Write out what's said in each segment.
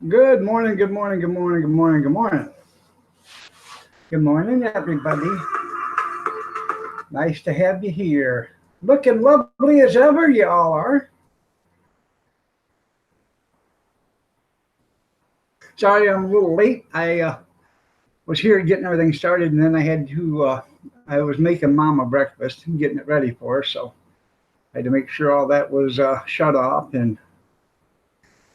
Good morning, good morning, good morning, good morning, good morning. Good morning, everybody. Nice to have you here. Looking lovely as ever, you all are. Sorry I'm a little late. I was here getting everything started, and then I had to, I was making Mama breakfast and getting it ready for her, so I had to make sure all that was shut off. And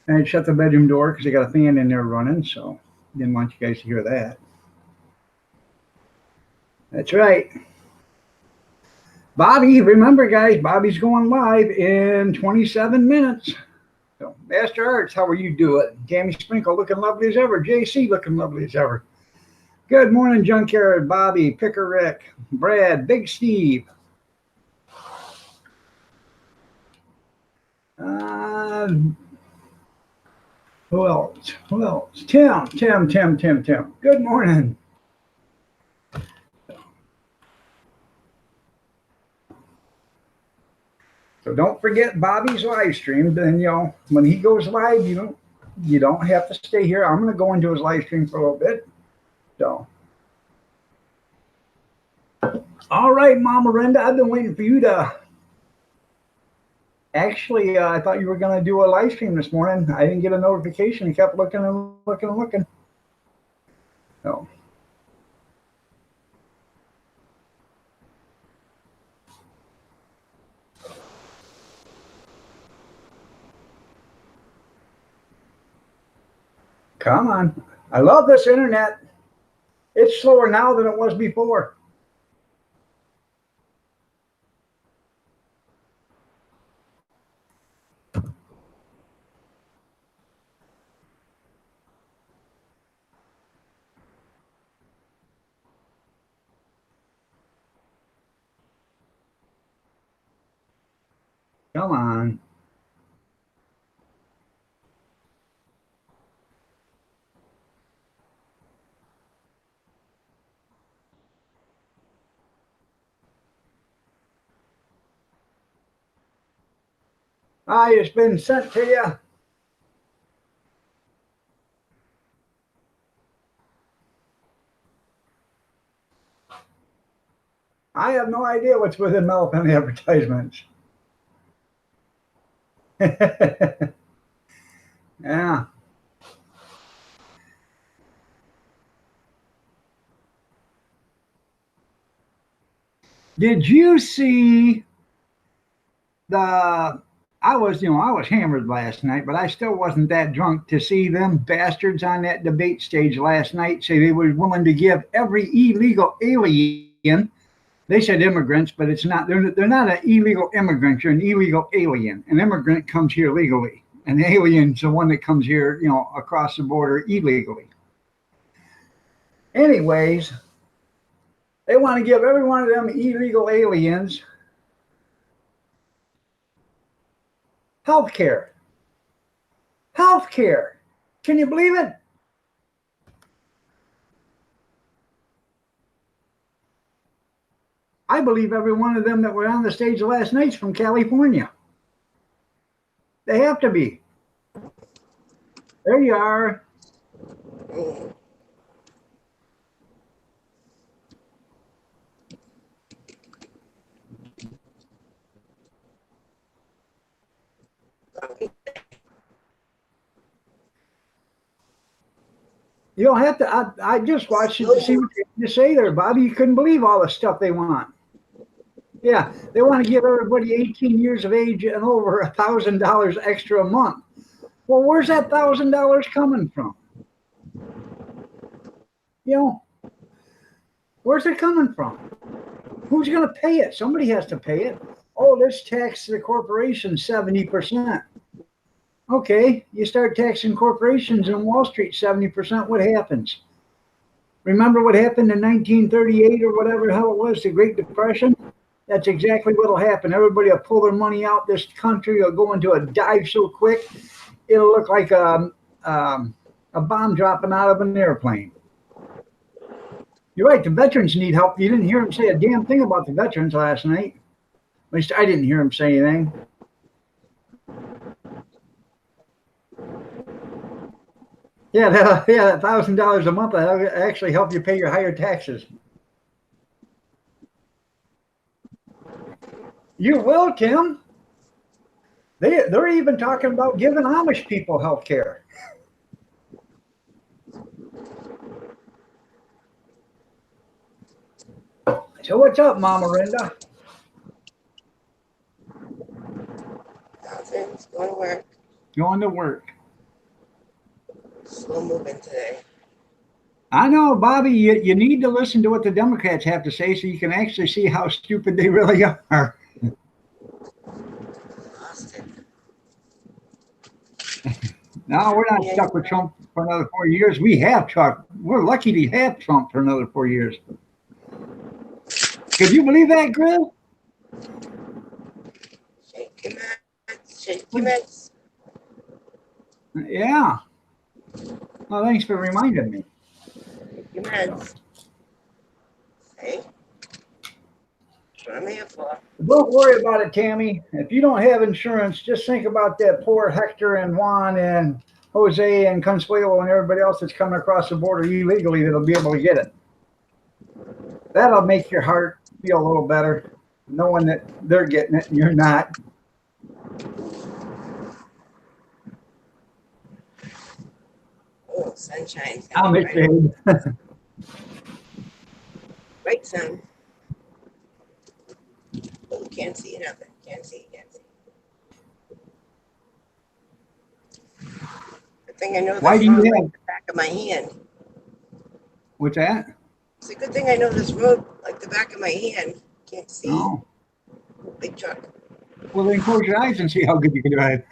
I had shut the bedroom door because I got a fan in there running, so didn't want you guys to hear that. That's right. Bobby, remember, guys, Bobby's going live in 27 minutes. So, Master Arts, how are you doing? Tammy Sprinkle looking lovely as ever. JC looking lovely as ever. Good morning, Junkyard, Bobby, Picker Rick, Brad, Big Steve. Uh, who else? Who else? Tim. Good morning. So don't forget Bobby's live stream. Then when he goes live, you don't have to stay here. I'm going to go into his live stream for a little bit. So, all right, Mama Renda, I've been waiting for you to. Actually, I thought you were going to do a live stream this morning. I didn't get a notification. I kept looking and looking and looking. So, come on. I love this internet. It's slower now than it was before. Come on. It's been sent to you. I have no idea what's within Elephant advertisements. Yeah. Did you see the I was hammered last night, but I still wasn't that drunk to see them bastards on that debate stage last night say they were willing to give every illegal alien. They said immigrants, but it's not. They're not an illegal immigrant. You're an illegal alien. An immigrant comes here legally. An alien's the one that comes here, across the border illegally. Anyways, they want to give every one of them illegal aliens health care. Health care. Can you believe it? I believe every one of them that were on the stage last night's from California. They have to be. There you are. You don't have to. I just watched it to see what you say there, Bobby. You couldn't believe all the stuff they want. Yeah, they want to give everybody 18 years of age and over $1,000 extra a month. Well, where's that $1,000 coming from? You know, where's it coming from? Who's going to pay it? Somebody has to pay it. Oh, let's tax the corporation 70%. Okay, you start taxing corporations in Wall Street 70%, what happens? Remember what happened in 1938 or whatever the hell it was, the Great Depression? That's exactly what will happen. Everybody will pull their money out. This country will go into a dive so quick, it'll look like a bomb dropping out of an airplane. You're right, the veterans need help. You didn't hear him say a damn thing about the veterans last night. At least I didn't hear him say anything. Yeah, that $1,000 a month will actually help you pay your higher taxes. You will, Tim. They're even talking about giving Amish people health care. So what's up, Mama Rinda? Nothing's going to work. Going to work. Slow moving today. I know, Bobby, you need to listen to what the Democrats have to say so you can actually see how stupid they really are. Lost it. No, we're not Yeah, stuck with Trump for another 4 years. We have Trump. We're lucky to have Trump for another 4 years. Could you believe that, Grill? shake your meds. Shake your meds. Yeah. Well, thanks for reminding me. Shake your meds. Hey, that's what I'm here for. Don't worry about it, Tammy. If you don't have insurance, just think about that poor Hector and Juan and Jose and Consuelo and everybody else that's coming across the border illegally that'll be able to get it. That'll make your heart feel a little better, knowing that they're getting it and you're not. Oh, sunshine's I'll coming make you. right, sun. Oh, can't see nothing. Can't see. Good thing I know Why this do you road like have the back of my hand. what's that? It's a good thing I know this road like the back of my hand. Can't see. Oh, Big truck. well then close your eyes and see how good you can drive.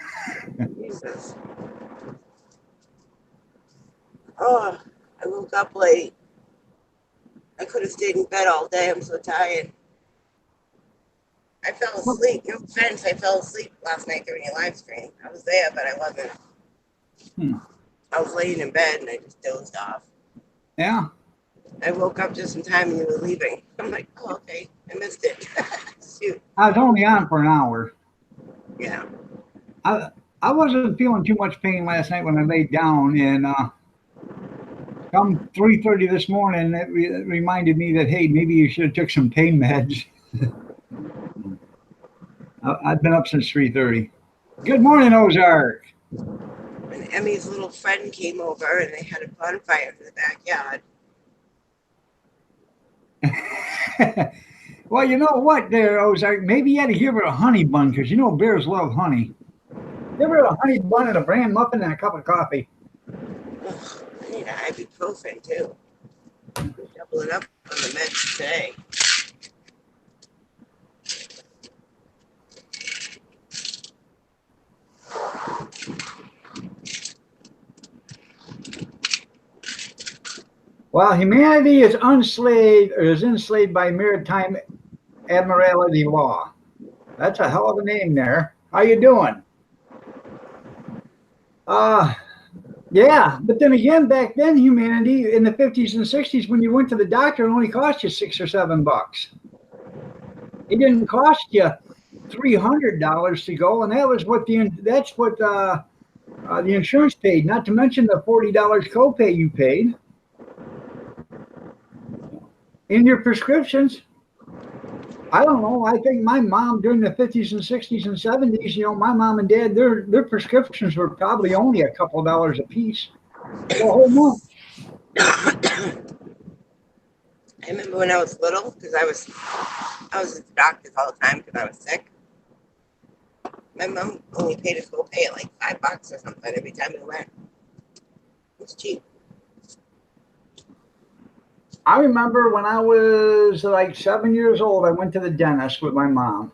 Jesus. Oh, I woke up late. I could have stayed in bed all day. I'm so tired. I fell asleep. No offense, I fell asleep last night during your live stream. I was there, but I wasn't. Hmm. I was laying in bed and I just dozed off. Yeah. I woke up just in time and you were leaving. I'm like, oh, okay. I missed it. Shoot. I was only on for an hour. Yeah. I I wasn't feeling too much pain last night when I laid down, and come 3:30 this morning, it reminded me that hey, maybe you should have took some pain meds. I've been up since 3:30. Good morning, Ozark. And Emmy's little friend came over and they had a bonfire in the backyard. Well, you know what, there, Ozark. Maybe you had to give her a honey bun because you know bears love honey. Give her a honey bun and a bran muffin and a cup of coffee. Ugh, I need an ibuprofen too. I'm doubling up on the meds today. While humanity is enslaved or is enslaved by maritime admiralty law. That's a hell of a name there. How you doing? Uh yeah, but then again, back then, humanity in the 50s and 60s, when you went to the doctor, it only cost you $6 or $7. It didn't cost you $300 to go, and that was what the insurance paid. Not to mention the $40 copay you paid in your prescriptions. I don't know. I think my mom during the 50s and 60s and 70s, my mom and dad, their prescriptions were probably only a couple of dollars a piece for a whole month. I remember when I was little, because I was at the doctor's all the time because I was sick. My mom only paid a copay at like $5 or something every time we went. It's cheap. I remember when I was like 7 years old, I went to the dentist with my mom.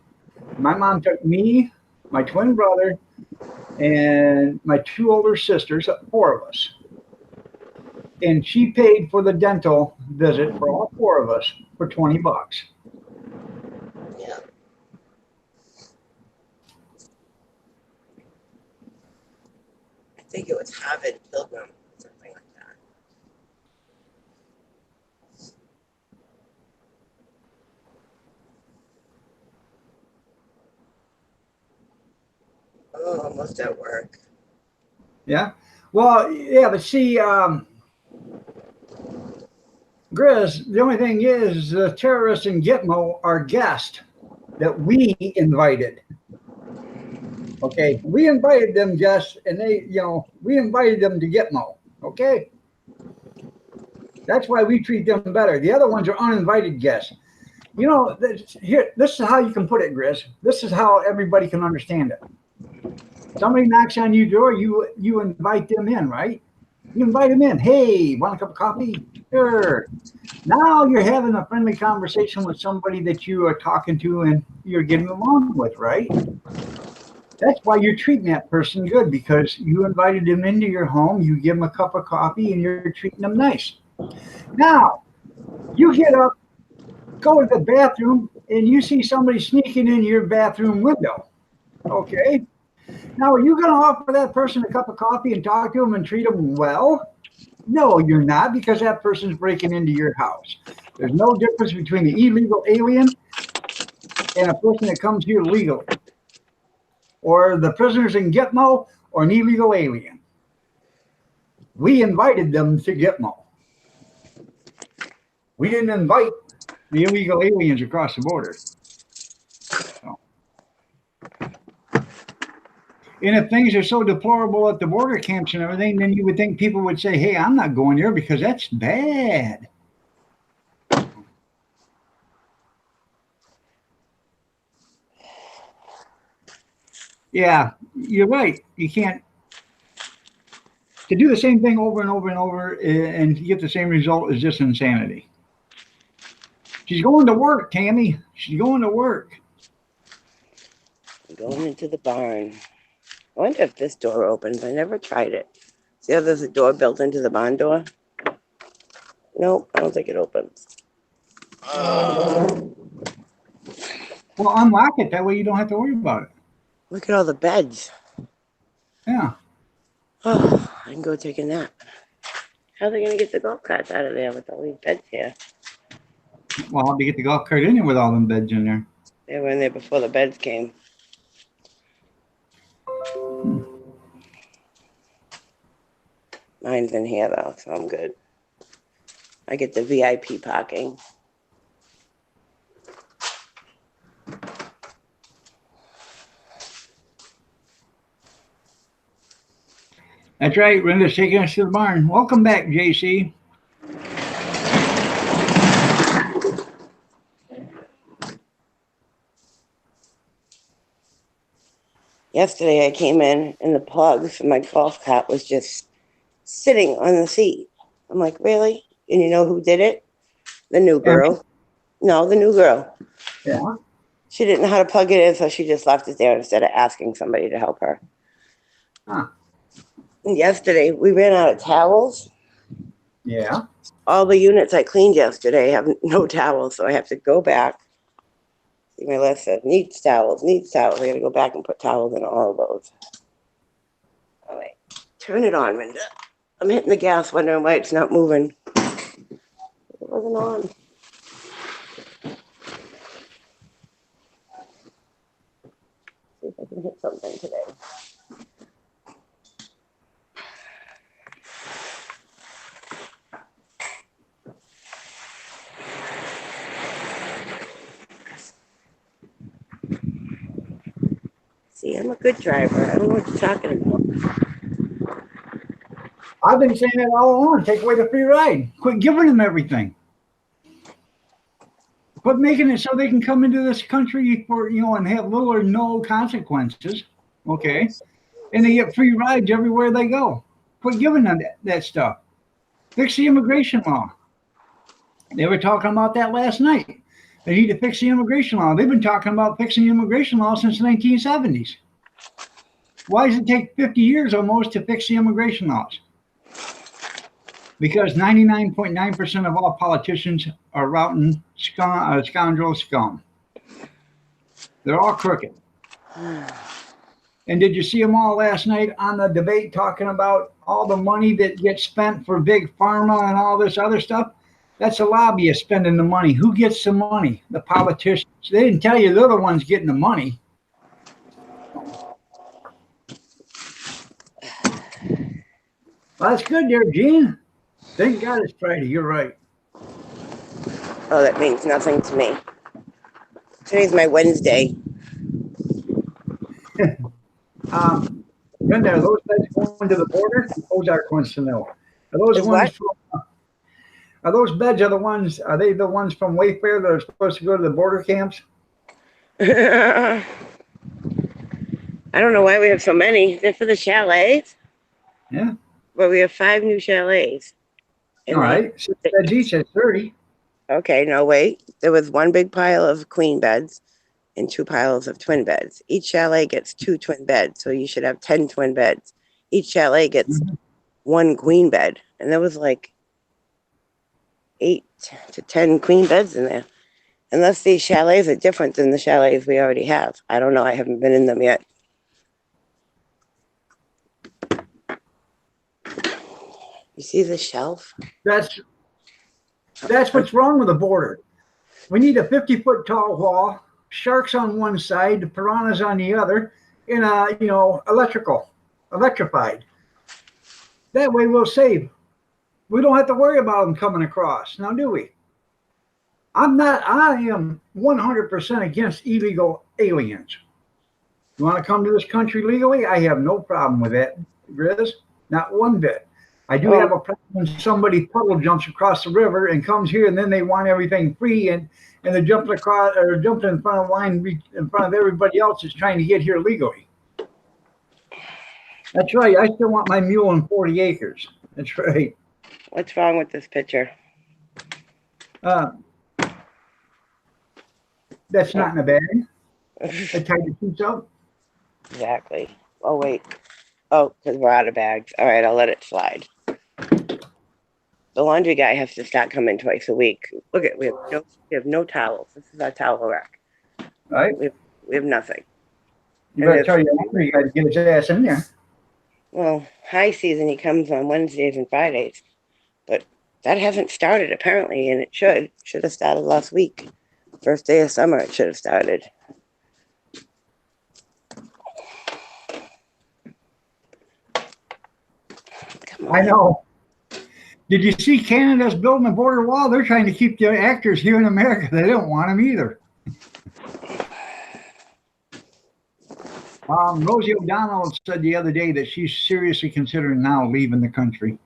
My mom took me, my twin brother, and my two older sisters, four of us. And she paid for the dental visit for all four of us for $20. Yeah. I think it was Harvard Pilgrim, something like that. Oh, almost at work. Yeah. Well, yeah, but see, Grizz, the only thing is the terrorists in Gitmo are guests that we invited. Okay, we invited them guests, and we invited them to Gitmo. Okay, that's why we treat them better. The other ones are uninvited guests. Here, this is how you can put it, Grizz. This is how everybody can understand it. Somebody knocks on your door, you invite them in, right? You invite them in. Hey, want a cup of coffee? Sure. Now you're having a friendly conversation with somebody that you are talking to and you're getting along with, right? That's why you're treating that person good, because you invited them into your home, you give them a cup of coffee, and you're treating them nice. Now, you get up, go to the bathroom, and you see somebody sneaking in your bathroom window. Okay. Now, are you going to offer that person a cup of coffee and talk to them and treat them well? No, you're not, because that person's breaking into your house. There's no difference between the illegal alien and a person that comes here legally, or the prisoners in Gitmo, or an illegal alien. We invited them to Gitmo. We didn't invite the illegal aliens across the border. So. And if things are so deplorable at the border camps and everything, then you would think people would say, hey, I'm not going there because that's bad. Yeah, you're right. You can't. To do the same thing over and over and over and get the same result is just insanity. She's going to work, Tammy. She's going to work. I'm going into the barn. I wonder if this door opens. I never tried it. See how there's a door built into the barn door? Nope, I don't think it opens. Well, unlock it. That way you don't have to worry about it. Look at all the beds. Yeah. Oh, I can go take a nap. How are they going to get the golf carts out of there with all these beds here? Well, I'll have to get the golf cart in there with all them beds in there. They were in there before the beds came. Mine's in here, though, so I'm good. I get the VIP parking. That's right. Renda's taking us to the barn. Welcome back, JC. Yesterday I came in and the plug for my golf cart was just sitting on the seat. I'm like, really? And you know who did it? The new girl. No, the new girl. Yeah. She didn't know how to plug it in, so she just left it there instead of asking somebody to help her. Huh. And yesterday we ran out of towels. Yeah. All the units I cleaned yesterday have no towels, so I have to go back. See, my list says needs towels, needs towels. I got to go back and put towels in all of those. All right, turn it on, Linda. I'm hitting the gas, wondering why it's not moving. It wasn't on. See if I can hit something today. See, I'm a good driver. I don't know what you're talking about. I've been saying it all along. Take away the free ride. Quit giving them everything. Quit making it so they can come into this country and have little or no consequences. Okay. And they get free rides everywhere they go. Quit giving them that stuff. Fix the immigration law. They were talking about that last night. They need to fix the immigration law. They've been talking about fixing the immigration law since the 1970s. Why does it take 50 years almost to fix the immigration laws? Because 99.9% of all politicians are rotten scoundrel scum. They're all crooked. And did you see them all last night on the debate talking about all the money that gets spent for big pharma and all this other stuff? That's a lobbyist spending the money. Who gets the money? The politicians. They didn't tell you they're the ones getting the money. Well, that's good there, Gene. Thank God it's Friday. You're right. Oh, that means nothing to me. Today's my Wednesday. Um, Brenda, are those beds going to the border? Ozark wants to know. Are those the Is ones what? from, are those beds are the ones, are they the ones from Wayfair that are supposed to go to the border camps? I don't know why we have so many. They're for the chalets. Yeah. But we have 5 new chalets. All And right. 6 beds each at 30. okay, no, wait. There was one big pile of queen beds and 2 piles of twin beds. Each chalet gets 2 twin beds, so you should have 10 twin beds. Each chalet gets Mhm. 1 queen bed, and there was like 8 to 10 queen beds in there. Unless these chalets are different than the chalets we already have. I don't know. I haven't been in them yet. You see the shelf? That's that's what's wrong with the border. We need a 50-foot tall wall, sharks on one side, the piranhas on the other, and electrified. That way we'll save. We don't have to worry about them coming across. Now, do we? I am 100% against illegal aliens. You want to come to this country legally? I have no problem with that, Grizz. Not one bit. I do Well, have a problem when somebody puddle jumps across the river and comes here and then they want everything free and they're jumping across or jumping in front of line in front of everybody else that's trying to get here legally. That's right. I still want my mule and 40 acres. That's right. what's wrong with this picture? Uh, that's Oh. not in a bag. I tied the sheets up. Exactly. Oh, wait. Oh, because we're out of bags. All right, I'll let it slide. The laundry guy has to start coming twice a week. Look at we have no towels. This is our towel rack. Right? We have nothing. You And better there's tell your owner you got to get his ass in there. well, high season he comes on Wednesdays and Fridays, but that hasn't started apparently, and it should have started last week. First day of summer, it should have started. Come I on. know. Did you see Canada's building a border wall? They're trying to keep the actors here in America. They don't want them either. Rosie O'Donnell said the other day that she's seriously considering now leaving the country.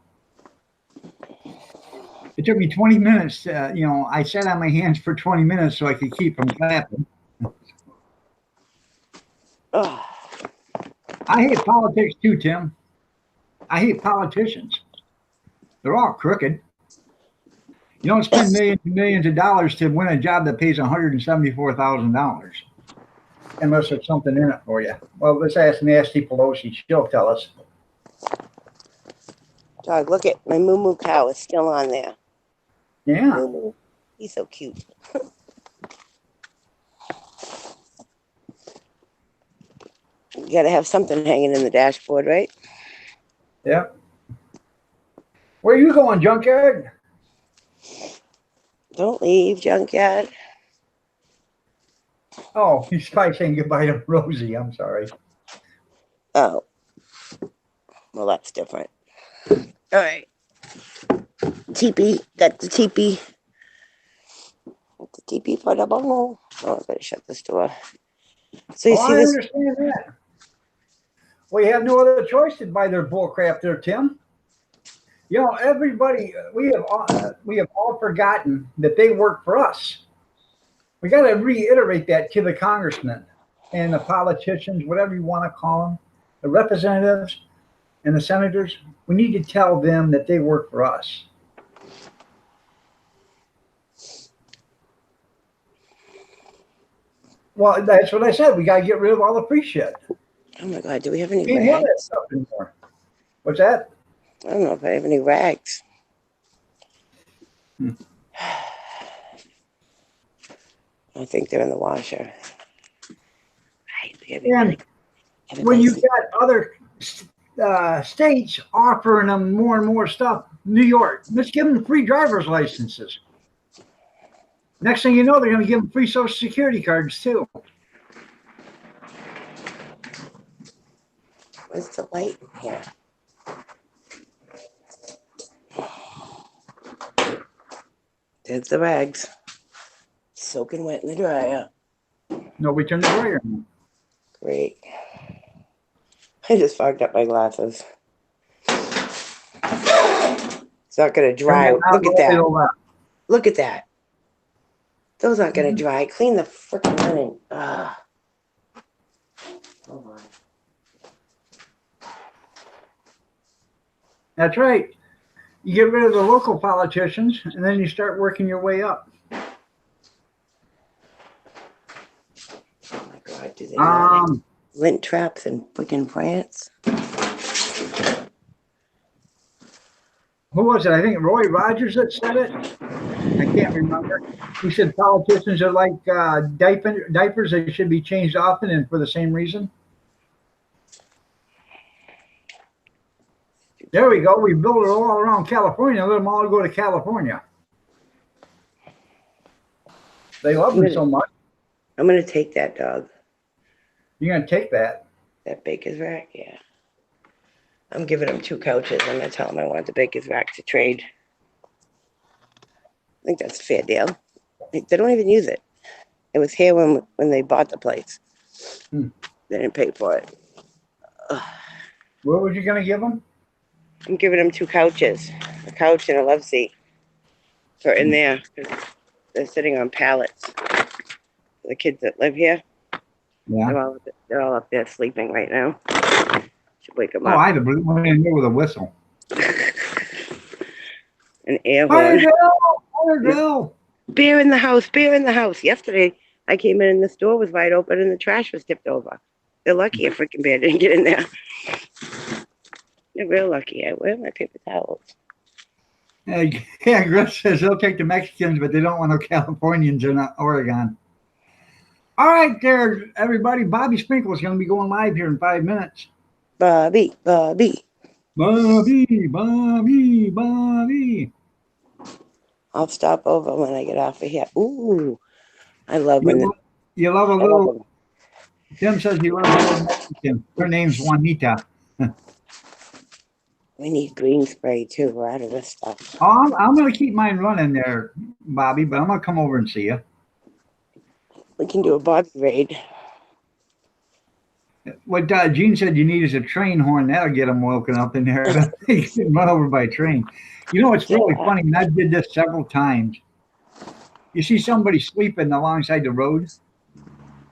It took me 20 minutes. I sat on my hands for 20 minutes so I could keep from clapping. Oh, I hate politics too, Tim. I hate politicians. They're all crooked. You don't spend millions and millions of dollars to win a job that pays $174,000 unless there's something in it for you. Well, let's ask Nasty Pelosi. She'll tell us. dog, look at my moo moo cow is still on there. Yeah. Moo moo. He's so cute. You gotta have something hanging in the dashboard, right? Yep. Where are you going, junkyard? Don't leave, junkyard. Oh, he's probably saying goodbye to Rosie. I'm sorry. Oh, well, that's different. All right. Teepee. Got the teepee. Got the teepee for the bungalow. Oh, I better shut this door. So you Oh, see I this? understand that. We have no other choice to buy their bullcrap there, Tim. Everybody, we have all forgotten that they work for us. We got to reiterate that to the congressmen and the politicians, whatever you want to call them, the representatives and the senators. We need to tell them that they work for us. Well, that's what I said. We got to get rid of all the free shit. Oh my God, do we have any We ain't want that rags? stuff anymore. What's that? I don't know if I have any rags. Hmm. I think they're in the washer. Right, we gotta be And really when everybody's you've got other states offering them more and more stuff, New York, let's give them free driver's licenses. Next thing you know, they're going to give them free Social Security cards too. where's the light in here? There's the rags. Soaking wet in the dryer. Nobody turned the dryer on. Great. I just fogged up my glasses. It's not going to dry. Look at that. Look at that. Those aren't going to dry. Clean the freaking linen. Hold on. That's right. You get rid of the local politicians, and then you start working your way up. Oh my God, do they know lint traps in freaking France? Who was it? I think Roy Rogers that said it. I can't remember. He said politicians are like diapers. They should be changed often and for the same reason. There we go. We built it all around California. Let them all go to California. They love me so much. I'm going to take that dog. You're going to take that? That baker's rack? Yeah. I'm giving him 2 couches. I'm going to tell him I want the baker's rack to trade. I think that's a fair deal. They don't even use it. It was here when they bought the place. They didn't pay for it. What was you going to give them? I'm giving them 2 couches. A couch and a love seat. For in there. They're sitting on pallets. The kids that live here. Yeah. They're all up there sleeping right now. Should wake them up. Oh, I went in there with a whistle. An air horn. Fire drill. Bear in the house. Bear in the house. Yesterday, I came in and the store was wide open and the trash was tipped over. They're lucky a freaking bear didn't get in there. They're real lucky. Where are my paper towels? Yeah, Griff says they'll take the Mexicans, but they don't want no Californians in Oregon. All right, there, everybody. Bobby Sprinkle is going to be going live here in 5 minutes. Bobby. I'll stop over when I get off of here. Ooh, I love when you love a little. Tim says he loves a little Mexican. Her name's Juanita. We need green spray too. We're out of this stuff. Oh, I'm going to keep mine running there, Bobby, but I'm going to come over and see you. We can do a Bobby raid. What Gene said you need is a train horn. That'll get them woken up in there. They can run over by train. You know, it's really funny. And I did this several times. You see somebody sleeping alongside the road.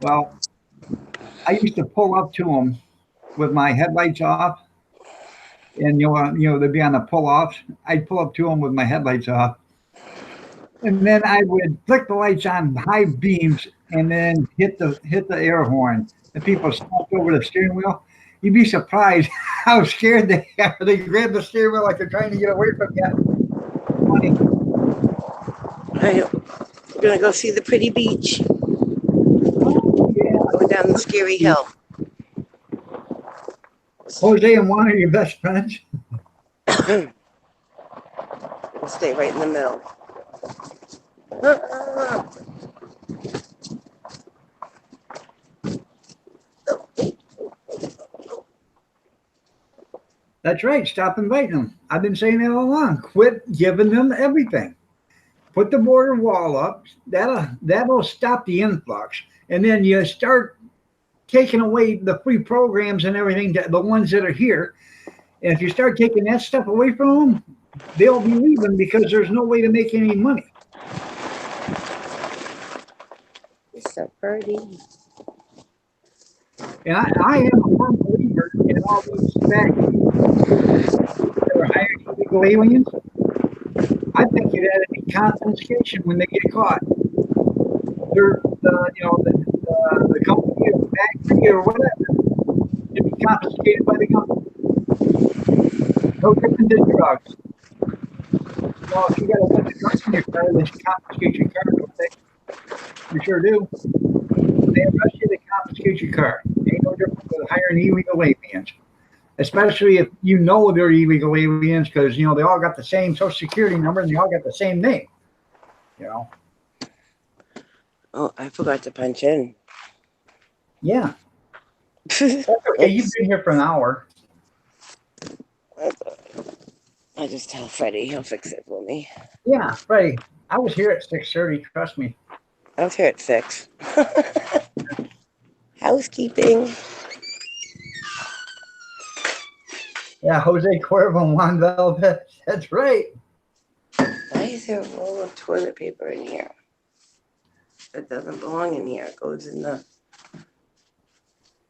Well, I used to pull up to them with my headlights off. And, you know, they'd be on the pull-offs. I'd pull up to them with my headlights off. And then I would flick the lights on high beams and then hit the air horn. The people stopped over the steering wheel. You'd be surprised how scared they are. They grab the steering wheel like they're trying to get away from you. Funny. We're going to go see the pretty beach. Oh, yeah. Go down the scary hill. Jose and Juan are your best friends? We'll stay right in the middle. That's right. Stop inviting them. I've been saying that all along. Quit giving them everything. Put the border wall up. That'll stop the influx. And then you start taking away the free programs and everything, the ones that are here. And if you start taking that stuff away from them, they'll be leaving because there's no way to make any money. It's so pretty. And I am a firm believer in all those factories that are hiring illegal aliens. I think it ought to be confiscation when they get caught. They're the company or the factory or whatever to be confiscated by the government. No different than drugs. Well, if you got a bunch of drugs in your car, they should confiscate your car, don't they? You sure do. When they arrest you, they confiscate your car. It ain't no different than hiring illegal aliens. Especially if you know they're illegal aliens because, you know, they all got the same social security number and they all got the same name. You know? Oh, I forgot to punch in. Yeah. That's okay. You've been here for an hour. I just tell Freddie he'll fix it for me. Yeah, Freddie. I was here at 6:30. Trust me. I was here at 6. Housekeeping. Yeah, Jose Cuervo and Juan Velvet. That's right. Why is there a roll of toilet paper in here? It doesn't belong in here. It goes in the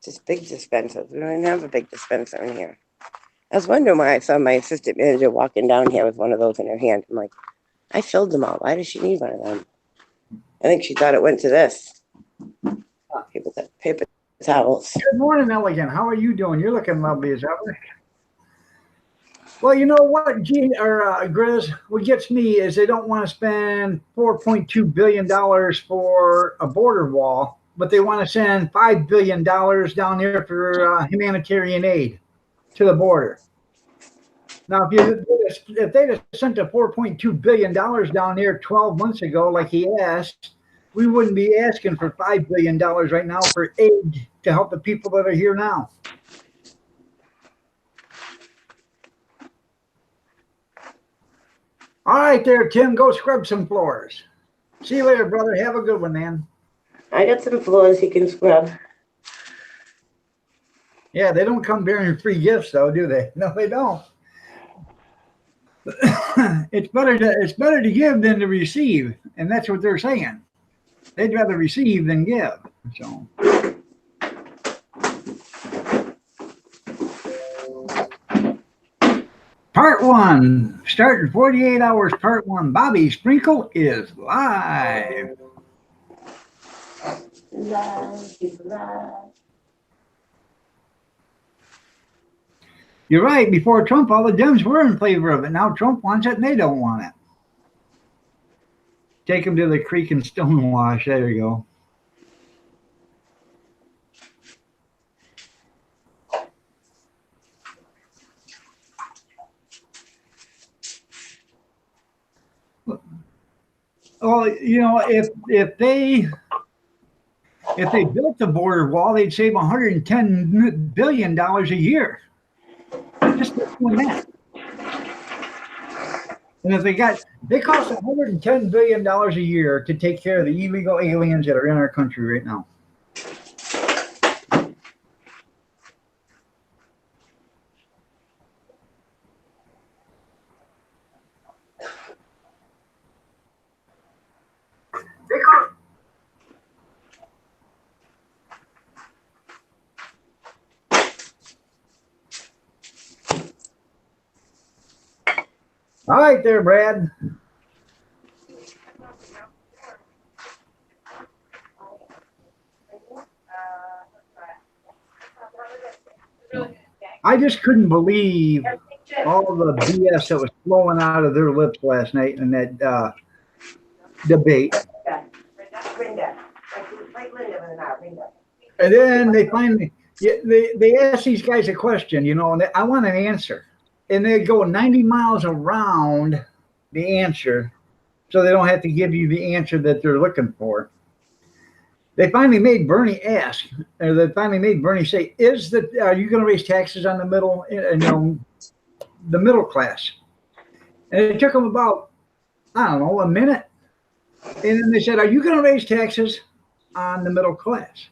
just big dispensers. We don't even have a big dispenser in here. I was wondering why I saw my assistant manager walking down here with one of those in her hand. I'm like, I filled them all. Why does she need one of them? I think she thought it went to this. Paper towels. Good morning, Elegant. How are you doing? You're looking lovely as ever. Well, you know what, Grizz, what gets me is they don't want to spend $4.2 billion for a border wall, but they want to send $5 billion down there for humanitarian aid to the border. Now, if they'd have sent the $4.2 billion down there 12 months ago, like he asked, we wouldn't be asking for $5 billion right now for aid to help the people that are here now. All right there, Tim, go scrub some floors. See you later, brother. Have a good one, man. I got some floors he can scrub. Yeah, they don't come bearing free gifts, though, do they? No, they don't. It's better to give than to receive, and that's what they're saying. They'd rather receive than give. So. Part 1, starting 48 hours, part 1. Bobby Sprinkle is live. Live. You're right. Before Trump, all the Dems were in favor of it. Now Trump wants it and they don't want it. Take them to the creek and stonewash. There you go. Well, you know, if they built the border wall, they'd save $110 billion a year. Just doing that. And if they cost $110 billion a year to take care of the illegal aliens that are in our country right now. All right there, Brad. I just couldn't believe all the BS that was flowing out of their lips last night in that debate. And then they finally, they asked these guys a question, you know, and I want an answer. And they go 90 miles around the answer so they don't have to give you the answer that they're looking for. They finally made Bernie ask, or they finally made Bernie say, are you going to raise taxes on the middle class? And it took them about, I don't know, a minute. And then they said, are you going to raise taxes on the middle class?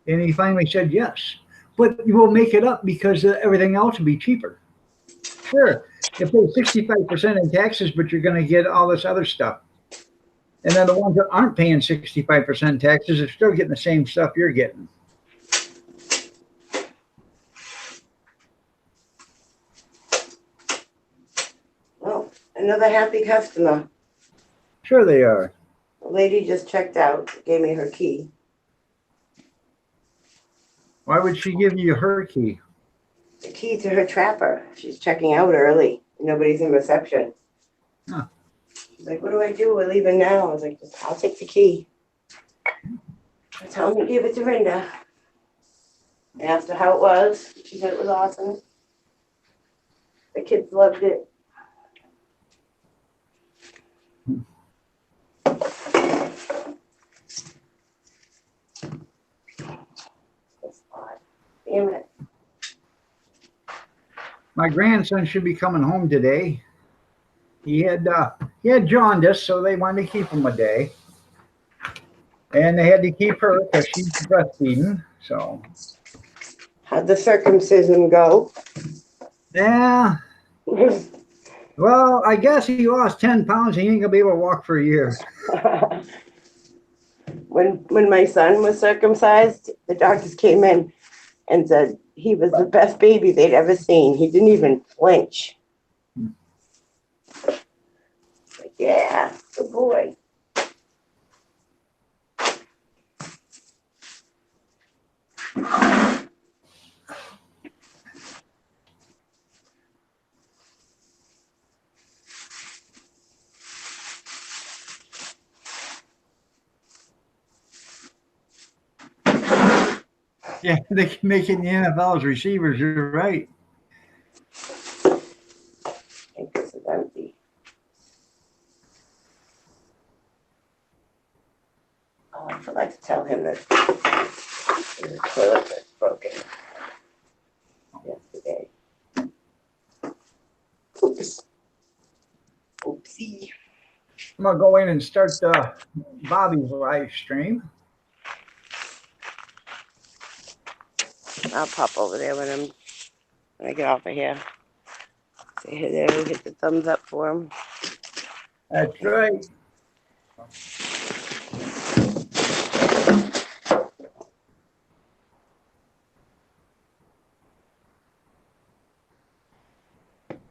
And he finally said, yes. But you will make it up because everything else will be cheaper. Sure, you pay 65% in taxes, but you're going to get all this other stuff. And then the ones that aren't paying 65% taxes are still getting the same stuff you're getting. Well, another happy customer. Sure they are. The lady just checked out, gave me her key. Why would she give you her key? The key to her trapper. She's checking out early. Nobody's in reception. Huh. She's like, what do I do? We're leaving now. I was like, I'll take the key. I told her to give it to Rinda. I asked her how it was. She said it was awesome. The kids loved it. Damn it. My grandson should be coming home today. He had he had jaundice, so they wanted to keep him a day. And they had to keep her because she's breastfeeding. So, How'd the circumcision go? yeah. Well, I guess he lost 10 pounds. He ain't going to be able to walk for a year. When my son was circumcised, the doctors came in and said he was the best baby they'd ever seen. He didn't even flinch. Like, yeah, good boy. Yeah, they can make it in the NFL as receivers. You're right. I think this is empty. Oh, I forgot to tell him that the toilet was broken yesterday. Oops. Oopsie. I'm going to go in and start Bobby's live stream. I'll pop over there when I get off of here. Say hello, hit the thumbs up for him. That's right.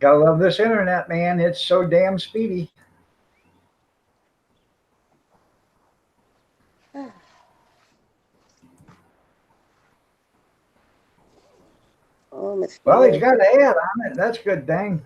Gotta love this internet, man. It's so damn speedy. Oh, Miss. Well, he's got an ad on it. That's a good thing.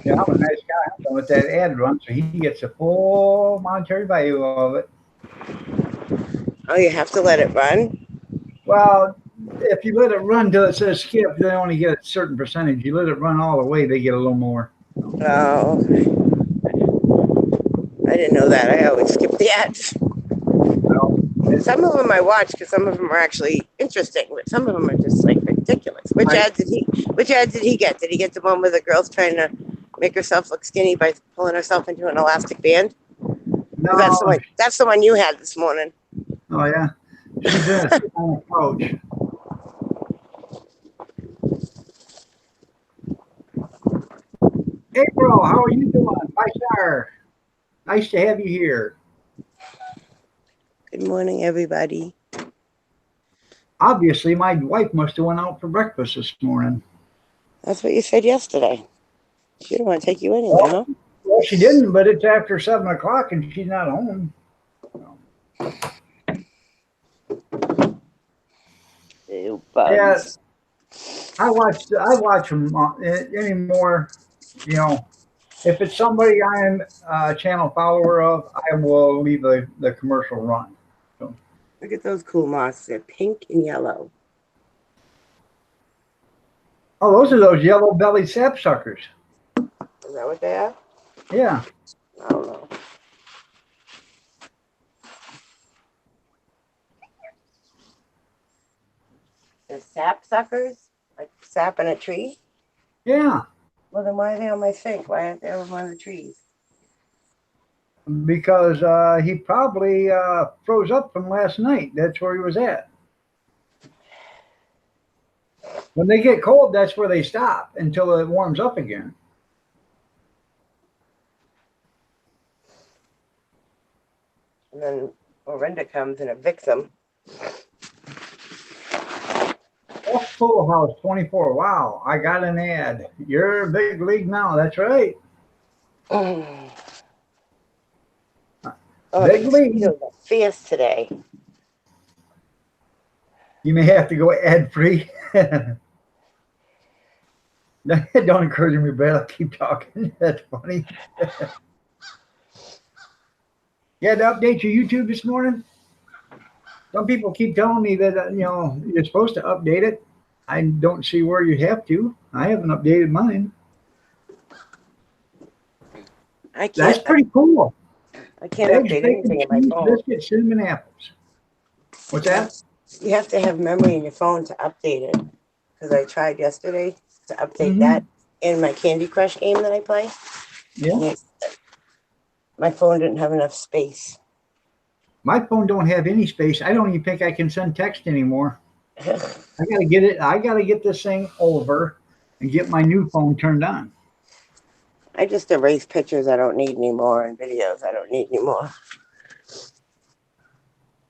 Yeah, I'm a nice guy. I'm gonna let that ad run so he gets the full monetary value of it. Oh, you have to let it run? Well, if you let it run till it says skip, they only get a certain percentage. You let it run all the way, they get a little more. Oh, okay. I didn't know that. I always skip the ads. Well, Some of them I watch because some of them are actually interesting, but some of them are just like ridiculous. Which ad did he get? Did he get the one where the girl's trying to make herself look skinny by pulling herself into an elastic band? no, That's the one you had this morning. oh yeah, she's in a on a couch. April, how are you doing? Hi, sir. Nice to have you here. Good morning, everybody. Obviously, my wife must have went out for breakfast this morning. That's what you said yesterday. She didn't want to take you anywhere, huh? Well, she didn't, but it's after 7 o'clock and she's not home. Ew, bugs. Yeah, I watch them anymore. You know, if it's somebody I'm a channel follower of, I will leave the commercial run. So. Look at those cool moths. They're pink and yellow. Oh, those are those yellow-bellied sapsuckers. Is that what they are? Yeah. I don't know. They're sapsuckers? Like sap in a tree? Yeah. Well, then why are they on my sink? Why aren't they on one of the trees? Because he probably froze up from last night. That's where he was at. When they get cold, that's where they stop until it warms up again. And then Miranda comes and evicts them. Oh, Full House 24. Wow, I got an ad. You're big league now. That's right. Oh, Big league. Fierce today. You may have to go ad free. Don't encourage me, but I'll keep talking. That's funny. You had to update your YouTube this morning? Some people keep telling me that, you're supposed to update it. I don't see where you have to. I haven't updated mine. I That's can't. pretty cool. I can't Eggs, update bacon, anything in my cheese, phone. biscuits, cinnamon apples. What's You have, that? you have to have memory in your phone to update it. Because I tried yesterday to update Mm-hmm. that in my Candy Crush game that I play. Yeah. And my phone didn't have enough space. My phone don't have any space. I don't even think I can send text anymore. I gotta get it. I gotta get this thing over and get my new phone turned on. I just erase pictures I don't need anymore and videos I don't need anymore.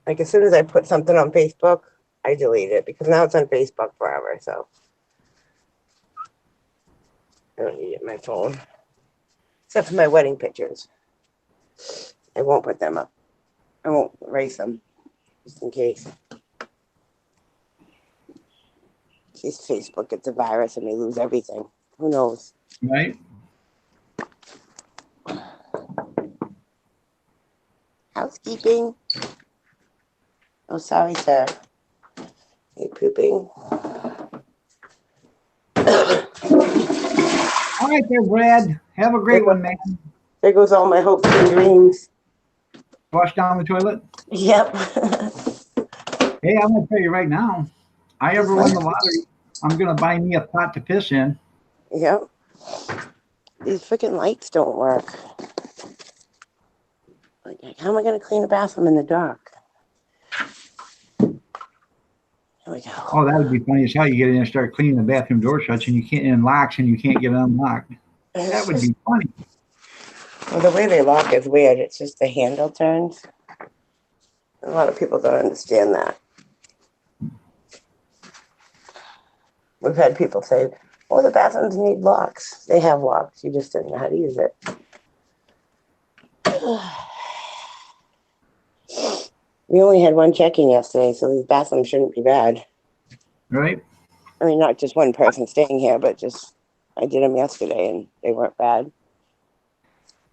Like as soon as I put something on Facebook, I delete it because now it's on Facebook forever. So I don't need it on my phone. Except for my wedding pictures. I won't put them up. I won't erase them just in case. In case Facebook gets a virus and we lose everything. Who knows? Right. Housekeeping. Oh, sorry, sir. You pooping? All right, there, Brad. Have a great one, man. There goes all my hopes and dreams. Flush down the toilet. Yep. Hey, I'm gonna tell you right now. I ever win the lottery, I'm gonna buy me a pot to piss in. Yep. These freaking lights don't work. Like, how am I going to clean a bathroom in the dark? Here we go. Oh, that would be funny as hell. You get in and start cleaning the bathroom door shuts, and you can't and locks, and you can't get it unlocked. That would be funny. Well, the way they lock is weird. It's just the handle turns. A lot of people don't understand that. We've had people say, "Oh, the bathrooms need locks." They have locks. You just didn't know how to use it. We only had one check-in yesterday, so these bathrooms shouldn't be bad. Right? I mean, not just one person staying here, but just I did them yesterday, and they weren't bad.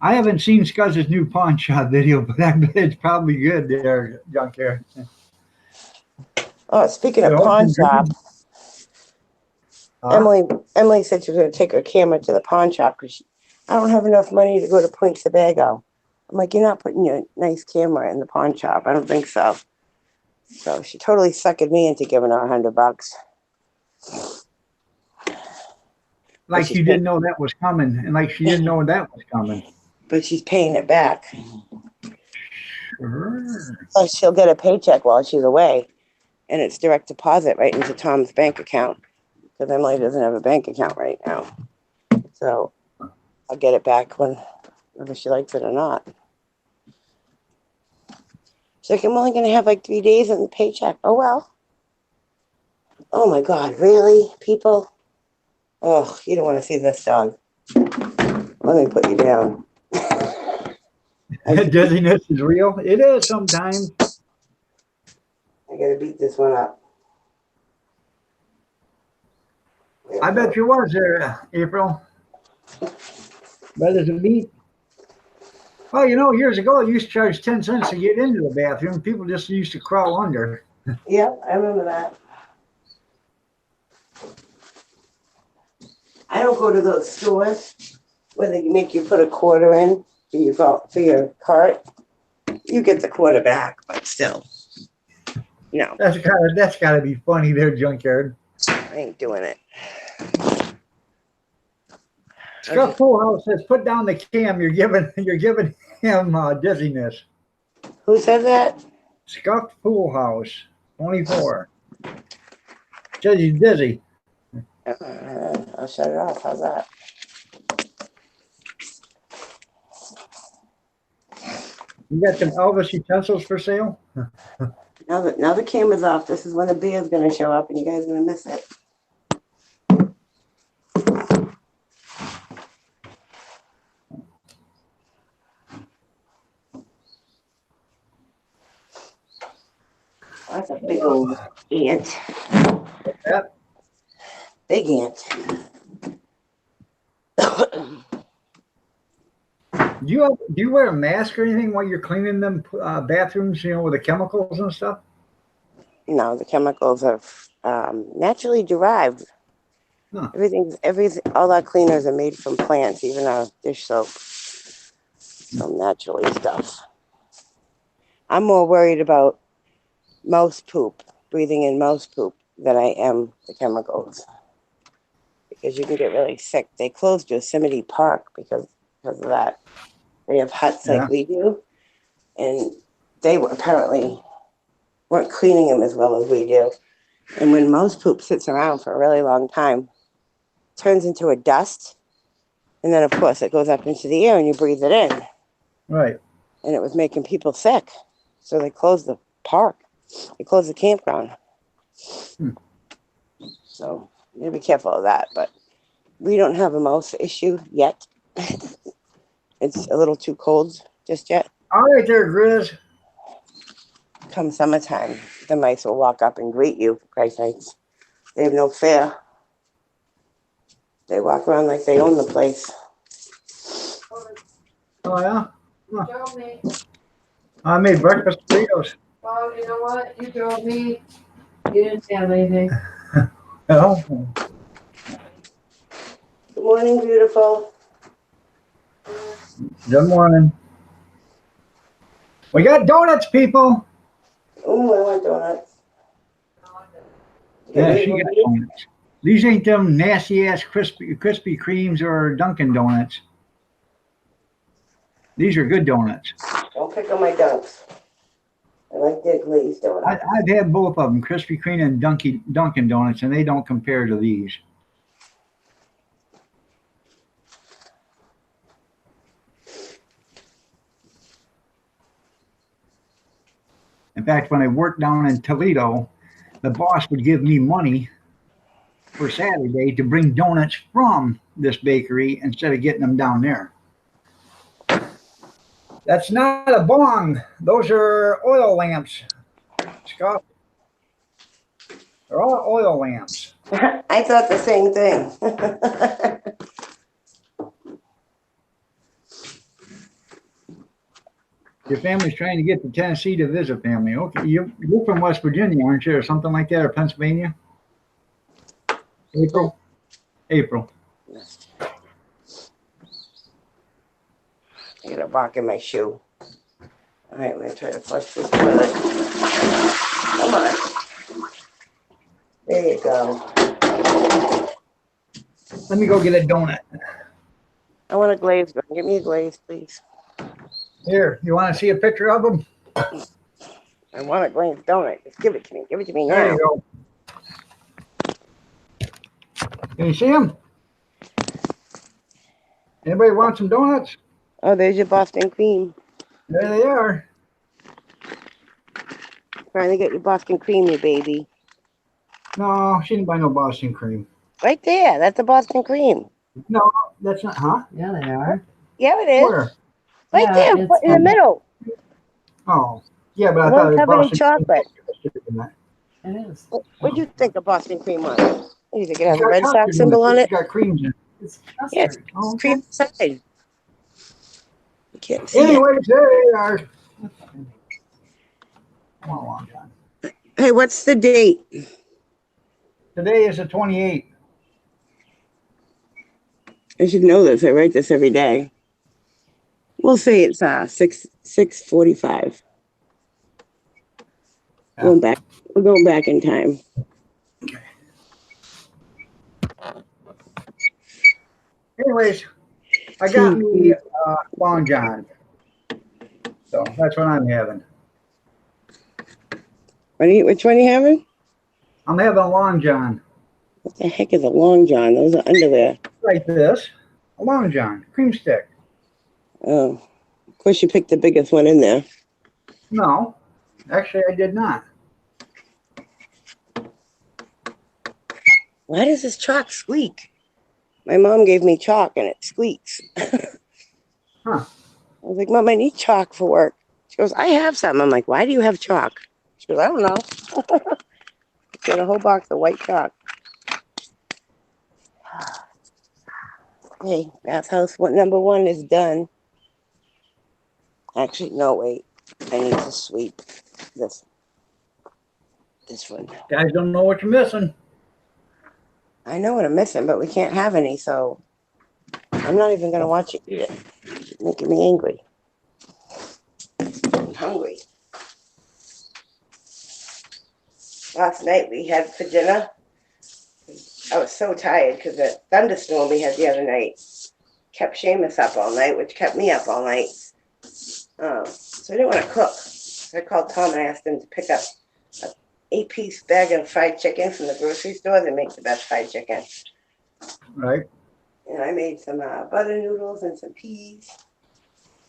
I haven't seen Scuzz's new pawn shop video, but I bet it's probably good there, Junkyard. Oh, speaking of The pawn open shop, huh? Emily said she was going to take her camera to the pawn shop because I don't have enough money to go to Point Sebago. I'm like, you're not putting your nice camera in the pawn shop. I don't think so. So she totally suckered me into giving her $100. Like you didn't know that was coming, and like she didn't know that was coming. But she's paying it back. Sure. So she'll get a paycheck while she's away, and it's direct deposit right into Tom's bank account because Emily doesn't have a bank account right now. So I'll get it back whether she likes it or not. She's like, I'm only going to have like 3 days in the paycheck. Oh, well. Oh, my God. Really? People? Oh, you don't want to see this dog. Let me put you down. Dizziness is real. It is sometimes. I got to beat this one up. I bet you was there, April. Better to beat. Well, years ago, it used to charge 10 cents to get into the bathroom. People just used to crawl under. Yeah, I remember that. I don't go to those stores where they make you put a quarter in for your cart. You get the quarter back, but still. No. That's gotta be funny there, Junkyard. I ain't doing it. Scott Pool House says, "Put down the cam. You're giving him dizziness." Who said that? Scott Pool House, 24. Says he's dizzy. I'll shut it off. How's that? You got some Elvis utensils for sale? Now the camera's off. This is when the beer's gonna show up, and you guys are gonna miss it. That's a big old ant. That Big ant. Do you wear a mask or anything while you're cleaning them bathrooms? You know, with the chemicals and stuff. No, the chemicals are naturally derived. Huh. Everything, all our cleaners are made from plants, even our dish soap. So naturally stuff. I'm more worried about mouse poop, breathing in mouse poop, than I am the chemicals. Because you can get really sick. They closed Yosemite Park because of that. They have huts like Yeah. we do, and they were apparently weren't cleaning them as well as we do. And when mouse poop sits around for a really long time, it turns into a dust, and then of course it goes up into the air and you breathe it in. Right. And it was making people sick, so they closed the park. They closed the campground. Hmm. So you gotta be careful of that. But we don't have a mouse issue yet. It's a little too cold just yet. All right, there, Grizz. Come summertime, the mice will walk up and greet you, for Christ's sakes. They have no fear. They walk around like they own the place. Oh yeah. Huh. I made breakfast burritos. Well, you know what? You drove me. You didn't have anything. Oh, Good morning, beautiful. good morning. We got donuts, people. Oh, I want donuts. Yeah, she got donuts. These ain't them nasty ass Krispy Kremes or Dunkin' Donuts. These are good donuts. Don't pick on my dunks. I like their glazed donuts. I've had both of them, Krispy Kreme and Dunkin' Donuts, and they don't compare to these. In fact, when I worked down in Toledo, the boss would give me money for Saturday to bring donuts from this bakery instead of getting them down there. That's not a bong. Those are oil lamps, Scott. They're all oil lamps. I thought the same thing. Your family's trying to get to Tennessee to visit family. Okay, you're from West Virginia, aren't you, or something like that, or Pennsylvania? April. April. I got a rock in my shoe. All right, I'm going to try to flush this toilet. Come on. There you go. Let me go get a donut. I want a glazed one. Give me a glaze, please. Here, you want to see a picture of them? I want a glazed donut. Just give it to me. Give it to me There now. you go. Can you see them? Anybody want some donuts? Oh, there's your Boston cream. There they are. Trying to get your Boston cream, you baby. No, she didn't buy no Boston cream. Right there. That's a Boston cream. No, that's not. Huh? Yeah, they are. Yeah, it is. Where? Right Yeah, there, it's in the middle. Oh, yeah, but The I one thought it was covered in Boston chocolate. cream. It is. What'd you think of Boston cream was? You think it has It's a got Red Sox custard in symbol on It's it? got creams in it. It's Yeah, it's custard. Oh, cream okay. inside. You can't see it. Anyways, there they are. Come on, long time. Hey, what's the date? Today is the 28th. I should know this. I write this every day. We'll say it's 6:45. Yeah. Going back. We're going back in time. Anyways, I got me Long John. So that's what I'm having. Which one are you having? I'm having a Long John. What the heck is a Long John? Those are underwear. Like this. A Long John. Cream stick. Oh, of course you picked the biggest one in there. No, actually I did not. Why does this chalk squeak? My mom gave me chalk and it squeaks. Huh. I was like, Mom, I need chalk for work. She goes, I have some. I'm like, why do you have chalk? She goes, I don't know. Got a whole box of white chalk. Hey, bathhouse, what number one is done. Actually, no, wait. I need to sweep this one. Guys don't know what you're missing. I know what I'm missing, but we can't have any, so I'm not even gonna watch it eat it. It's making me angry. I'm hungry. Last night we had for dinner. I was so tired because the thunderstorm we had the other night kept Seamus up all night, which kept me up all night. So I didn't want to cook. So I called Tom and I asked him to pick up an 8-piece bag of fried chicken from the grocery store. They make the best fried chicken. Right. And I made some butter noodles and some peas.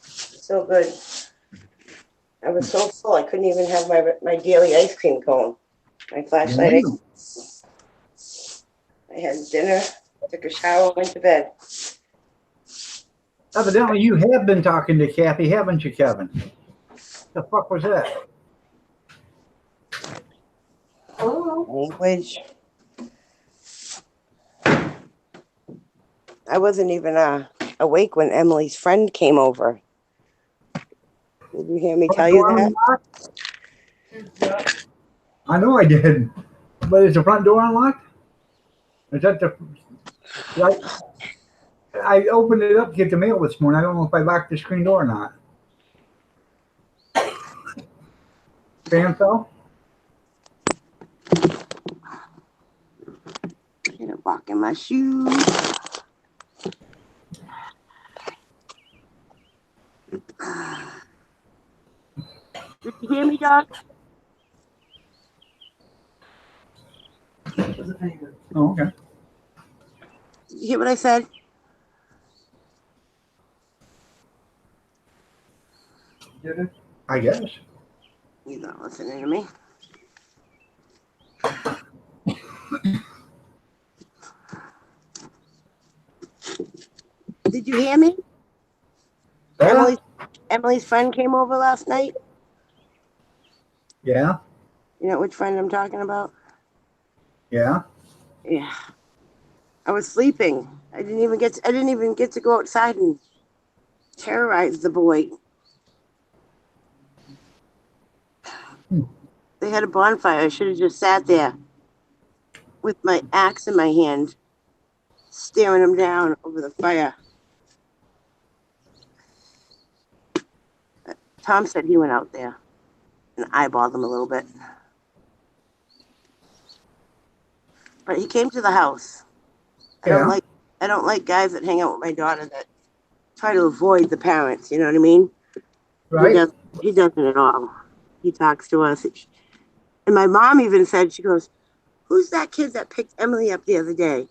So good. I was so full I couldn't even have my daily ice cream cone. My flashlight. Damn. I had dinner, took a shower, went to bed. Evidently, you have been talking to Kathy, haven't you, Kevin? The fuck was that? Oh, Language. I wasn't even awake when Emily's friend came over. Did you hear me tell you that? I know I did. But is the front door unlocked? Is that the... Right? I opened it up to get the mail this morning. I don't know if I locked the screen door or not. Fan fell? Get a walk in my shoes. Did you hear me, Doc? Oh, okay. Did you hear what I said? Did it? I guess. You're not listening to me. Did you hear me? Yeah. Emily's friend came over last night. Yeah. You know which friend I'm talking about? Yeah. Yeah. I was sleeping. I didn't even get to go outside and terrorize the boy. They had a bonfire. I should have just sat there with my axe in my hand, staring him down over the fire. Tom said he went out there and eyeballed him a little bit. But he came to the house. I don't like guys that hang out with my daughter that try to avoid the parents, you know what I mean? Right. He doesn't at all. He talks to us. And my mom even said, she goes, "Who's that kid that picked Emily up the other day?"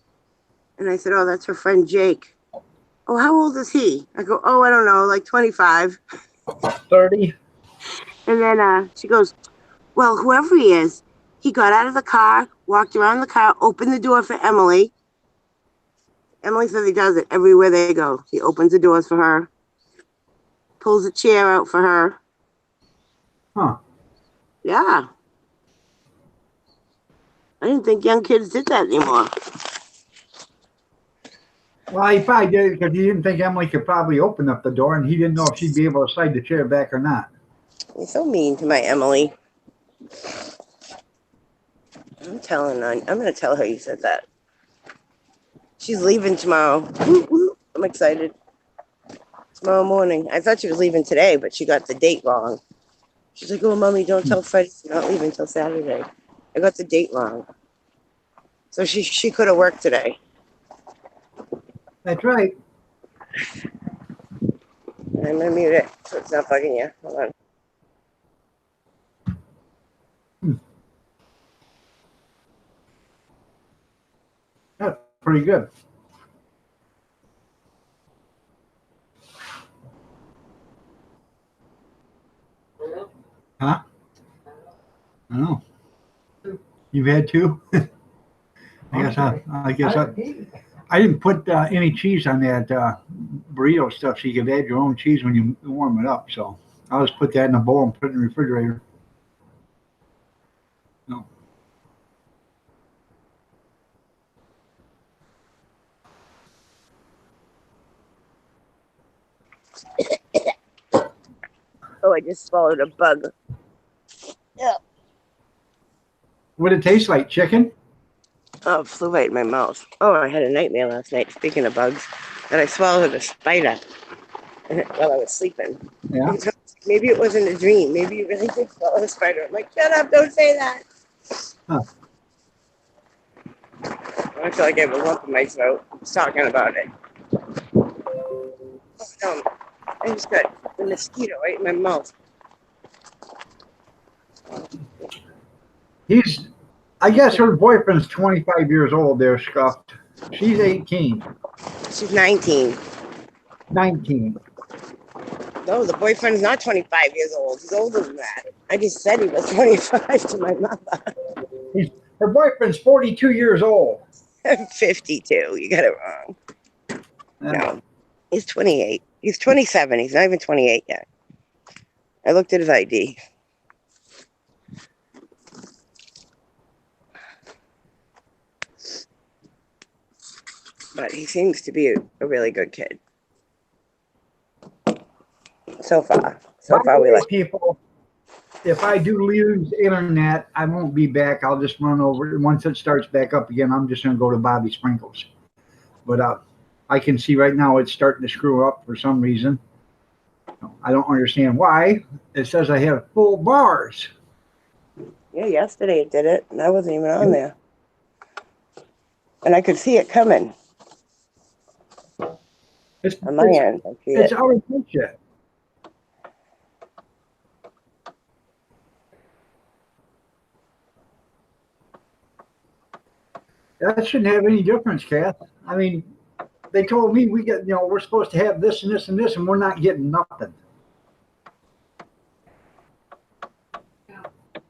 And I said, "Oh, that's her friend Jake." "Oh, how old is he?" I go, "Oh, I don't know, like 25. 30. And then she goes, "Well, whoever he is, he got out of the car, walked around the car, opened the door for Emily." Emily says he does it everywhere they go. He opens the doors for her, pulls a chair out for her. Huh. Yeah. I didn't think young kids did that anymore. Well, he probably did it because he didn't think Emily could probably open up the door, and he didn't know if she'd be able to slide the chair back or not. You're so mean to my Emily. I'm going to tell her you said that. She's leaving tomorrow. Woo, woo. I'm excited. Tomorrow morning. I thought she was leaving today, but she got the date wrong. She's like, "Oh, Mommy, don't tell Fred she's not leaving until Saturday." I got the date wrong. So she could have worked today. That's right. I'm going to mute it so it's not bugging you. Hold on. That's pretty good. Huh? I know. You've had two? I guess I didn't put any cheese on that burrito stuff, so you could add your own cheese when you warm it up. So I'll just put that in a bowl and put it in the refrigerator. No. Oh, I just swallowed a bug. Yeah. What did it taste like? Chicken? Oh, it flew right in my mouth. Oh, I had a nightmare last night, speaking of bugs, that I swallowed a spider while I was sleeping. Yeah. Maybe it wasn't a dream. Maybe you really did swallow a spider. I'm like, shut up, don't say that. Huh. I feel like I have a lump in my throat talking about it. Oh, no. I just got the mosquito right in my mouth. I guess her boyfriend's 25 years old there, Scuffed. She's 18, She's 19. 19. No, the boyfriend's not 25 years old. He's older than that. I just said he was 25 to my mother. Her boyfriend's 42 years old. I'm 52. You got it wrong. No, he's 28. He's 27. He's not even 28 yet. I looked at his ID. But he seems to be a really good kid. So far. So far, we like. People, if I do lose internet, I won't be back. I'll just run over. Once it starts back up again, I'm just going to go to Bobby Sprinkles. But I can see right now it's starting to screw up for some reason. I don't understand why. It says I have full bars. Yeah, yesterday it did it, and I wasn't even on there. And I could see it coming. It's on my end. I see it's it. out of picture. That shouldn't have any difference, Kath. I mean, they told me we're supposed to have this and this and this, and we're not getting nothing.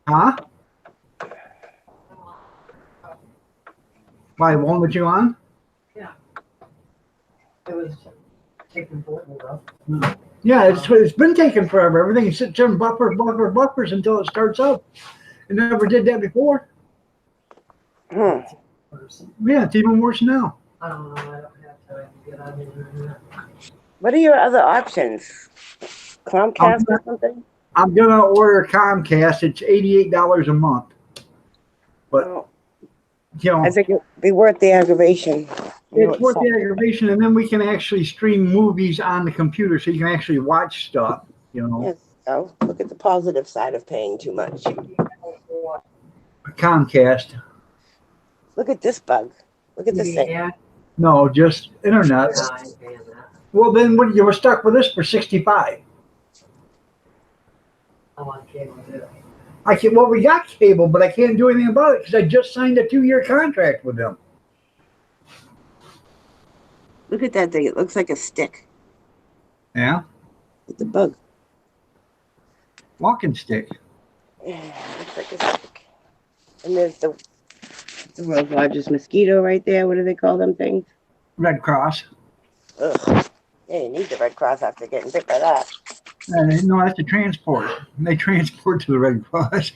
Huh? Why won't let you on? Yeah. It was taking forever. Yeah, it's been taking forever. Everything sits in buffers until it starts up. It never did that before. Yeah, it's even worse now. I don't know. I don't have time to get on the internet. What are your other options? Comcast or something? I'm gonna order Comcast. It's $88 a month. But Oh, you know, I think it'd be worth the aggravation. it's worth the aggravation, and then we can actually stream movies on the computer, so you can actually watch stuff. Yes. Oh, look at the positive side of paying too much. Comcast. Look at this bug. Look at this thing. Yeah. No, just internet. I ain't paying that. Well, then what? You were stuck with this for 65. I'm on cable too. I can. Well, we got cable, but I can't do anything about it because I just signed a 2-year contract with them. Look at that thing. It looks like a stick. Yeah. It's a bug. Walking stick. Yeah, looks like a stick. And there's the world's largest mosquito right there. What do they call them things? Red Cross. Ugh. Yeah, you need the Red Cross after getting bit by that. No, that's the transport. They transport to the Red Cross.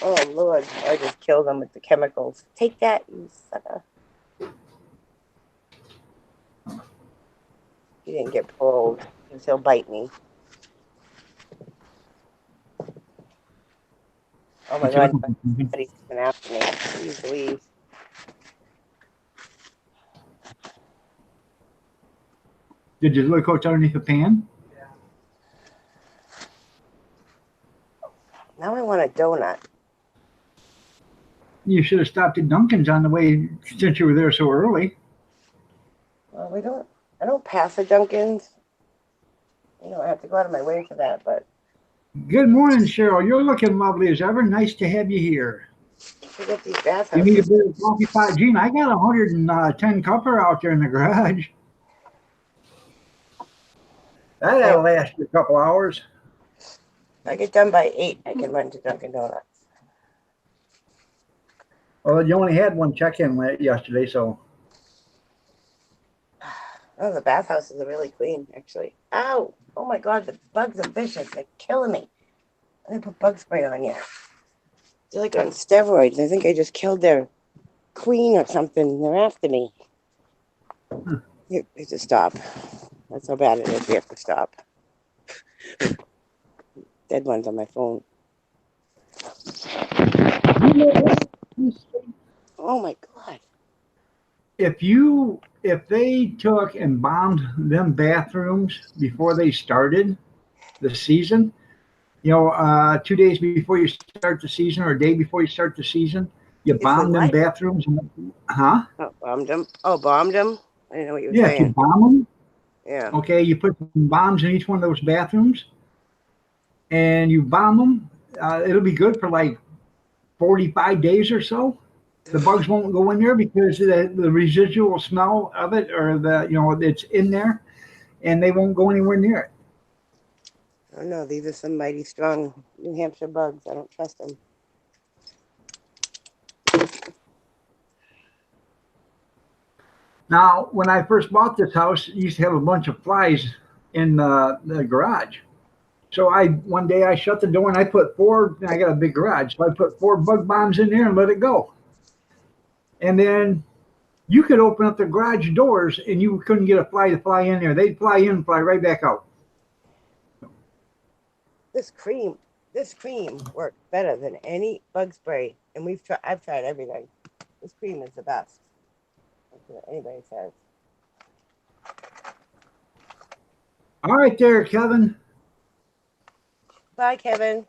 Oh, Lord. I just killed them with the chemicals. Take that, you sucker. He didn't get paroled because he'll bite me. Oh, my God. Somebody's coming after me. Please leave. Did you look what's underneath the pan? Yeah. Now I want a donut. You should have stopped at Dunkin's on the way since you were there so early. Well, I don't pass a Dunkin's. I have to go out of my way for that, but. Good morning, Cheryl. You're looking lovely as ever. Nice to have you here. Forget these bathhouses. You need a bit of coffee pot, Gene. I got 110 cupper out there in the garage. That'll last you a couple hours. If I get done by 8, I can run to Dunkin' Donuts. Well, you only had one check-in yesterday, so. Oh, the bathhouses are really clean, actually. Ow! Oh my God, the bugs are vicious. They're killing me. Let me put bug spray on you. They're like on steroids. I think I just killed their queen or something. They're after me. You have to stop. That's how bad it is. We have to stop. Dead ones on my phone. You know what? Oh my God. If they took and bombed them bathrooms before they started the season, 2 days before you start the season or a day before you start the season, you If we bomb them what? bathrooms. Huh? Oh, bombed them. Oh, bombed them. I didn't know what you were Yeah, if you saying. bomb them, Yeah. okay, you put some bombs in each one of those bathrooms and you bomb them. It'll be good for like 45 days or so. The bugs won't go in there because the residual smell of it or it's in there and they won't go anywhere near it. I don't know. These are some mighty strong New Hampshire bugs. I don't trust them. Now, when I first bought this house, it used to have a bunch of flies in the garage. So one day I shut the door and I put four. I got a big garage, so I put four bug bombs in there and let it go. And then you could open up the garage doors and you couldn't get a fly to fly in there. They'd fly in and fly right back out. This cream works better than any bug spray, and I've tried everything. This cream is the best. That's what anybody says. All right, there, Kevin. Bye, Kevin.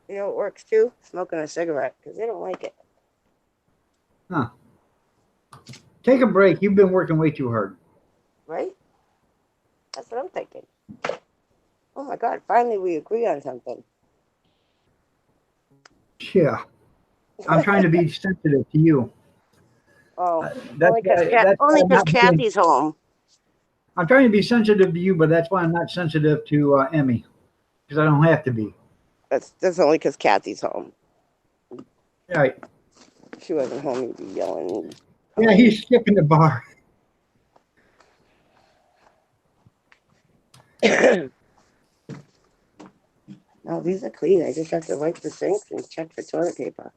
You know what works too? Smoking a cigarette, because they don't like it. Huh. Take a break. You've been working way too hard. Right? That's what I'm thinking. Oh my God, finally we agree on something. Yeah. I'm trying to be sensitive to you. Oh, That's only why because Kathy's home. I'm trying to be sensitive to you, but that's why I'm not sensitive to Emmy because I don't have to be. That's only because Kathy's home. Right. If she wasn't home, you'd be yelling. Yeah, he's skipping the bar. No, these are clean. I just have to wipe the sinks and check for toilet paper.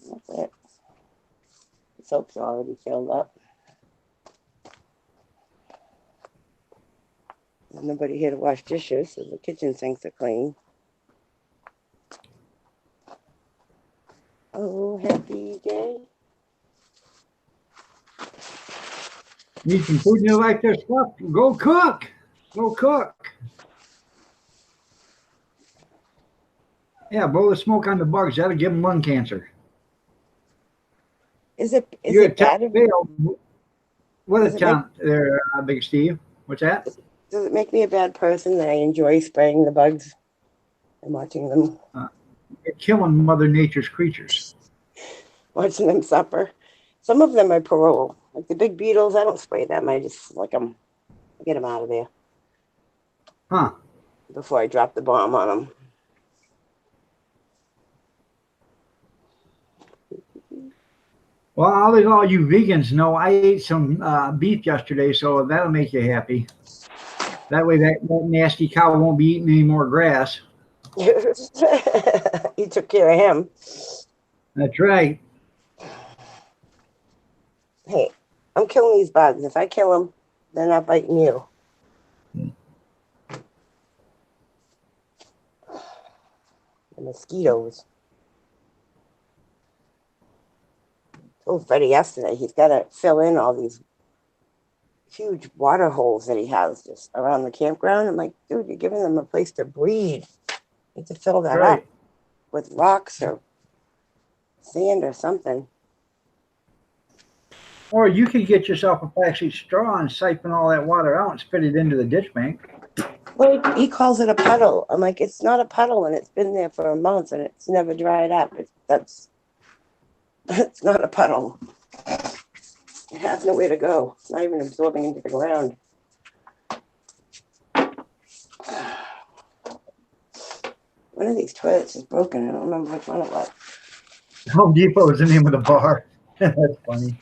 That's it. The soap's already filled up. There's nobody here to wash dishes, so the kitchen sinks are clean. Oh, happy day. Need some food in your life there, stuff. Go cook. Go cook. Yeah, blow the smoke on the bugs. That'll give them lung cancer. Is it bad? What a talent there, Big Steve. What's that? Does it make me a bad person that I enjoy spraying the bugs and watching them? You're killing Mother Nature's creatures. Watching them suffer. Some of them I parole. Like the big beetles, I don't spray them. I just like them. I get them out of there. Huh. Before I drop the bomb on them. Well, I'll let all you vegans know I ate some beef yesterday, so that'll make you happy. That way that nasty cow won't be eating any more grass. You took care of him. That's right. Hey, I'm killing these bugs. If I kill them, they're not biting you. The mosquitoes. Told Freddie yesterday he's got to fill in all these huge water holes that he has just around the campground. I'm like, dude, you're giving them a place to breed. You need to fill that up with rocks or sand or something. Or you could get yourself a plastic straw and siphon all that water out and spit it into the ditch bank. Well, he calls it a puddle. I'm like, it's not a puddle, and it's been there for a month, and it's never dried up. It's not a puddle. It has nowhere to go. It's not even absorbing into the ground. One of these toilets is broken. I don't remember which one it was. Home Depot is the name of the bar. That's funny.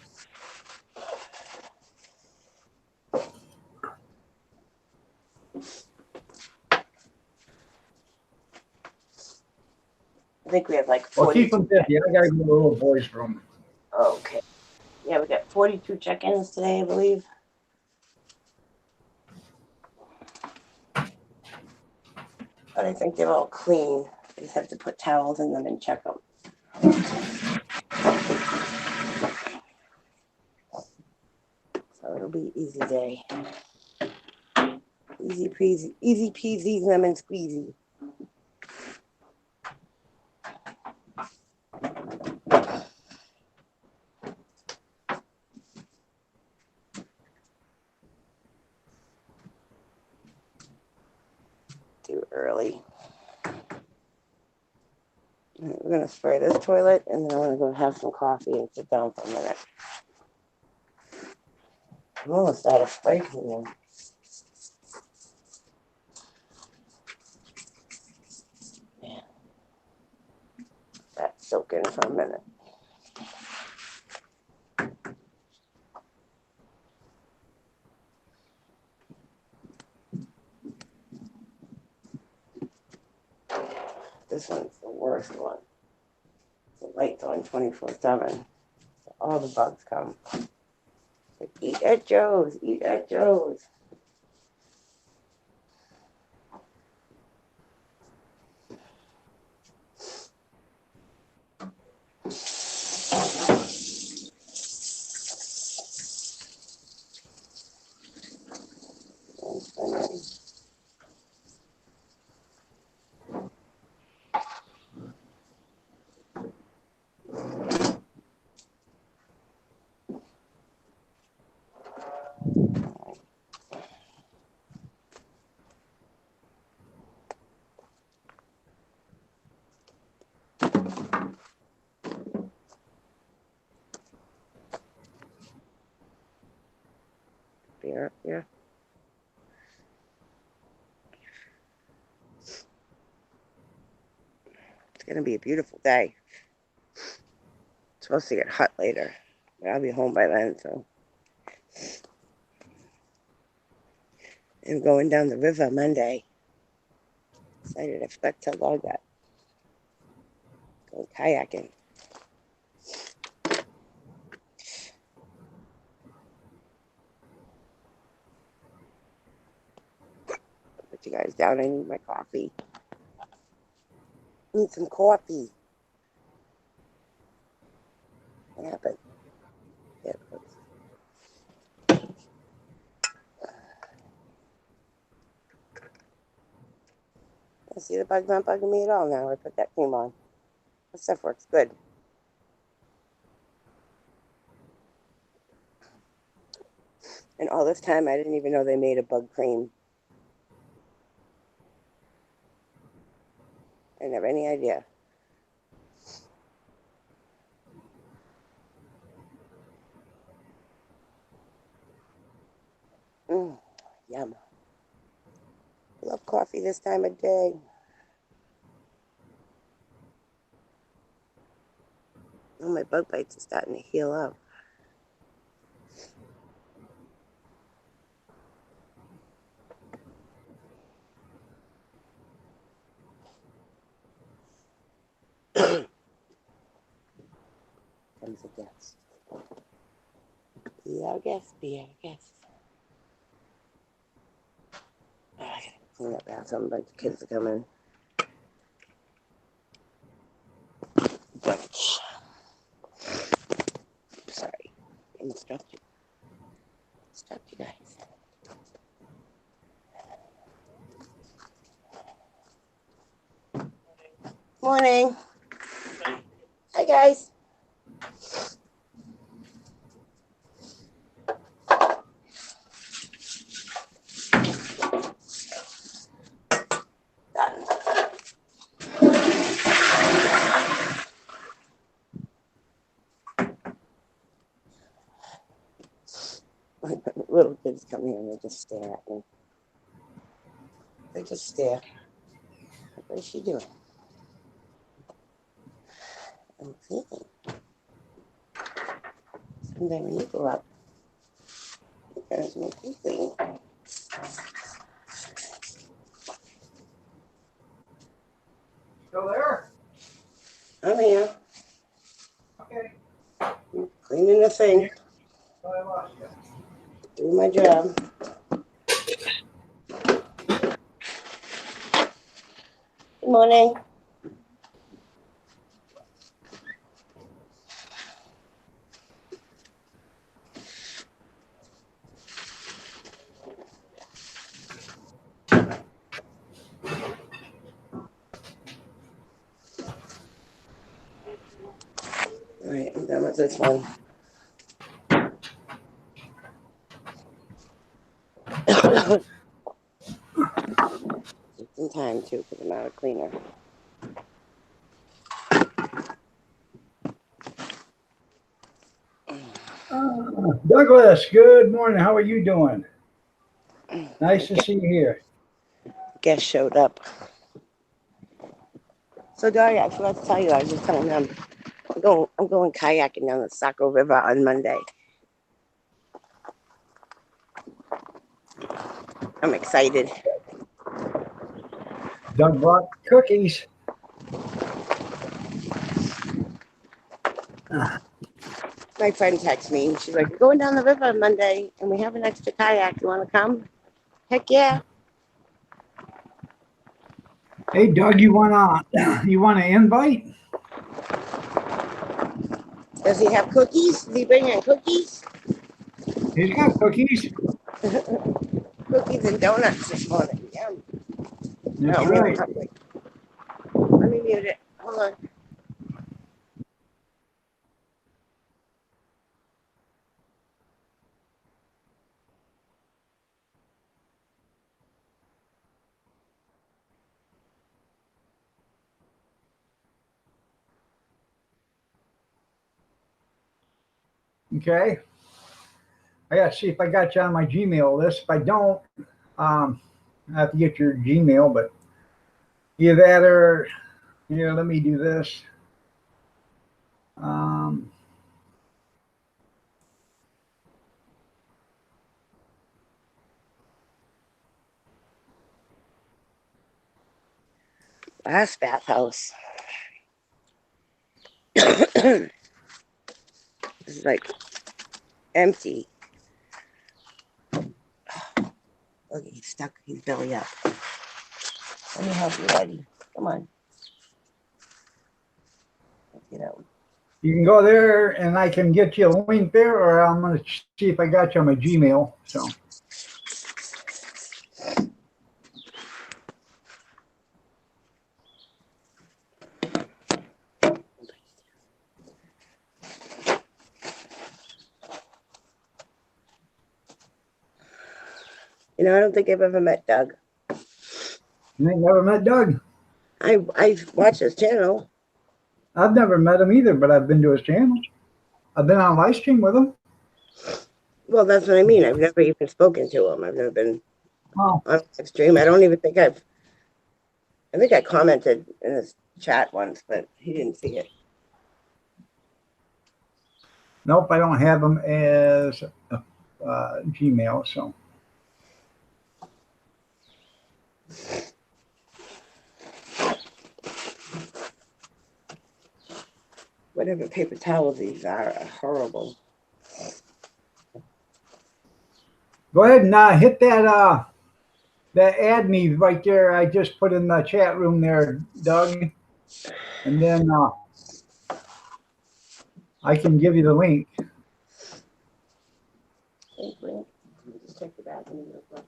I think we have like 40. Well, keep them 50. I got to go to the little boys' room. Okay. got 42 check-ins today, I believe. But I think they're all clean. I just have to put towels in them and check them. So it'll be an easy day. Easy peasy, lemon squeezy. Too early. We're gonna spray this toilet, and then I'm gonna go have some coffee and sit down for a minute. I'm almost out of spray cleaning. Man, that's soaking for a minute. This one's the worst one. The light's on 24/7. So all the bugs come. Like, eat at Joe's, eat at Joe's. Beer up here. It's gonna be a beautiful day. It's supposed to get hot later, but I'll be home by then, so. I'm going down the river Monday. Excited, I forgot to log that. Go kayaking. Put you guys down, I need my coffee. Need some coffee. What happened? There it goes. I see the bug's not bugging me at all now. I put that cream on. That stuff works good. And all this time, I didn't even know they made a bug cream. I didn't have any idea. Yum. I love coffee this time of day. Oh, my bug bites are starting to heal up. Comes a guest. Be our guest, be our guest. Oh, I gotta clean up bathroom. A bunch of kids are coming. Bunch. Sorry. Instruct you guys. Morning. Hi, guys. Done. Little kids come here and they just stare at me. They just stare. What is she doing? I'm cleaning. Someday when you grow up, your parents make you clean. Still there? I'm here. Okay. I'm cleaning the thing. I lost you. Do my job. Good morning. All right, I'm done with this one. Take some time too, because I'm out of cleaner. Douglas, good morning. How are you doing? Nice to see you here. Guest showed up. So Daria, I forgot to tell you, I was just telling them I'm going kayaking down the Saco River on Monday. I'm excited. Doug brought cookies. My friend texted me. She's like, we're going down the river on Monday and we have an extra kayak. You want to come? Heck yeah. Hey, Doug, you wanna invite? Does he have cookies? Is he bringing cookies? He's got cookies. Cookies and donuts this morning. Yum. That's Oh, man, I'm right. hungry. Let me mute it. Hold on. Okay. I gotta see if I got you on my Gmail list. If I don't, I have to get your Gmail, but either that or here, let me do this. Um, Last bathhouse. This is like empty. Look, he's stuck his belly up. Let me help you, buddy. Come on. Let's get out. you can go there and I can get you a link there, or I'm gonna see if I got you on my Gmail. So. You know, I don't think I've ever met Doug. You ain't never met Doug? I watched his channel. I've never met him either, but I've been to his channel. I've been on live stream with him. Well, that's what I mean. I've never even spoken to him. I've never been Oh, on live stream. I don't even think I think I commented in his chat once, but he didn't see it. nope, I don't have him as Gmail. So. Whatever paper towels these are horrible. Go ahead and hit that add me right there. I just put in the chat room there, Doug, and then I can give you the link. Thanks, Link. Just check the bathroom real quick.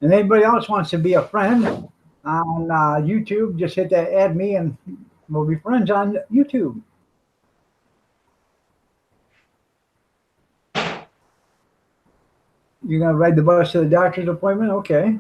And anybody else wants to be a friend on YouTube, just hit that add me, and we'll be friends on YouTube. You're gonna ride the bus to the doctor's appointment, okay?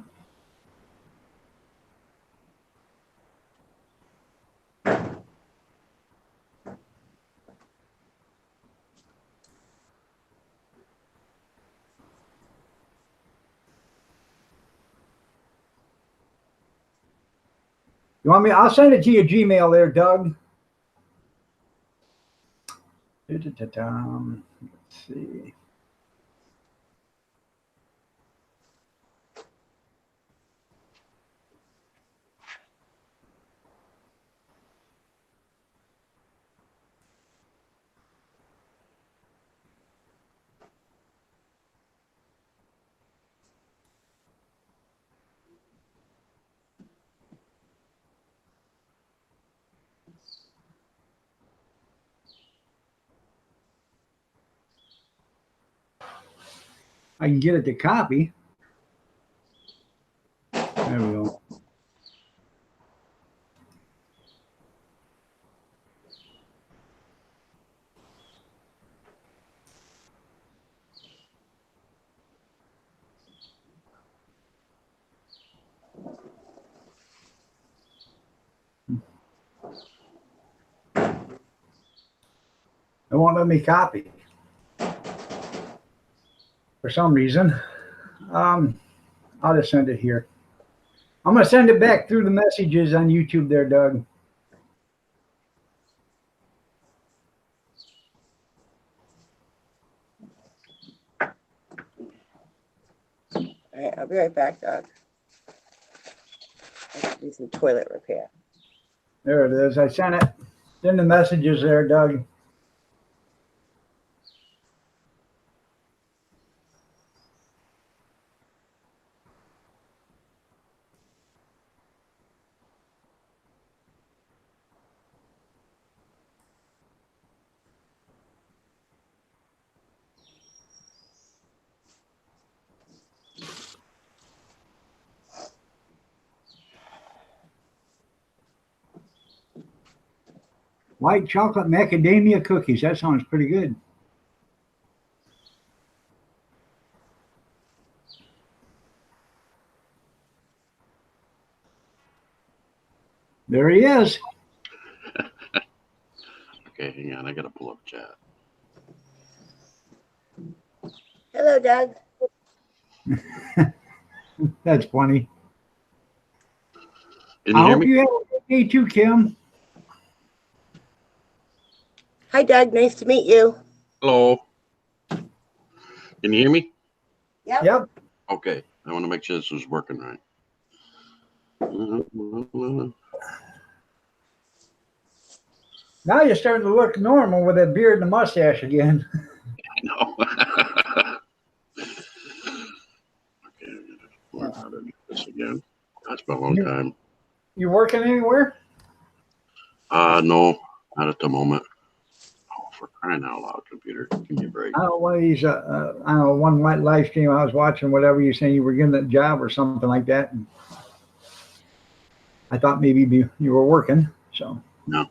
You want me? I'll send it to your Gmail there, Doug. Let's see. I can get it to copy. There we go. It won't let me copy for some reason. I'll just send it here. I'm gonna send it back through the messages on YouTube there, Doug. All right, I'll be right back, Doug. I have to do some toilet repair. There it is. I sent it. It's in the messages there, Doug. White chocolate macadamia cookies. That sounds pretty good. There he is. Okay, hang on. I gotta pull up chat. Hello, Doug. That's funny. Can you I hear hope me? you have a good day too, Kim. Hi, Doug. Nice to meet you. Hello. Can you hear me? Yep. Okay. I want to make sure this is working right. Now you're starting to look normal with that beard and the mustache again. I know. Okay, I'm gonna learn how to do this again. That's been a long time. You working anywhere? No, not at the moment. Oh, for crying out loud, computer. Give me a break. I don't know, one of these, I don't know, one live stream I was watching, whatever, you saying you were getting a job or something like that. And I thought maybe you were working, so. No.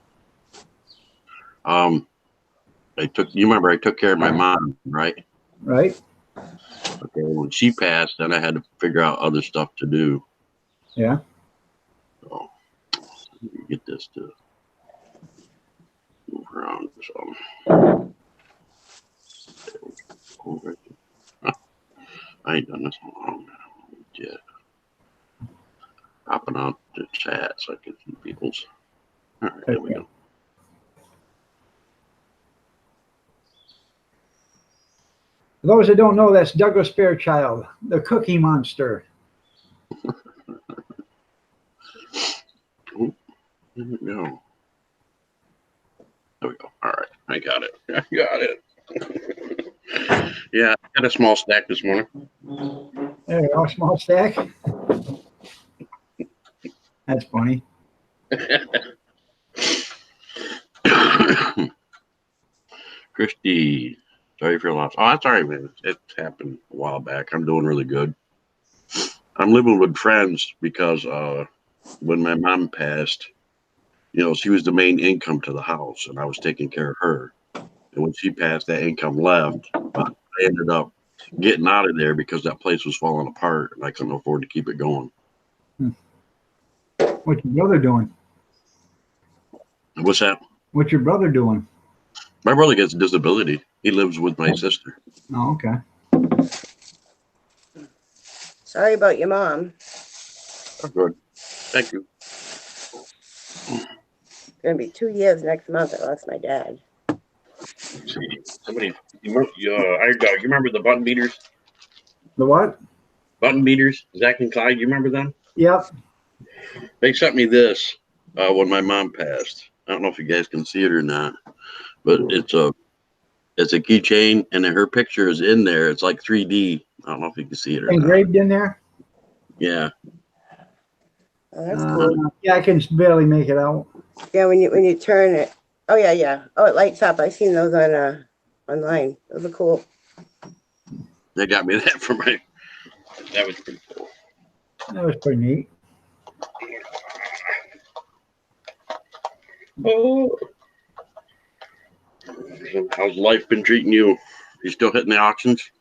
You remember I took care of my mom, right? Right? Okay, when she passed, then I had to figure out other stuff to do. Yeah. So, let me get this to move around. So, I ain't done this in a long time yet. Popping out the chat so I can see people's. All right, there we go. For those that don't know, that's Douglas Fairchild, the Cookie Monster. Ooh, there we go. There we go. All right, I got it. I got it. Yeah, I had a small stack this morning. There you go, small stack. That's funny. Christy, sorry for your loss. Oh, that's all right, man. It happened a while back. I'm doing really good. I'm living with friends because when my mom passed, she was the main income to the house, and I was taking care of her. And when she passed, that income left. But I ended up getting out of there because that place was falling apart, and I couldn't afford to keep it going. What's your brother doing? What's that? What's your brother doing? My brother gets a disability. He lives with my sister. Oh, okay. Sorry about your mom. Oh, good. Thank you. It's gonna be 2 years next month. I lost my dad. See, somebody, you remember the button beaters? The what? Button beaters, Zach and Clyde. You remember them? Yep. They sent me this when my mom passed. I don't know if you guys can see it or not, but it's a keychain, and then her picture is in there. It's like 3D. I don't know if you can see it or not. Engraved in there? Yeah. Oh, that's cool. Yeah, I can barely make it out. Yeah, when you turn it. Oh yeah. Oh, it lights up. I've seen those on online. Those are cool. They got me that for my. That was pretty cool. That was pretty neat. Oh. How's life been treating you? You still hitting the auctions?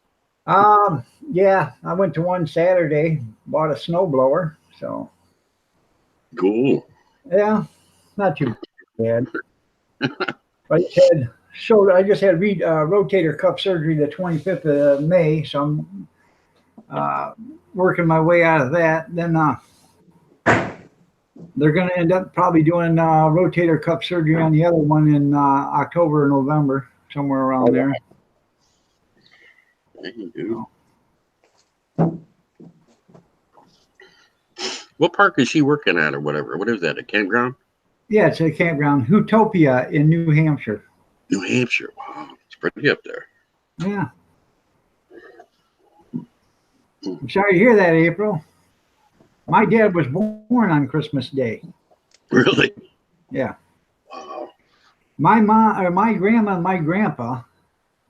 Yeah, I went to one Saturday, bought a snowblower. So Cool. yeah, not too bad. I just had rotator cuff surgery the 25th of May, so I'm working my way out of that. Then they're going to end up probably doing rotator cuff surgery on the other one in October or November, somewhere around there. Thank you. What park is she working at or whatever? What is that, a campground? Yeah, it's a campground, Utopia in New Hampshire. New Hampshire. Wow, it's pretty up there. Yeah. I'm sorry to hear that, April. My dad was born on Christmas Day. Really? Yeah. Wow. My mom, or my grandma, and my grandpa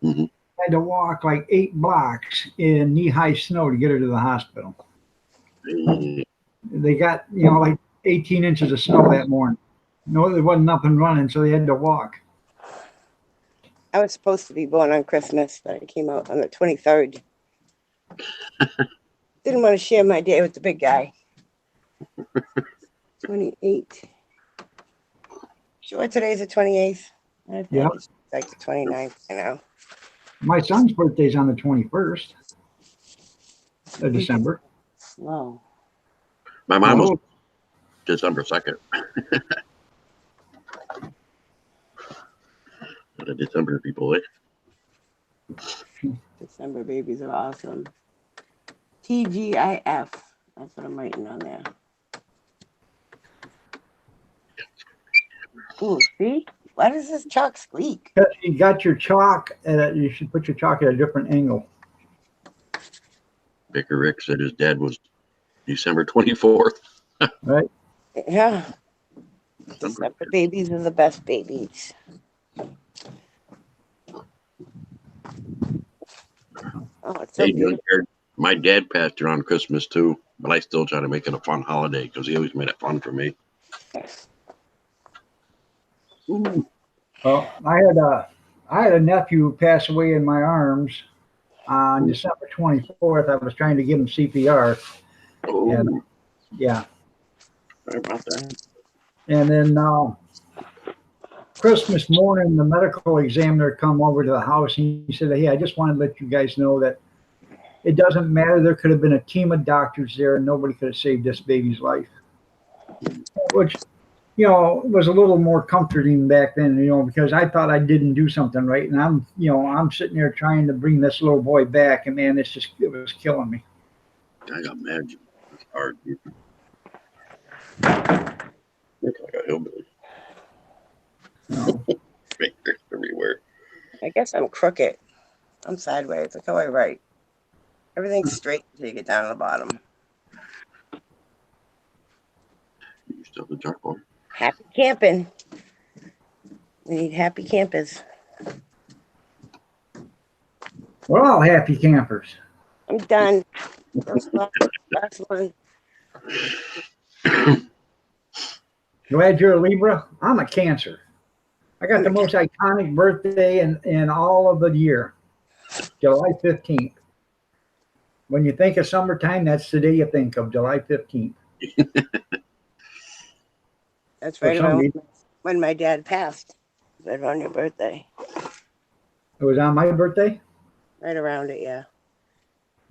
Mhm. had to walk like 8 blocks in knee-high snow to get her to the hospital. Mm. They got, like 18 inches of snow that morning. No, there wasn't up and running, so they had to walk. I was supposed to be born on Christmas, but I came out on the 23rd. Didn't want to share my day with the big guy. 28. Sure, today's the 28th. I Yeah. think it's like the 29th, My son's birthday's on the 21st of December. Wow. My mom was Oh, December 2nd. The December people, December babies are awesome. TGIF. That's what I'm writing on there. Ooh, see? Why does this chalk squeak? because you got your chalk, you should put your chalk at a different angle. Vicar Rick said his dad was December 24th. Right? Yeah. December babies are the best babies. Oh, it's so Hey, beautiful. my dad passed around Christmas too, but I still try to make it a fun holiday because he always made it fun for me. Ooh. Well, I had a nephew who passed away in my arms on December 24th. I was trying to give him CPR. Oh, And yeah. sorry about that. And then Christmas morning, the medical examiner come over to the house and he said, "Hey, I just wanted to let you guys know that it doesn't matter. There could have been a team of doctors there and nobody could have saved this baby's life." Which, was a little more comforting back then, because I thought I didn't do something right. And I'm sitting there trying to bring this little boy back. And man, it was killing me. I got imagine. It's hard. Look like a hillbilly. Fingers everywhere. I guess I'm crooked. I'm sideways. Look how I write. Everything's straight until you get down to the bottom. You still the chalkboard? Happy camping. We need happy campers. We're all happy campers. I'm done. Last one. Glad you're a Libra. I'm a Cancer. I got the most iconic birthday in all of the year, July 15th. When you think of summertime, that's the day you think of, July 15th. That's For right some around reason, when my dad passed. Right around your birthday. it was on my birthday. Right around it, yeah.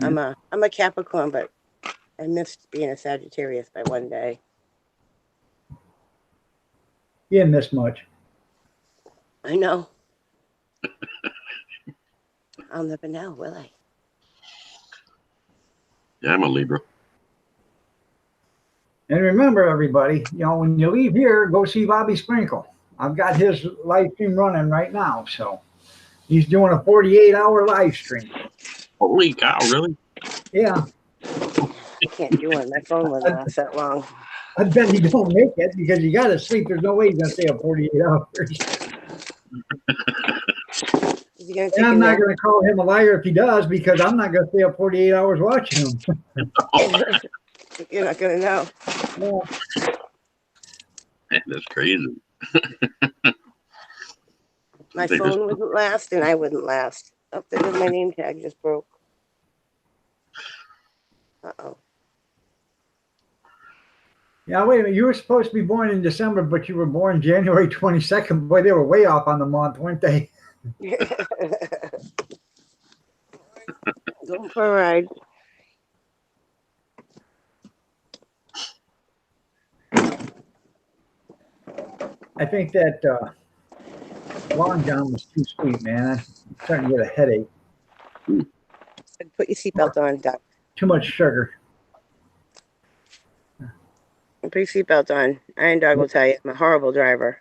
I'm a Capricorn, but I missed being a Sagittarius by one day. You didn't miss much. I know. I'll never know, will I? Yeah, I'm a Libra. And remember, everybody, when you leave here, go see Bobby Sprinkle. I've got his live stream running right now. So he's doing a 48-hour live stream. Holy cow, really? Yeah. I can't do it. My phone wasn't last that long. I bet he don't make it because you got to sleep. There's no way he's going to stay up 48 hours. Is he gonna And take a I'm not nap? going to call him a liar if he does, because I'm not going to stay up 48 hours watching him. You're not gonna know. Yeah. That's crazy. My They phone just- wouldn't last, and I wouldn't last. Oh, there goes my name tag just broke. Uh-oh. Yeah, wait a minute. You were supposed to be born in December, but you were born January 22nd. Boy, they were way off on the month, weren't they? Going for a ride. I think that Long John was too sweet, man. I'm starting to get a headache. Put your seatbelt on, Doc. Too much sugar. Put your seatbelt on. Iron Dog will tell you I'm a horrible driver.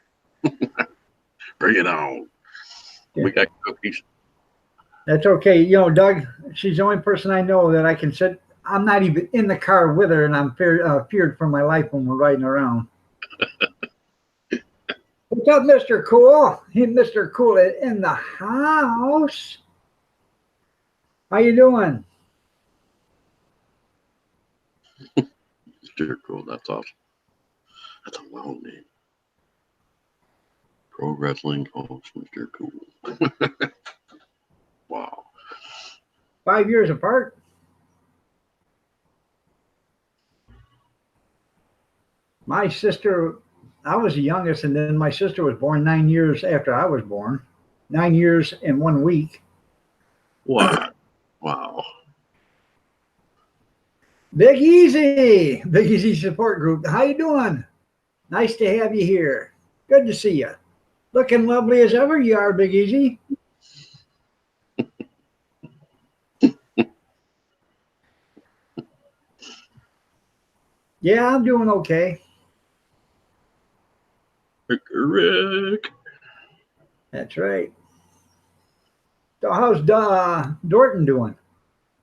Bring it on. Yeah. We got cookies. That's okay. You know, Doug, she's the only person I know that I can sit. I'm not even in the car with her, and I'm feared for my life when we're riding around. What's up, Mr. Cool? Hey, Mr. Cool in the house. How you doing? Mr. Cool. That's awesome. That's a long name. Pro Wrestling Coach, Mr. Cool. Wow. 5 years apart. My sister, I was the youngest, and then my sister was born 9 years after I was born. 9 years and 1 week. Wow. Wow. Big Easy support group. How you doing? Nice to have you here. Good to see you. Looking lovely as ever you are, Big Easy. Yeah, I'm doing okay. Rick. That's right. So how's Dorton doing?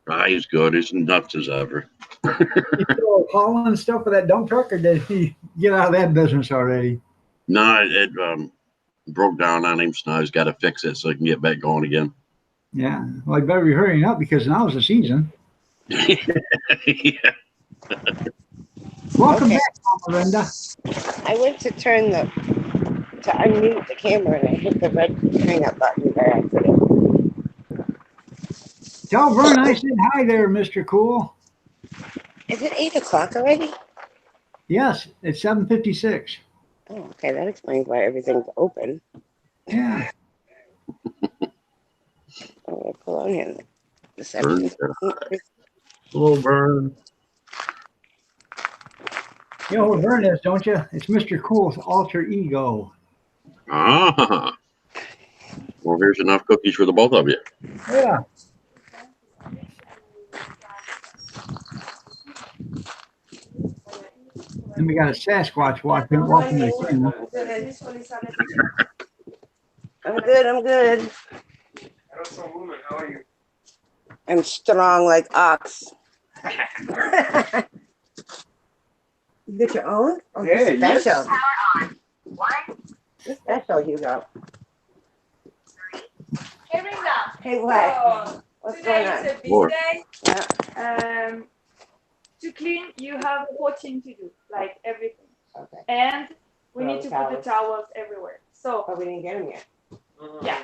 Ah, he's good. He's nuts as ever. He still hauling stuff with that dump truck, or did he get out of that business already? No, it broke down on him, so now he's got to fix it so he can get back going again. Yeah. Well, I better be hurrying up because now's the season. Yeah. Welcome Okay. back, Mama Linda. I went to unmute the camera, and I hit the red hang up button by accident. Tell Vern I said hi there, Mr. Cool. Is it 8 o'clock already? Yes, it's 7:56. Oh, okay. That explains why everything's open. Yeah. I'm gonna pull on him. Burn. Deception. Hello, Burn. You know who Vern is, don't you? It's Mr. Cool's alter ego. Ah. Well, here's enough cookies for the both of you. Yeah. And we got a Sasquatch walking the camera. I'm good. I'm good. How are you? I'm strong like ox. You get your own? Oh, Yeah, this yes. special. This special, Hugo. Hey, Brenda. Hey, what? So, What's going today on? is a busy Lord. day. Yeah. To clean, you have 14 to do, like everything. Okay. And we Put all need the to put the towels. towels everywhere. So, Oh, we didn't get them yet. yeah.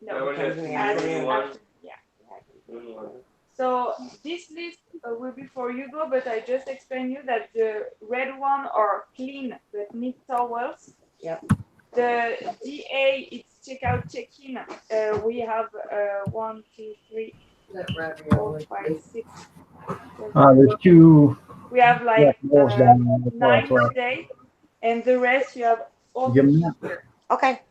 Yeah, No. we have Comes in the As- afternoon. yeah. So this list will be for Hugo, but I just explained you that the red one are clean but need towels. Yep. The DA, it's check out, check in. We have 1, 2, 3, 4, 5, 6. There's two We have like rolls down on the floor. 9 today, and the rest you have all Give the them that. here. Okay.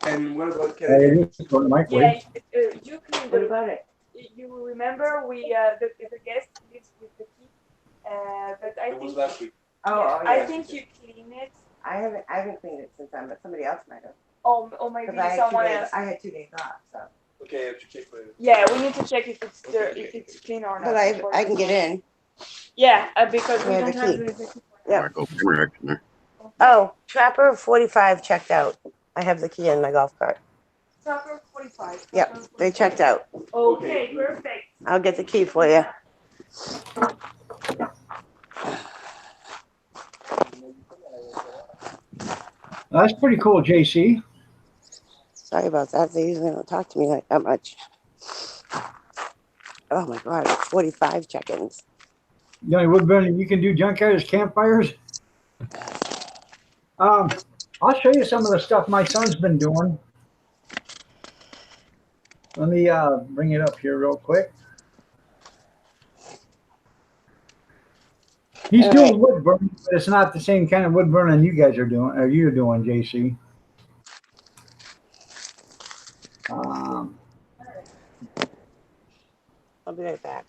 And what about It Kennedy? is for the microwave. Yeah, you clean What the. about it? You remember the guest lives with the key, but I It was think last week. Oh, I yeah. think you clean it. I haven't cleaned it since then, but somebody else might have. Or maybe Because I had someone 2 days. else. I had 2 days off, so. Okay, I have to check later. Yeah, we need to check if it's Okay. if it's clean or not. But I can get in. Yeah, because we Yeah, don't the have key. the key. Yep. Marco Kimmerich in there. Oh, Trapper 45 checked out. I have the key in my golf cart. Soccer 45. Yep, they checked out. Okay, perfect. I'll get the key for you. That's pretty cool, JC. Sorry about that. They usually don't talk to me like that much. Oh my God, 45 check-ins. The only wood burning you can do junkyard is campfires. I'll show you some of the stuff my son's been doing. Let me bring it up here real quick. He's All doing right. wood burning, but it's not the same kind of wood burning you guys are doing, or you're doing, JC. I'll be right back.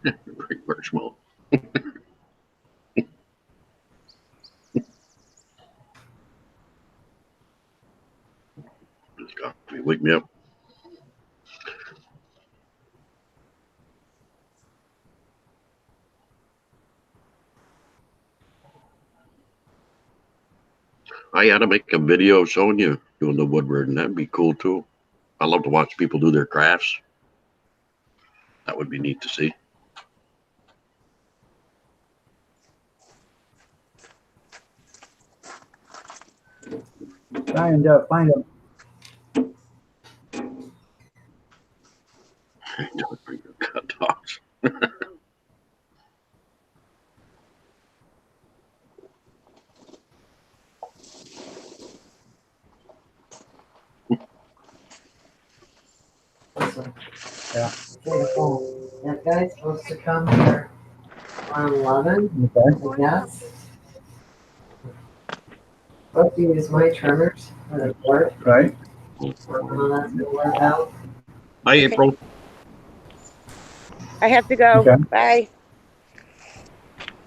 Pretty marshmallow. This coffee wake me up. I ought to make a video showing you doing the woodworking. That'd be cool too. I love to watch people do their crafts. That would be neat to see. Trying to find a Don't bring your cut dogs. Yeah. That guy's supposed to come here around 11, okay. I guess. Supposed to use my trimmers for the board. Right. Working on that's gonna work out. Hi, April. I have to go. Okay. Bye.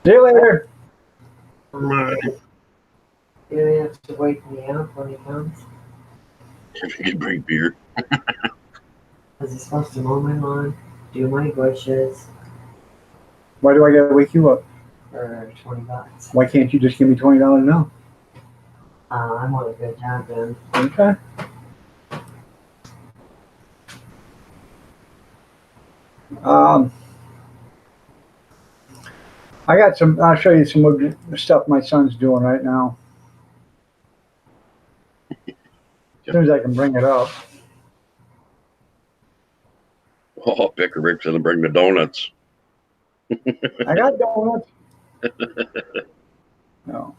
See you later. Bye. You don't have to wake me up when he comes. If you can bring beer. Because he's supposed to mow my lawn, do my bushes Why do I gotta wake you up? for $20. Why can't you just give me $20 now? I want a good job done. Okay. I got some. I'll show you some of the stuff my son's doing right now. As soon as I can bring it up. Oh, Vicar Rick's gonna bring the donuts. I got donuts. No.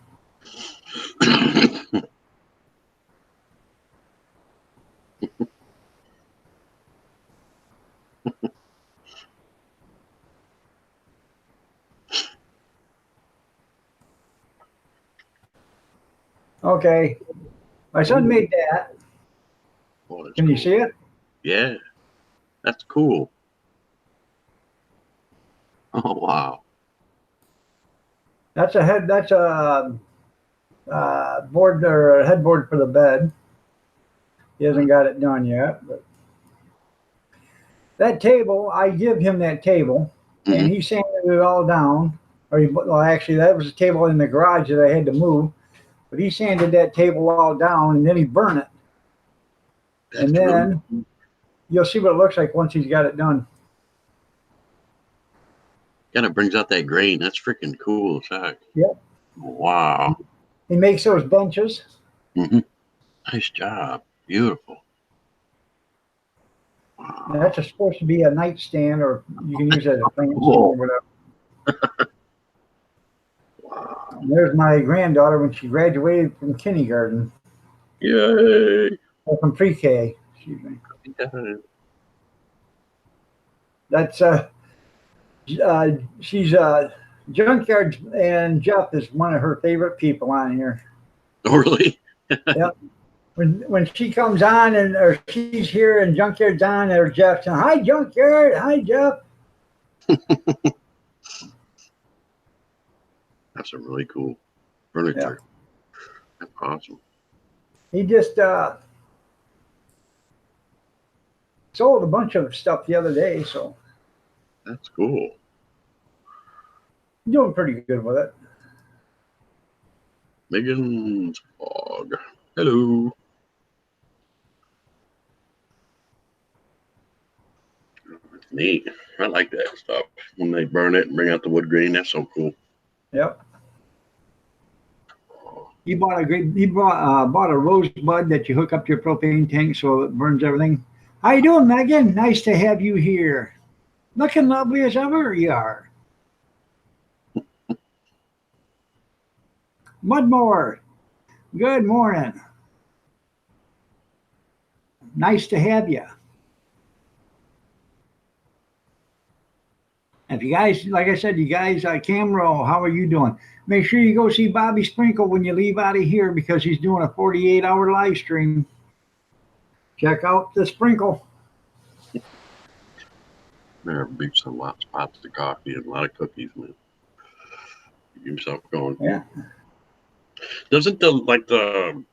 Okay. My son made that. Oh, that's Can you cool. see it? Yeah, that's cool. Oh wow. That's a head. That's a board or a headboard for the bed. He hasn't got it done yet, but that table, I give him that table, Mhm. and he sanded it all down. Or well, actually, that was a table in the garage that I had to move, but he sanded that table all down, and then he burned it. That's And then you'll see what it looks like once he's got it done. kind of brings out that grain. That's freaking cool. Heck. Yep. Wow. He makes those benches. Hmm. Nice job. Beautiful. Wow. And that's supposed to be a nightstand, or you can use it as a plant stand Cool. or whatever. Wow. And there's my granddaughter when she graduated from kindergarten, Yay. or from pre-K. Excuse me. That's she's Junkyard, and Jeff is one of her favorite people on here. Oh, really? Yep. When she comes on and or she's here and Junkyard's on, or Jeff's on, hi Junkyard, hi Jeff. That's some really cool furniture. That's awesome. He just sold a bunch of stuff the other day, so That's cool. I'm doing pretty good with it. Megan's blog. Hello. Neat. I like that stuff. When they burn it and bring out the wood grain, that's so cool. Yep. He bought a rosebud that you hook up to your propane tank so it burns everything. How you doing, Megan? Nice to have you here. Looking lovely as ever you are. Mudmore, good morning. Nice to have you. If you guys, like I said, you guys, Camro, how are you doing? Make sure you go see Bobby Sprinkle when you leave out of here because he's doing a 48-hour live stream. Check out the Sprinkle. There, beats a lot of pots of coffee and a lot of cookies, man. Keep yourself going. Yeah. Doesn't the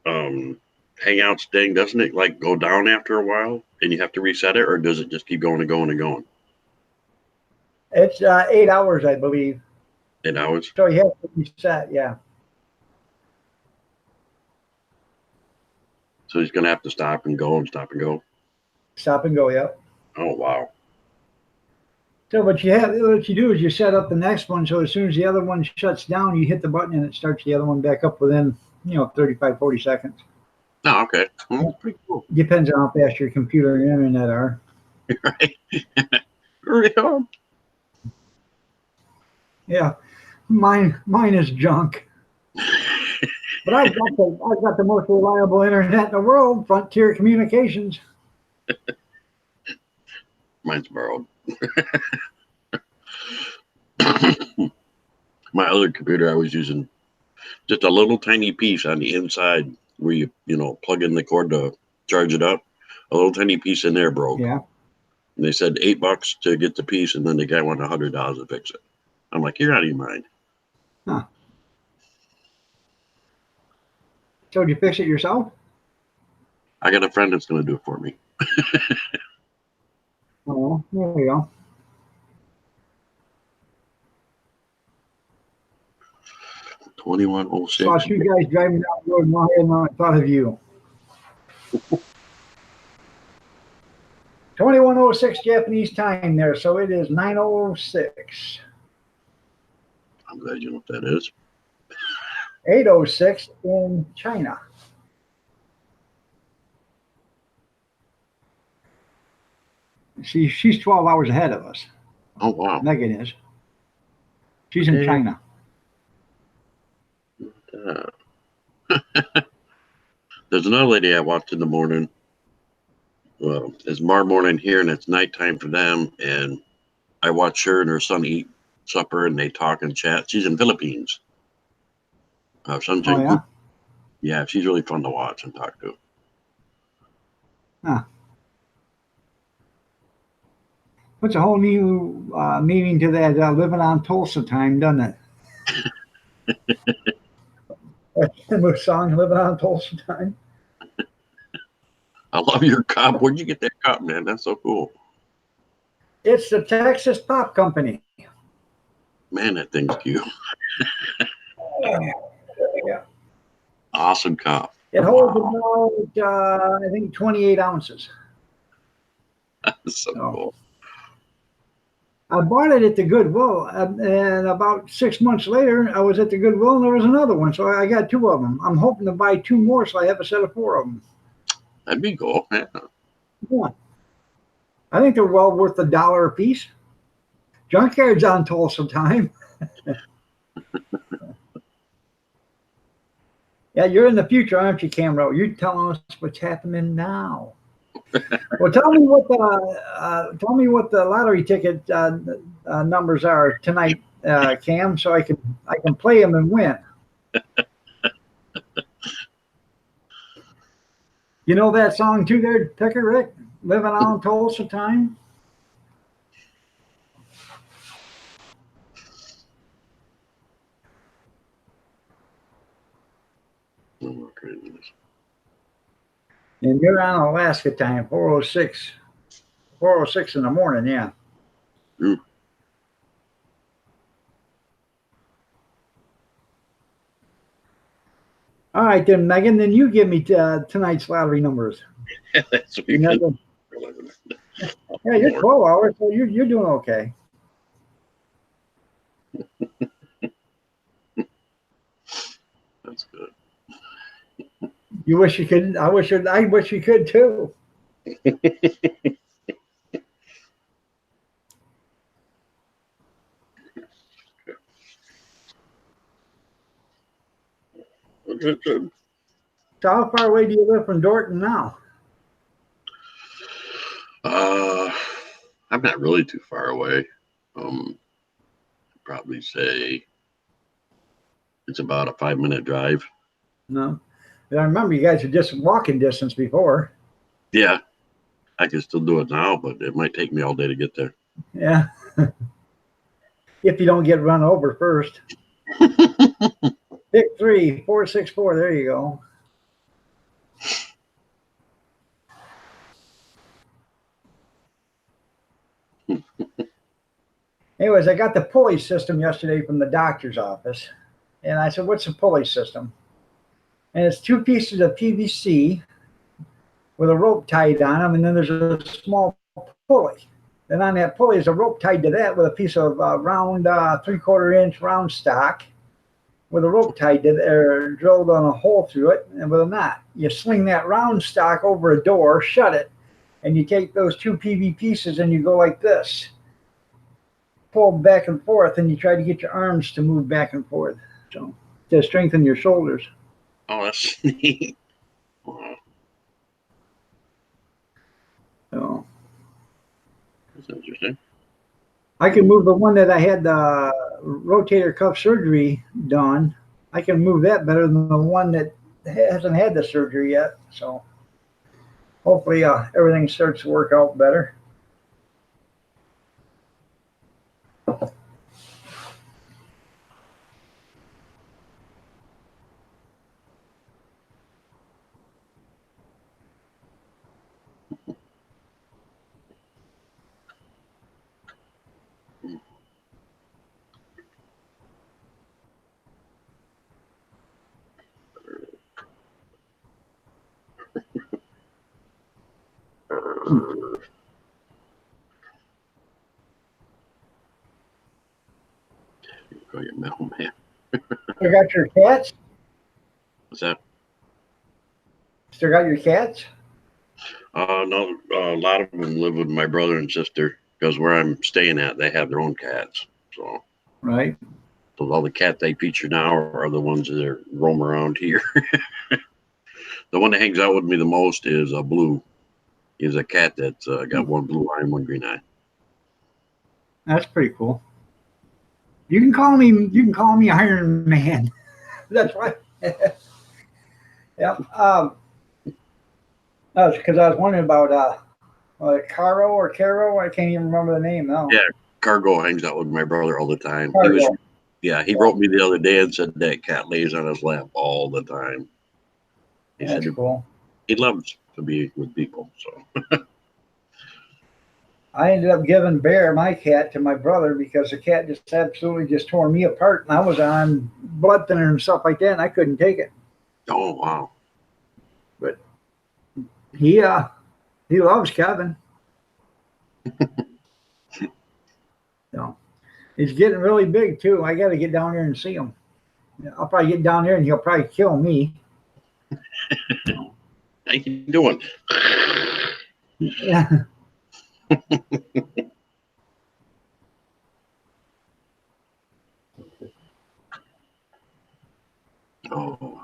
Hangouts thing, doesn't it like go down after a while and you have to reset it, or does it just keep going and going and going? It's 8 hours, I believe. 8 hours? So you have to reset, yeah. So he's gonna have to stop and go and stop and go. Stop and go, yep. Oh wow. So what you do is you set up the next one, so as soon as the other one shuts down, you hit the button and it starts the other one back up within, 35, 40 seconds. Oh, okay. Well, that's pretty cool. Depends on how fast your computer and internet are. Right. Hurry up. Yeah. Mine is junk. But I've got the most reliable internet in the world, Frontier Communications. Mine's borrowed. My other computer I was using just a little tiny piece on the inside where you plug in the cord to charge it up. A little tiny piece in there broke. Yeah. And they said $8 to get the piece, and then the guy wanted $100 to fix it. I'm like, you're out of your mind. Huh. So did you fix it yourself? I got a friend that's going to do it for me. Oh, there you go. 2106. Saw two guys driving down the road and I thought of you. 2106 Japanese time there, so it is 9:06. I'm glad you know what that is. 8:06 in China. She's 12 hours ahead of us. Oh, wow. Megan is. She's in China. There's another lady I watched in the morning. Well, it's tomorrow morning here, and it's nighttime for them. And I watch her and her son eat supper, and they talk and chat. She's in Philippines. Oh, yeah? Yeah, she's really fun to watch and talk to. Huh. Puts a whole new meaning to that living on Tulsa time, doesn't it? That song, Living on Tulsa Time. I love your cup. Where'd you get that cup, man? That's so cool. It's the Texas Pop Company. Man, that thing's cute. Yeah. Awesome cup. It holds about, I think, 28 ounces. That's so cool. I bought it at the Goodwill, and about 6 months later, I was at the Goodwill, and there was another one, so I got two of them. I'm hoping to buy two more, so I have a set of four of them. That'd be cool. Yeah. Yeah. I think they're well worth $1 a piece. Junkyard's on Tulsa time. Yeah, you're in the future, aren't you, Camro? You're telling us what's happening now. Well, tell me what the lottery ticket numbers are tonight, Cam, so I can play them and win. You know that song too, there, Picker Rick, "Living on Tulsa Time." Oh my goodness. And you're on Alaska time, 4:06. 4:06 in the morning, yeah. Mm. All right, then, Megan, then you give me tonight's lottery numbers. That's what You we know, can. yeah, you're 12 hours, so you're doing okay. That's good. You wish you could. I wish you could too. Good, good. So how far away do you live from Dorton now? Uh, I'm not really too far away. Probably say it's about a 5 minute drive. No. I remember you guys were just walking distance before. Yeah, I can still do it now, but it might take me all day to get there. Yeah. If you don't get run over first. Pick 3464. There you go. Anyways, I got the pulley system yesterday from the doctor's office. And I said, what's a pulley system? And it's two pieces of PVC with a rope tied on them. And then there's a small pulley. Then on that pulley is a rope tied to that with a piece of round 3/4 inch round stock with a rope tied to there, drilled on a hole through it, and with a knot. You sling that round stock over a door, shut it, and you take those two PV pieces and you go like this. Pull back and forth, and you try to get your arms to move back and forth. So to strengthen your shoulders. Oh, that's neat. Wow, So that's interesting. I can move the one that I had the rotator cuff surgery done. I can move that better than the one that hasn't had the surgery yet. So hopefully everything starts to work out better. Go get metal man. Still got your cats? What's that? Still got your cats? No, a lot of them live with my brother and sister because where I'm staying at, they have their own cats. So Right. all the cats they feature now are the ones that are roam around here. The one that hangs out with me the most is a Blue. He's a cat that's got one blue eye and one green eye. That's pretty cool. You can call me Iron Man. That's right. Yeah. That's because I was wondering about Caro or Caro. I can't even remember the name now. Yeah, Cargo hangs out with my brother all the time. Cargo. He wrote me the other day and said that cat lays on his lap all the time. He That's said cool. he loves to be with people. So I ended up giving Bear, my cat, to my brother because the cat just absolutely just tore me apart, and I was on blood thinner and stuff like that, and I couldn't take it. oh wow. But he loves Kevin. So he's getting really big too. I got to get down there and see him. I'll probably get down there and he'll probably kill me. How you doing? Yeah. Oh,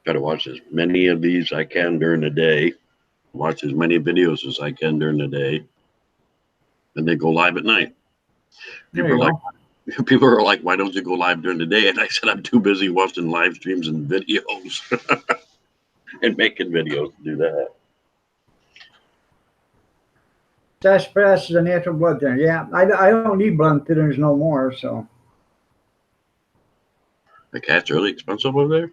gotta watch as many of these I can during the day. Watch as many videos as I can during the day. Then they go live at night. There People you are go. like, people are like, why don't you go live during the day? And I said, I'm too busy watching live streams and videos and making videos to do that. Sassafras is a natural blood thinner. Yeah, I don't need blood thinners no more. So The cat's really expensive over there.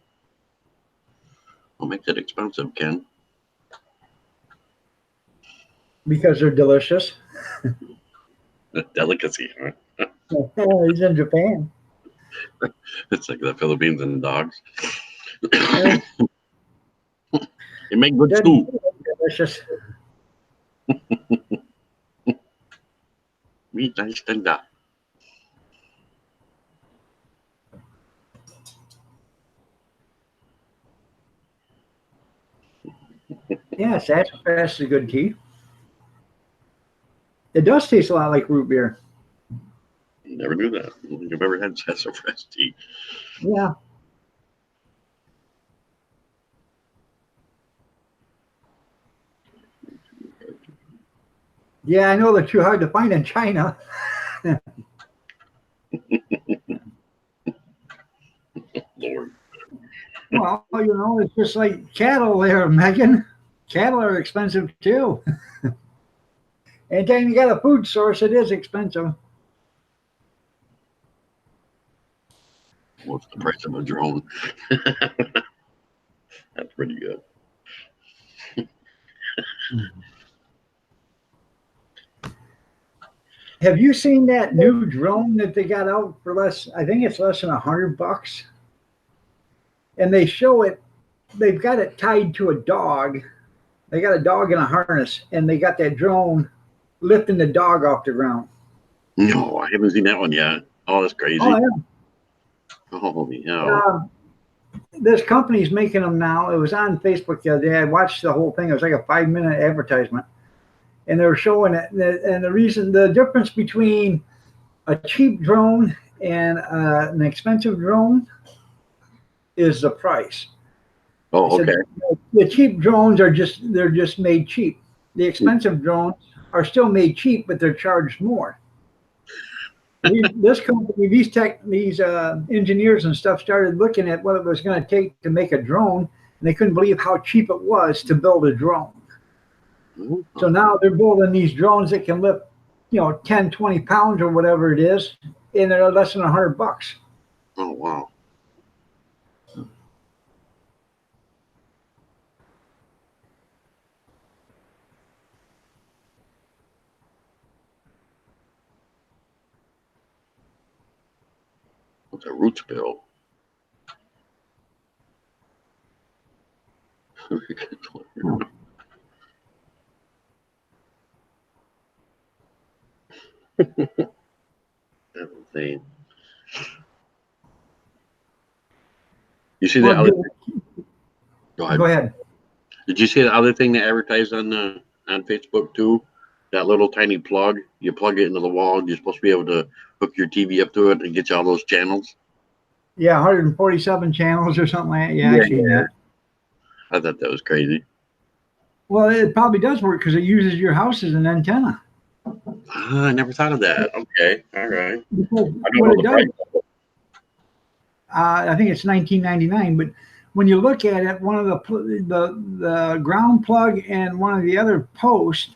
What makes it expensive, Ken? Because they're delicious. A delicacy, huh? He's in Japan. It's like the Philippines and dogs. Yeah, They make good they're soup. delicious. Meat nice tender. Yeah, sassafras is a good tea. It does taste a lot like root beer. Never knew that. I don't think I've ever had sassafras tea. Yeah. Yeah, I know they're too hard to find in China. Lord. Well, it's just like cattle there, Megan. Cattle are expensive too. Anytime you got a food source, it is expensive. What's the price of a drone? That's pretty good. Have you seen that new drone that they got out for less? I think it's less than $100. And they show it. They've got it tied to a dog. They got a dog in a harness, and they got that drone lifting the dog off the ground. No, I haven't seen that one yet. Oh, that's crazy. Oh yeah. Holy hell. This company's making them now. It was on Facebook the other day. I watched the whole thing. It was like a 5-minute advertisement, and they were showing it. And the difference between a cheap drone and an expensive drone is the price. Oh, okay. The cheap drones are just made cheap. The expensive drones are still made cheap, but they're charged more. This company, these engineers and stuff started looking at what it was going to take to make a drone, and they couldn't believe how cheap it was to build a drone. So now they're building these drones that can lift, 10, 20 pounds or whatever it is, and they're less than $100. Oh, wow. What's a root spill? That's insane. You see the other? Go ahead. Go ahead. Did you see the other thing they advertised on Facebook too? That little tiny plug. You plug it into the wall. You're supposed to be able to hook your TV up to it and get you all those channels. Yeah, 147 channels or something like that. Yeah, I've seen that. I thought that was crazy. Well, it probably does work because it uses your house as an antenna. I never thought of that. Okay, all right. Because I don't what know it the does, price. I think it's $19.99. But when you look at it, one of the ground plug and one of the other posts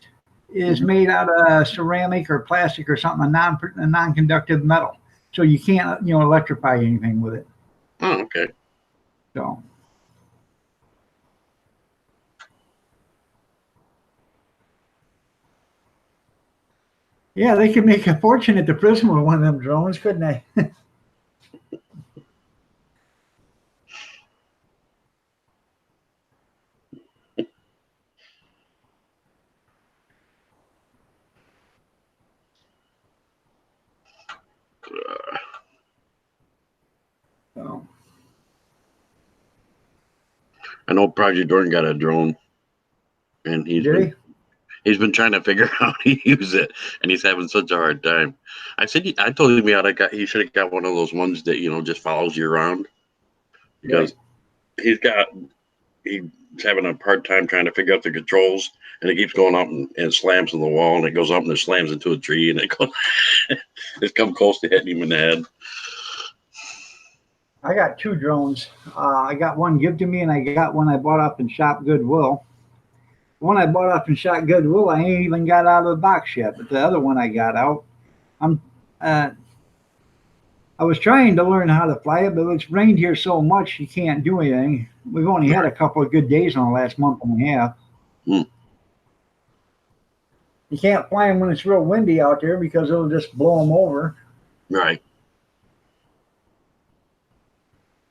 is made out of ceramic or plastic or something, a non-conductive metal. So you can't electrify anything with it. Oh, okay. So. Yeah, they could make a fortune at the prison with one of them drones, couldn't they? So. I know Project Jordan got a drone, and he's been trying to figure out how to use it, and he's having such a hard time. I told him he should have got one of those ones that just follows you around, because he's having a hard time trying to figure out the controls, and it keeps going up and slams in the wall, and it goes up and it slams into a tree, and it's come close to hitting him in the head. I got 2 drones. I got one given to me, and I got one I bought up in Shop Goodwill. The one I bought up in Shop Goodwill, I ain't even got out of the box yet. But the other one I got out, I was trying to learn how to fly it, but it's rained here so much you can't do anything. We've only had a couple of good days in the last month and a half. Hmm. You can't fly them when it's real windy out there because it'll just blow them over. Right.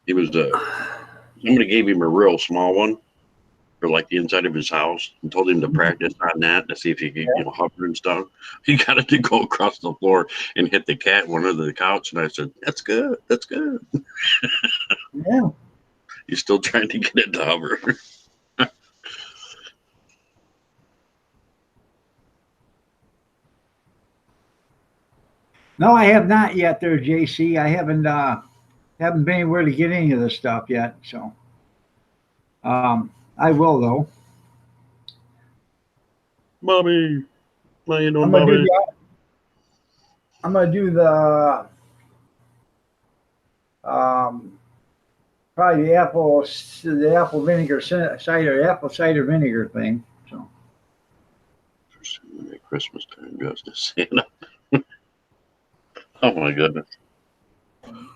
He was somebody gave him a real small one for like the inside of his house and told him to practice on that to see if he could, hover and stuff. He got it to go across the floor and hit the cat one under the couch. And I said, "That's good. That's good." Yeah. He's still trying to get it to hover. No, I have not yet there, JC. I haven't been anywhere to get any of this stuff yet. So I will though. Bobby, how you doing, I'm gonna do Bobby? the I'm gonna do the probably the apple vinegar cider apple cider vinegar thing. So Christmas time goes to Santa. Oh my goodness.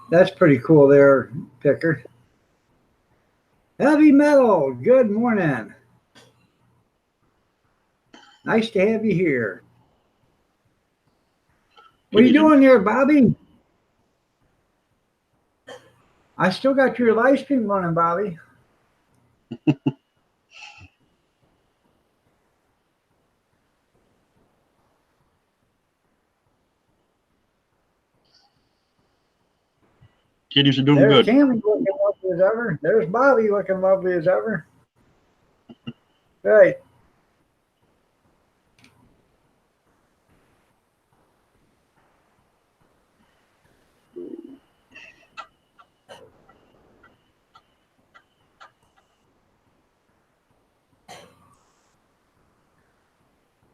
that's pretty cool there, Picker. Heavy metal, good morning. Nice to have you here. What are you doing there, Bobby? I still got your live stream running, Bobby. Kitties are doing There's good. Tammy looking lovely as ever. There's Bobby looking lovely as ever. Right.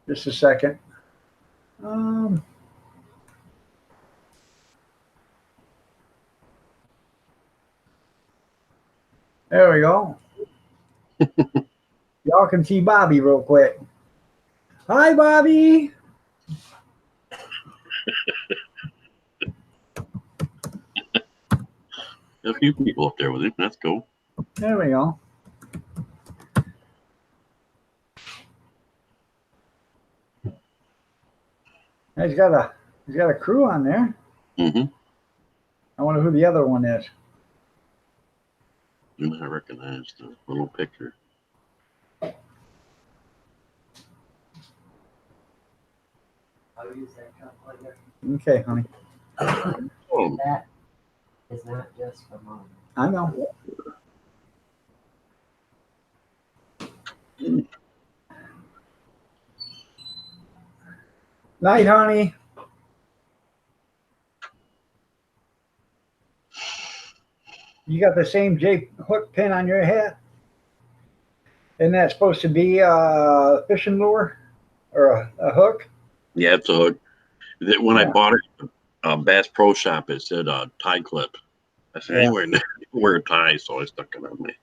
Just a second. There we go. Y'all can see Bobby real quick. Hi, Bobby. A few people up there with him. That's cool. There we go. He's got a crew on there. Mm-hmm. I wonder who the other one is. You might recognize the little picture. I'll use that cup later. Okay, honey. Oh, That is not just for mom. I know. Night, honey. You got the same J hook pin on your hat? Isn't that supposed to be a fishing lure or a hook? yeah, it's a hook. When I Yeah. bought it, Bass Pro Shop, it said tie clip. I said, Yeah. anyway, wear a tie, so I stuck it on me.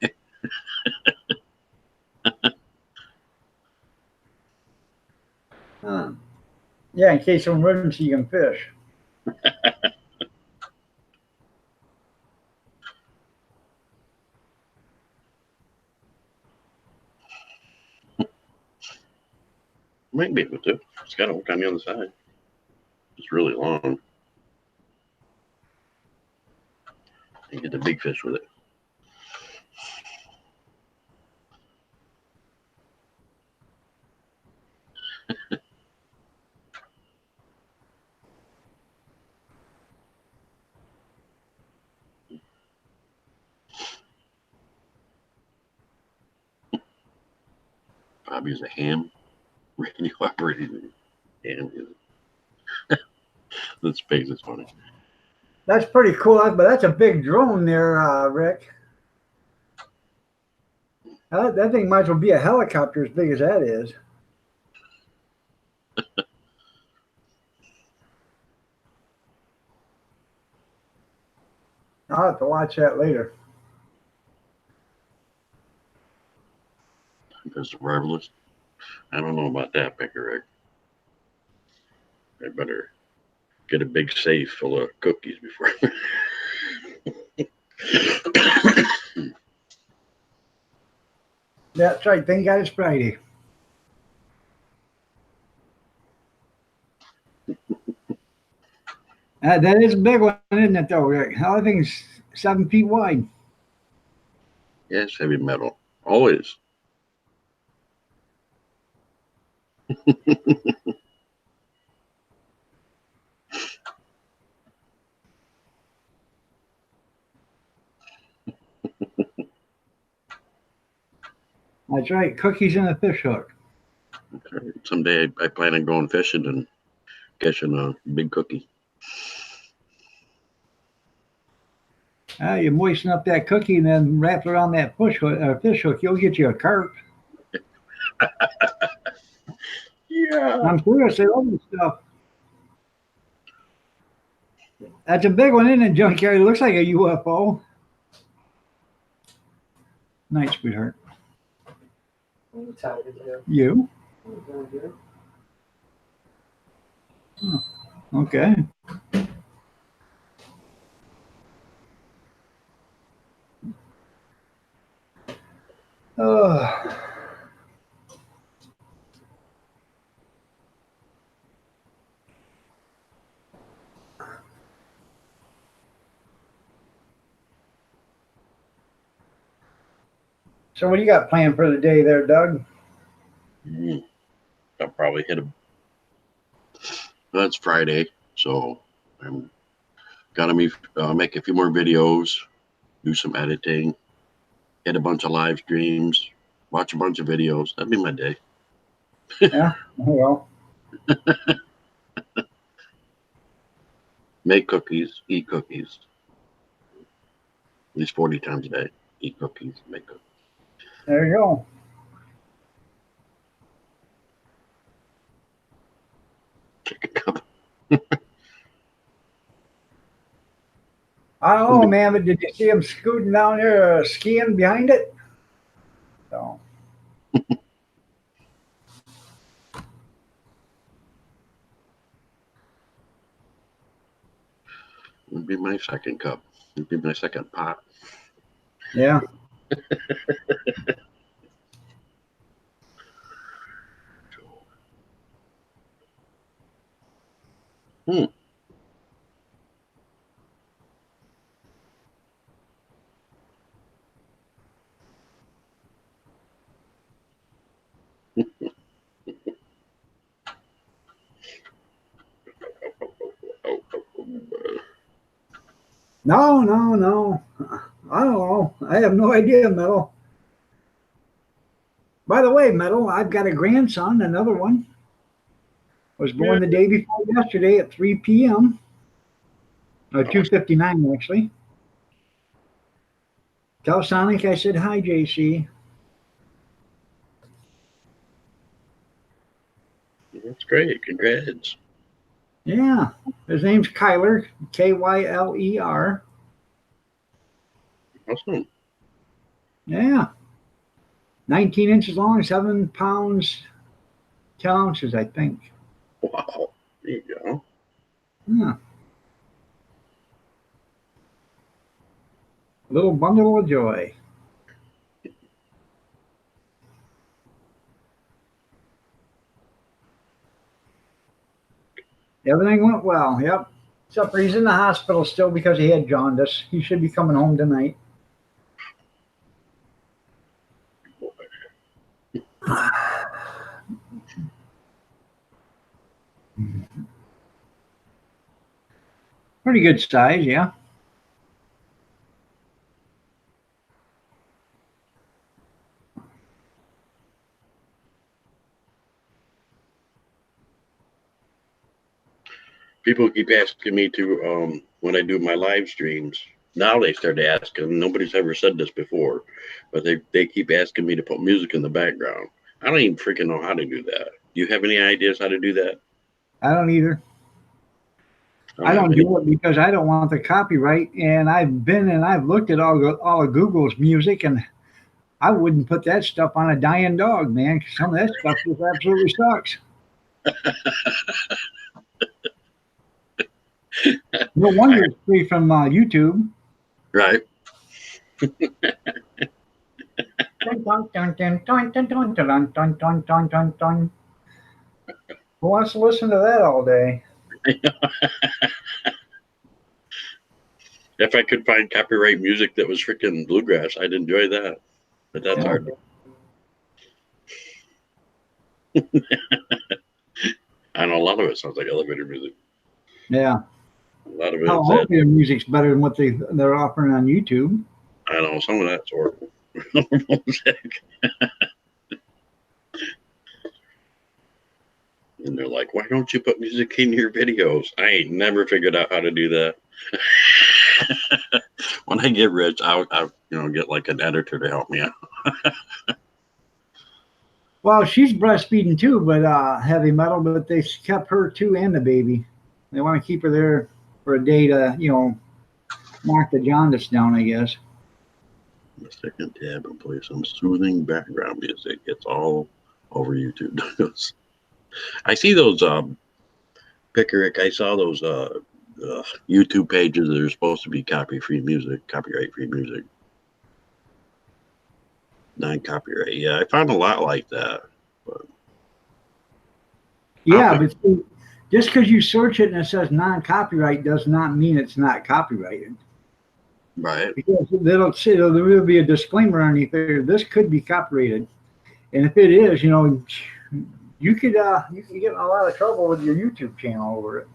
Yeah, in case of emergency, you can fish. Might be able to. It's got a hook on the other side. It's really long. You get the big fish with it. Bobby's a ham. Radio operated ham. That space is funny. That's pretty cool, but that's a big drone there, Rick. That thing might as well be a helicopter as big as that is. I'll have to watch that later. Because survivalist. I don't know about that, Picker Rick. I better get a big safe full of cookies before. That's right. Thank God it's Friday. That is a big one, isn't it, though, Rick? How thing's 7 feet wide. Yes, heavy metal. Always. That's right. Cookies and a fish hook. Someday I plan on going fishing and catching a big cookie. You moisten up that cookie and then wrap it around that fish hook. You'll get you a carp. Yeah. I'm serious. They love this stuff. That's a big one, isn't it, Junkyard? It looks like a UFO. Night, sweetheart. I'm tired of you. You? I'm doing good. Okay. Oh. So what do you got planned for the day there, Doug? I'll probably hit a. Well, it's Friday, so I'm gonna make a few more videos, do some editing, hit a bunch of live streams, watch a bunch of videos. That'd be my day. Yeah, well, Make cookies, eat cookies. At least 40 times a day. Eat cookies, make cookies. there you go. Chicken cup. I don't know, man, but did you see him scooting down there, skiing behind it? So. Would be my second cup. It'd be my second pot. Yeah. Hmm. No. I don't know. I have no idea, Metal. By the way, Metal, I've got a grandson, another one. Was born the day before yesterday at 3 p.m. Or 2:59 actually. Tell Sonic I said hi, JC. That's great. Congrats. Yeah. His name's Kyler, Kyler. Awesome. Yeah. 19 inches long, 7 pounds, 10 ounces, I think. Wow. There you go. Yeah. Little bundle of joy. Everything went well. Yep. Except for he's in the hospital still because he had jaundice. He should be coming home tonight. Pretty good size, yeah. People keep asking me to, when I do my live streams, now they start asking, nobody's ever said this before, but they keep asking me to put music in the background. I don't even freaking know how to do that. Do you have any ideas how to do that? I don't either. I don't do it because I don't want the copyright. And I've looked at all of Google's music, and I wouldn't put that stuff on a dying dog, man. 'Cause some of that stuff just absolutely sucks. No wonder it's free from YouTube. Right. Who wants to listen to that all day? If I could find copyright music that was freaking bluegrass, I'd enjoy that. But that's Yeah. hard. I know a lot of it sounds like elevator music. Yeah. A lot of it How is that. hopefully their music's better than what they're offering on YouTube. I know some of that's horrible. Music. And they're like, why don't you put music in your videos? I ain't never figured out how to do that. When I get rich, I'll get like an editor to help me out. Well, she's breastfeeding too, but heavy metal. But they kept her too and the baby. They want to keep her there for a day to knock the jaundice down, I guess. The second tab and play some soothing background music. It's all over YouTube. I see those Pickerick. I saw those YouTube pages that are supposed to be copyright-free music. Non-copyright. Yeah, I found a lot like that. But Yeah, but see, just because you search it and it says non-copyright does not mean it's not copyrighted. right. Because they'll say there will be a disclaimer underneath there. This could be copyrighted, and if it is, you could get in a lot of trouble with your YouTube channel over it.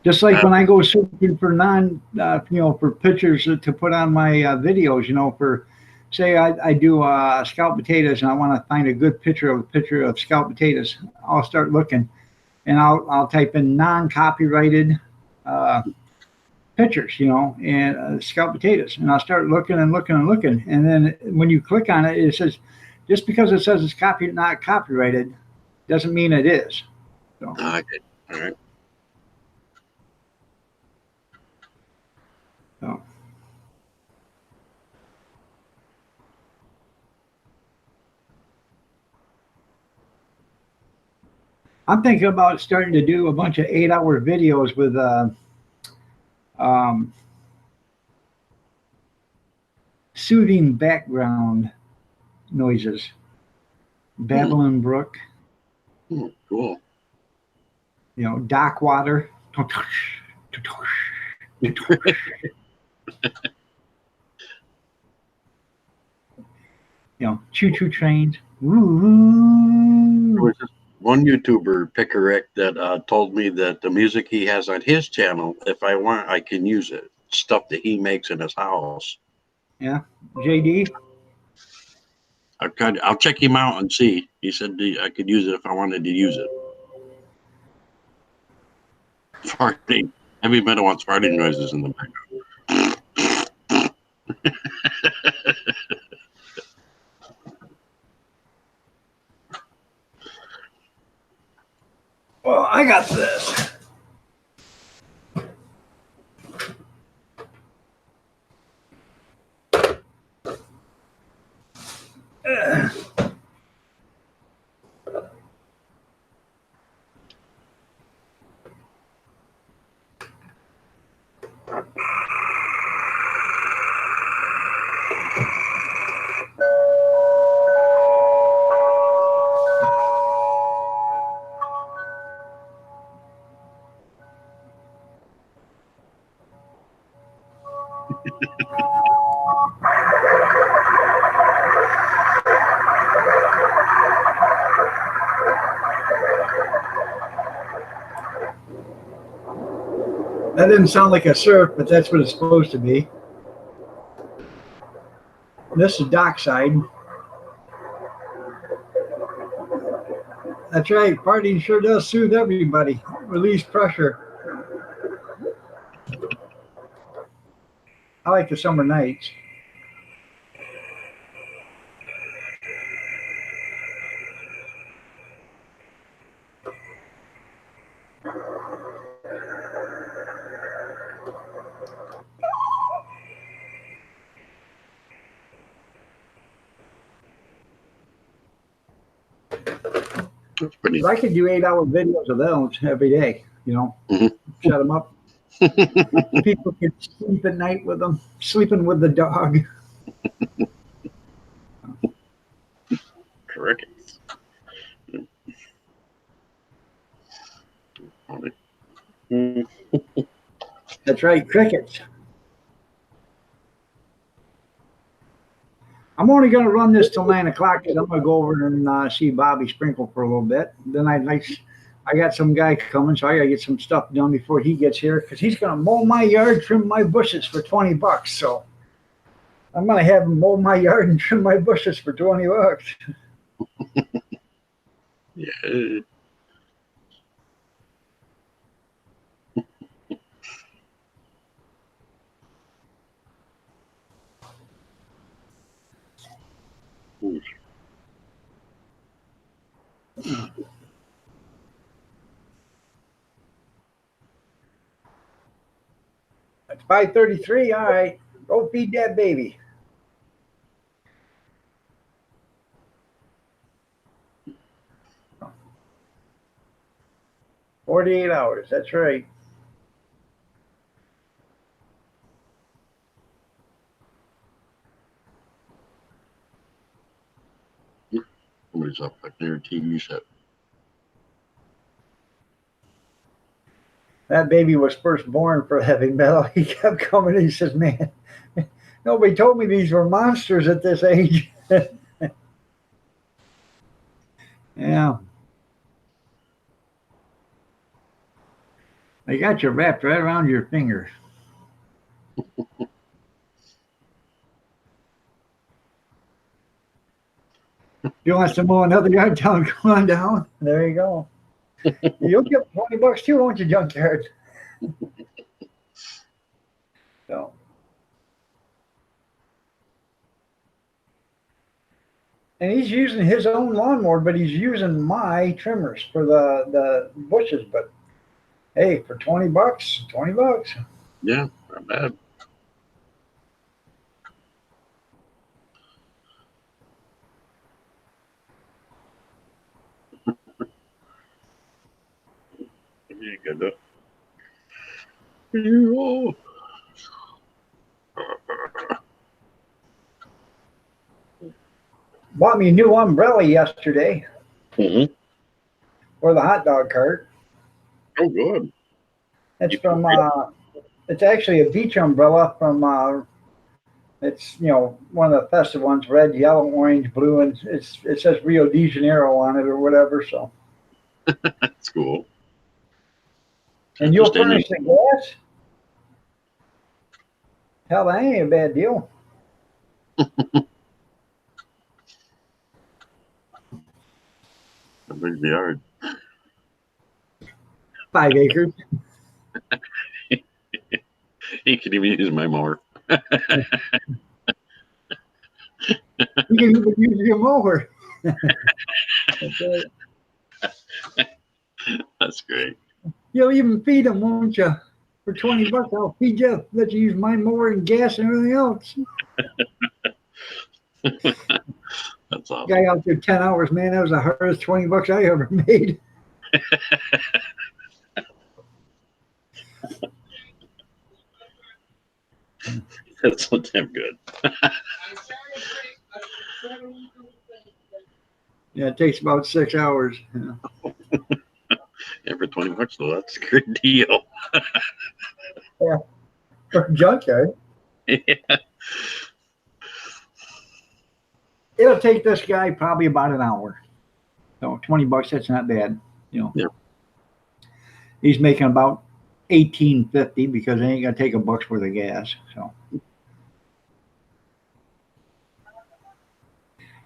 Just like when I go searching for for pictures to put on my videos, for say I do scalloped potatoes and I want to find a good picture of scalloped potatoes, I'll start looking, and I'll type in non-copyrighted pictures, and scalloped potatoes, and I'll start looking and looking and looking, and then when you click on it, it says just because it says it's not copyrighted doesn't mean it is. So. Okay. All right. So. I'm thinking about starting to do a bunch of 8-hour videos with soothing background noises. Babylon Brook. Cool. Dock water. Choo-choo trains. There was this one YouTuber, Pickerick, that told me that the music he has on his channel, if I want, I can use it. Stuff that he makes in his house. Yeah, JD. I'll check him out and see. He said I could use it if I wanted to use it. Farting. Heavy metal wants farting noises in the background. Well, I got this. That didn't sound like a surf, but that's what it's supposed to be. This is dockside. That's right. Farting sure does soothe everybody. Release pressure. I like the summer nights. That's pretty. I could do 8-hour videos of those every day, you know, Mhm. shut them up. People can sleep at night with them, sleeping with the dog. Crickets. Mm. That's right, crickets. I'm only going to run this till 9 o'clock because I'm going to go over and see Bobby Sprinkle for a little bit. Then I got some guy coming, so I got to get some stuff done before he gets here because he's going to mow my yard, trim my bushes for $20. So I'm going to have him mow my yard and trim my bushes for $20. Yeah. Ooh. It's 5:33. All right, go feed that baby. $48 hours. That's right. Somebody's up like their TV set. That baby was first born for heavy metal. He kept coming. He says, "Man, nobody told me these were monsters at this age." Yeah, they got you wrapped right around your finger. If you want to mow another yard down, come on down. There you go. You'll get $20 too, won't you, junkyard? So, and he's using his own lawnmower, but he's using my trimmers for the bushes. But hey, for $20, $20. Yeah, not bad. You good though. You Bought me a new umbrella yesterday Mm-hmm. for the hot dog cart. Oh, good. It's from it's actually a beach umbrella from it's one of the festive ones, red, yellow, orange, blue, and it says Rio de Janeiro on it or whatever. So, That's cool. and you'll Just in furnish the gas. Hell, that ain't a bad deal. a big yard. 5 acres. He could even use my mower. You can even use your mower. That's right. That's great. You'll even feed them, won't you? For $20, I'll feed you. Let you use my mower and gas and everything else. That's awesome. Guy out there 10 hours, man. That was the hardest $20 I ever made. That's so damn good. Yeah, it takes about 6 hours. Yeah, for $20 though, that's a good deal. Yeah, for a junkyard. Yeah. It'll take this guy probably about an hour. So $20, that's not bad. Yeah. He's making about $18.50 because it ain't gonna take a buck's worth of gas. So,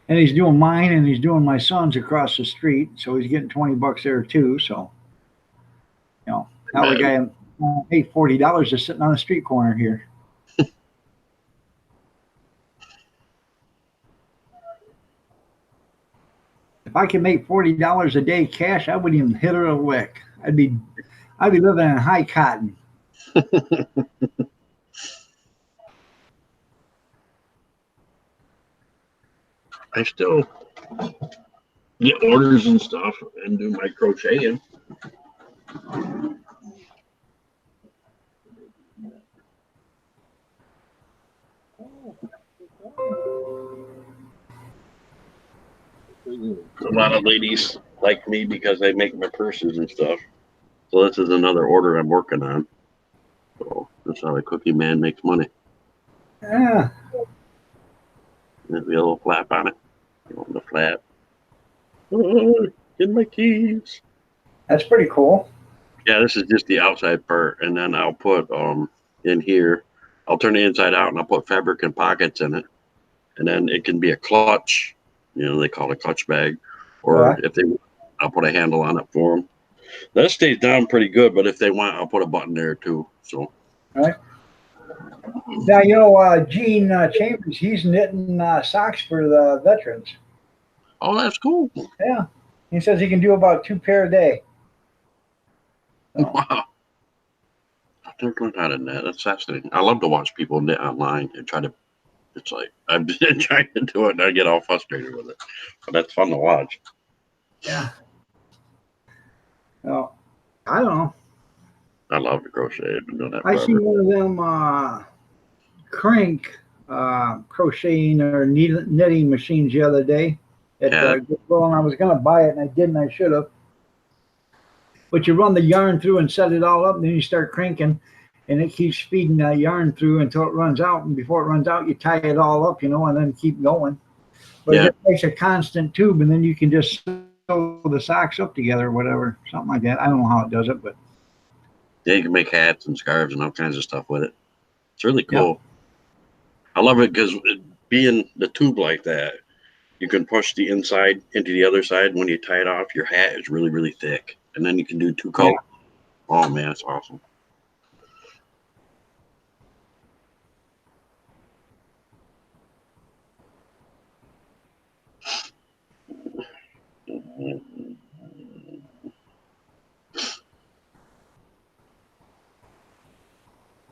and he's doing mine and he's doing my son's across the street, so he's getting $20 there too. So, now the guy paid $40 just sitting on the street corner here. If I could make $40 a day cash, I wouldn't even hit her a lick. I'd be living in high cotton. I still get orders and stuff and do my crocheting. A lot of ladies like me because they make my purses and stuff. So this is another order I'm working on. So that's how the cookie man makes money. Yeah. There'll be a little flap on it. You want the flap? Oh, get my keys. That's pretty cool. Yeah, this is just the outside part, and then I'll put in here. I'll turn the inside out, and I'll put fabric and pockets in it, and then it can be a clutch. You know, they call it a clutch bag, or if they, I'll put a handle on it for them. That stays down pretty good, but if they want, I'll put a button there too. So. Right. Now, you know, Gene Chambers, he's knitting socks for the veterans. Oh, that's cool. Yeah. He says he can do about 2 pair a day. So. Wow. I've never learned how to knit. That's fascinating. I love to watch people knit online and try to. It's like I've been trying to do it, and I get all frustrated with it. But that's fun to watch. Yeah. Well, I don't know. I love to crochet. I've been doing that I forever. seen one of them crank crocheting or knitting machines the other day at Goodwill, and I was going to buy it, and I didn't. I should have. But you run the yarn through and set it all up, and then you start cranking, and it keeps feeding that yarn through until it runs out. And before it runs out, you tie it all up, you know, and then keep going. But it makes a constant tube, and then you can just sew the socks up together or whatever, something like that. I don't know how it does it, but yeah, you can make hats and scarves and all kinds of stuff with it. It's really cool. Yep. I love it because being the tube like that, you can push the inside into the other side. When you tie it off, your hat is really, really thick. And then you can do 2 colors. Yeah. Oh, man, it's awesome.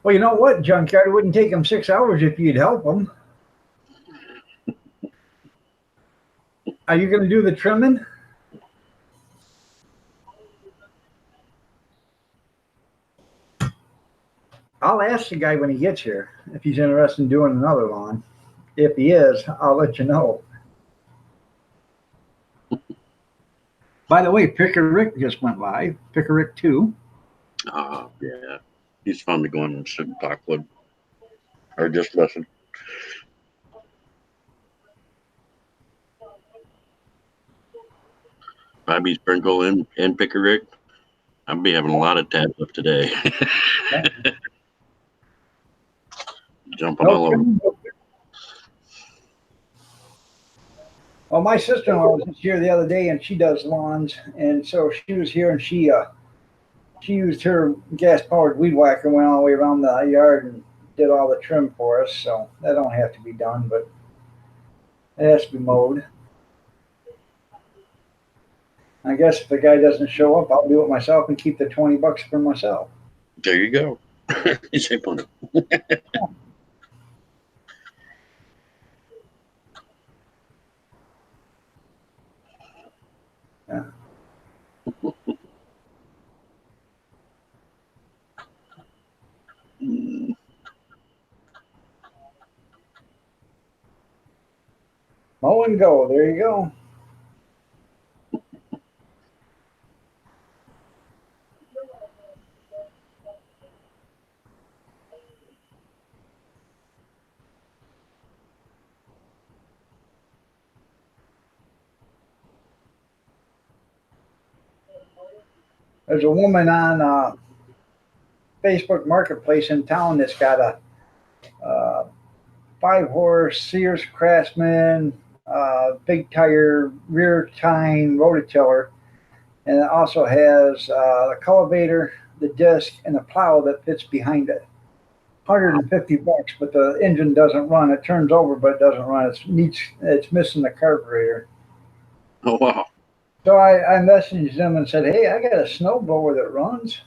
Well, you know what, Junkyard? It wouldn't take them 6 hours if you'd help them. Are you going to do the trimming? I'll ask the guy when he gets here if he's interested in doing another lawn. If he is, I'll let you know. By the way, Picker Rick just went live. Picker Rick 2. Yeah. He's fun to go in and sit and talk with. Or just listen. Bobby Sprinkle and Picker Rick. I'll be having a lot of tabs up today. Jumping all over. Well, my sister-in-law was here the other day, and she does lawns, and so she was here, and she used her gas-powered weed whacker, went all the way around the yard and did all the trim for us. So that don't have to be done, but it has to be mowed. I guess if the guy doesn't show up, I'll do it myself and keep the $20 for myself. There you go. Yeah. Mow and go. There you go. There's a woman on Facebook Marketplace in town that's got a 5-horse Sears Craftsman, big tire rear tine rototiller, and it also has the cultivator, the disc, and the plow that fits behind it. $150, but the engine doesn't run. It turns over, but it doesn't run. It's missing the carburetor. Oh wow! So I messaged them and said, "Hey, I got a snowblower that runs,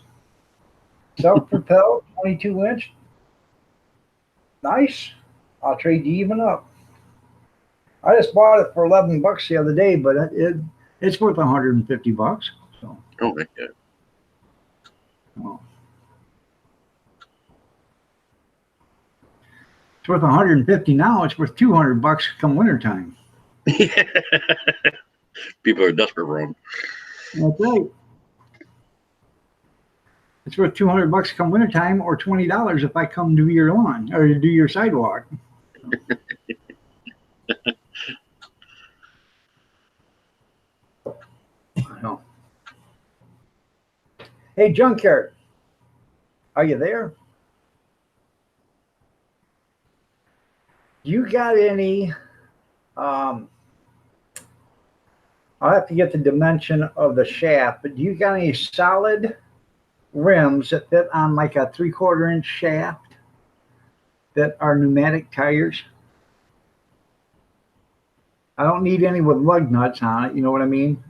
self-propelled, 22-inch. Nice. I'll trade you even up." I just bought it for $11 the other day, but it's worth $150. So. Oh my God. Well, it's worth $150 now. It's worth $200 come wintertime. People are desperate for them. That's right. It's worth $200 come wintertime, or $20 if I come do your lawn or do your sidewalk. I know. Hey, Junkyard, are you there? You got any? I'll have to get the dimension of the shaft, but do you got any solid rims that fit on like a 3/4 inch shaft that are pneumatic tires? I don't need any with lug nuts on it. You know what I mean?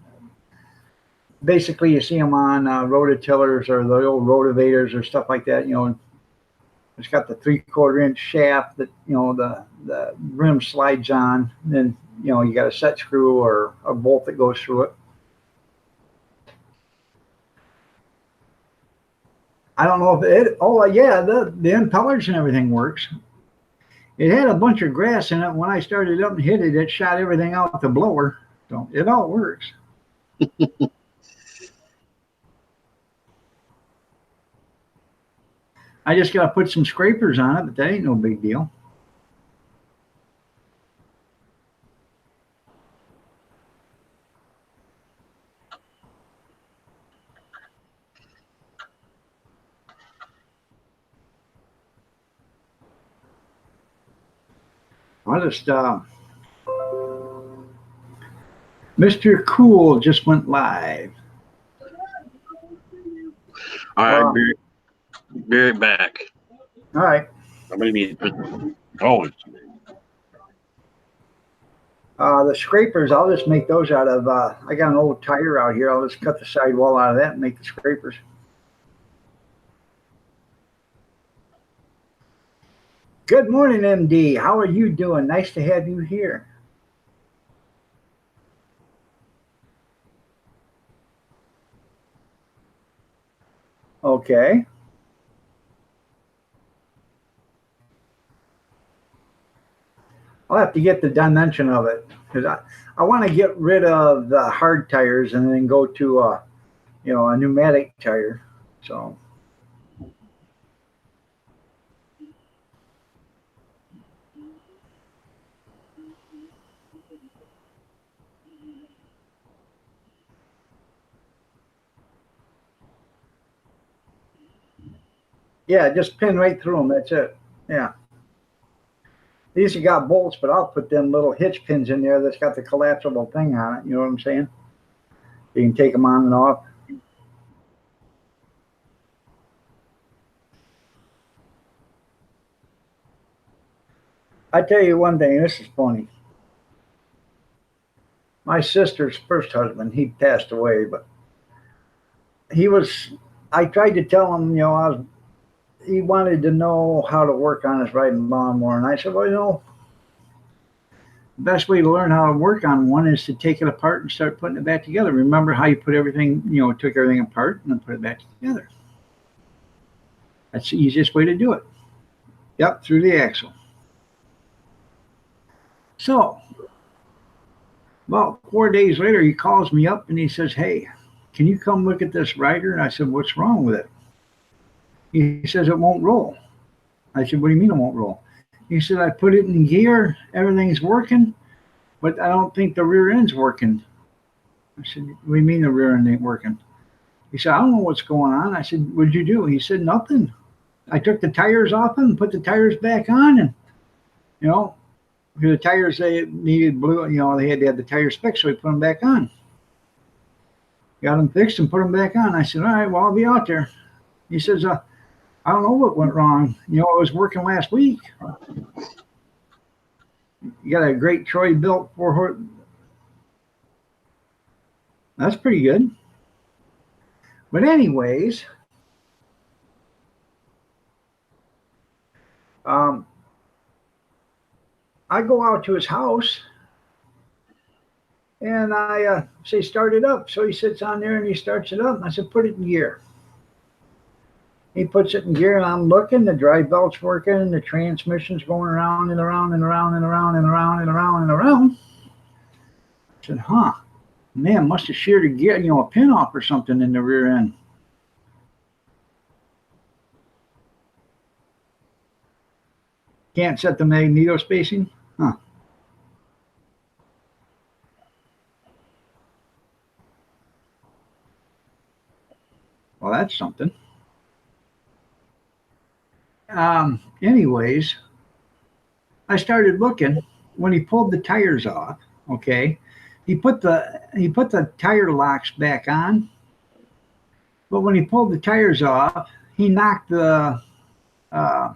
Basically, you see them on rototillers or the old rotavators or stuff like that. You know, it's got the 3/4 inch shaft that, you know, the rim slides on. And then, you know, you got a set screw or a bolt that goes through it. I don't know if it. Oh yeah, the impellers and everything works. It had a bunch of grass in it. When I started up and hit it, it shot everything out the blower. So it all works. I just got to put some scrapers on it, but that ain't no big deal. I just, Mr. Cool just went live. All right, be right back. All right. I'm gonna need to put. Oh, The scrapers, I'll just make those out of, I got an old tire out here. I'll just cut the sidewall out of that and make the scrapers. Good morning, MD. How are you doing? Nice to have you here. Okay. I'll have to get the dimension of it because I want to get rid of the hard tires and then go to you know, a pneumatic tire. So yeah, just pin right through them. That's it. Yeah. These have got bolts, but I'll put them little hitch pins in there that's got the collapsible thing on it. You know what I'm saying? You can take them on and off. I tell you one thing, this is funny. My sister's first husband, he passed away, but I tried to tell him, you know, he wanted to know how to work on his riding lawnmower. And I said, well, you know, the best way to learn how to work on one is to take it apart and start putting it back together. Remember how you put everything, you know, took everything apart and then put it back together. That's the easiest way to do it. Yep, through the axle. So, about 4 days later, he calls me up and he says, hey, can you come look at this rider? And I said, what's wrong with it? He says, it won't roll. I said, what do you mean it won't roll? He said, I put it in gear, everything's working, but I don't think the rear end's working. I said, what do you mean the rear end ain't working? He said, I don't know what's going on. I said, what'd you do? He said, nothing. I took the tires off and put the tires back on, and, you know, because the tires, they needed blue, you know, they had to have the tires fixed, so we put them back on. Got them fixed and put them back on. I said, all right, well, I'll be out there. He says, I don't know what went wrong. You know, it was working last week. You got a great Troy built 4-horse. That's pretty good. But anyways, I go out to his house and I say, start it up. So he sits on there and he starts it up. And I said, put it in gear. He puts it in gear and I'm looking, the drive belt's working, the transmission's going around and around and around and around and around and around and around. I said, huh. Man, must have sheared a gear, a pin off or something in the rear end. Can't set the magneto spacing? Huh. Well, that's something. Anyways, I started looking when he pulled the tires off. Okay, he put the tire locks back on, but when he pulled the tires off, he knocked the how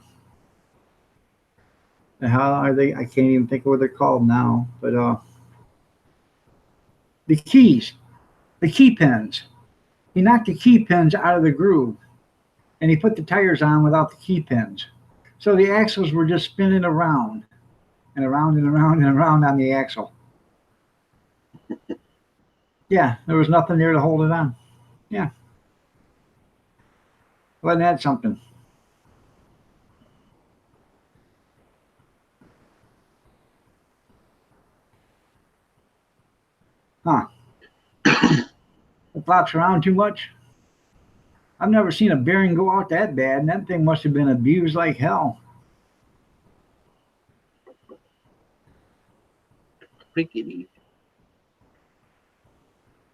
are they? I can't even think of what they're called now, but the keys, the key pins. He knocked the key pins out of the groove, and he put the tires on without the key pins. So the axles were just spinning around and around and around and around on the axle. Yeah, there was nothing there to hold it on. Yeah. Wasn't that something? Huh. It flops around too much. I've never seen a bearing go out that bad, and that thing must have been abused like hell. Kitty.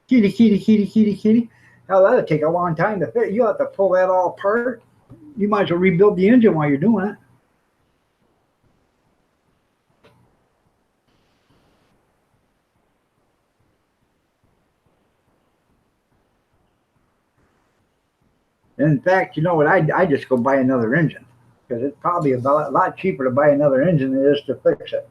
Kitty, kitty, kitty, kitty, kitty. Hell, that'd take a long time to fit. You have to pull that all apart. You might as well rebuild the engine while you're doing it. And in fact, you know what? I just go buy another engine because it's probably about a lot cheaper to buy another engine than it is to fix it.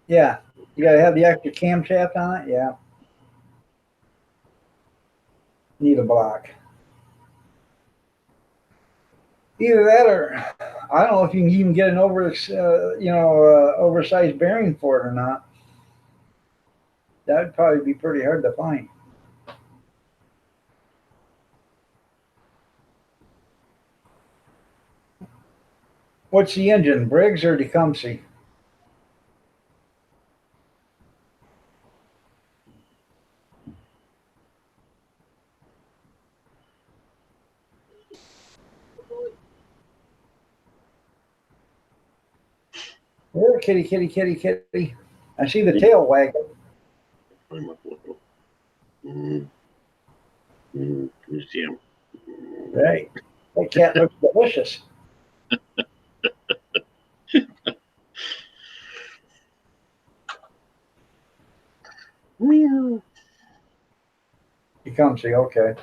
Yeah, you got to have the extra camshaft on it. Yeah, need a block. Either that, or I don't know if you can even get an oversized bearing for it or not. That would probably be pretty hard to find. What's the engine, Briggs or Tecumseh? There, kitty, kitty, kitty, kitty. I see the tail wagging. You see him. Right. That cat looks delicious. Meow. Tecumseh, okay.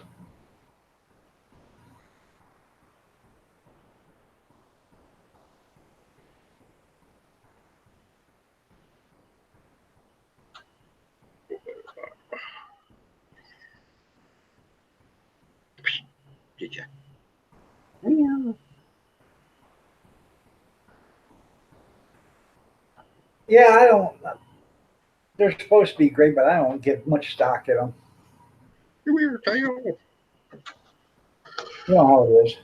Did you? Meow. Yeah, I don't. They're supposed to be great, but I don't give much stock in them. Come here, Tayo. You know how it is.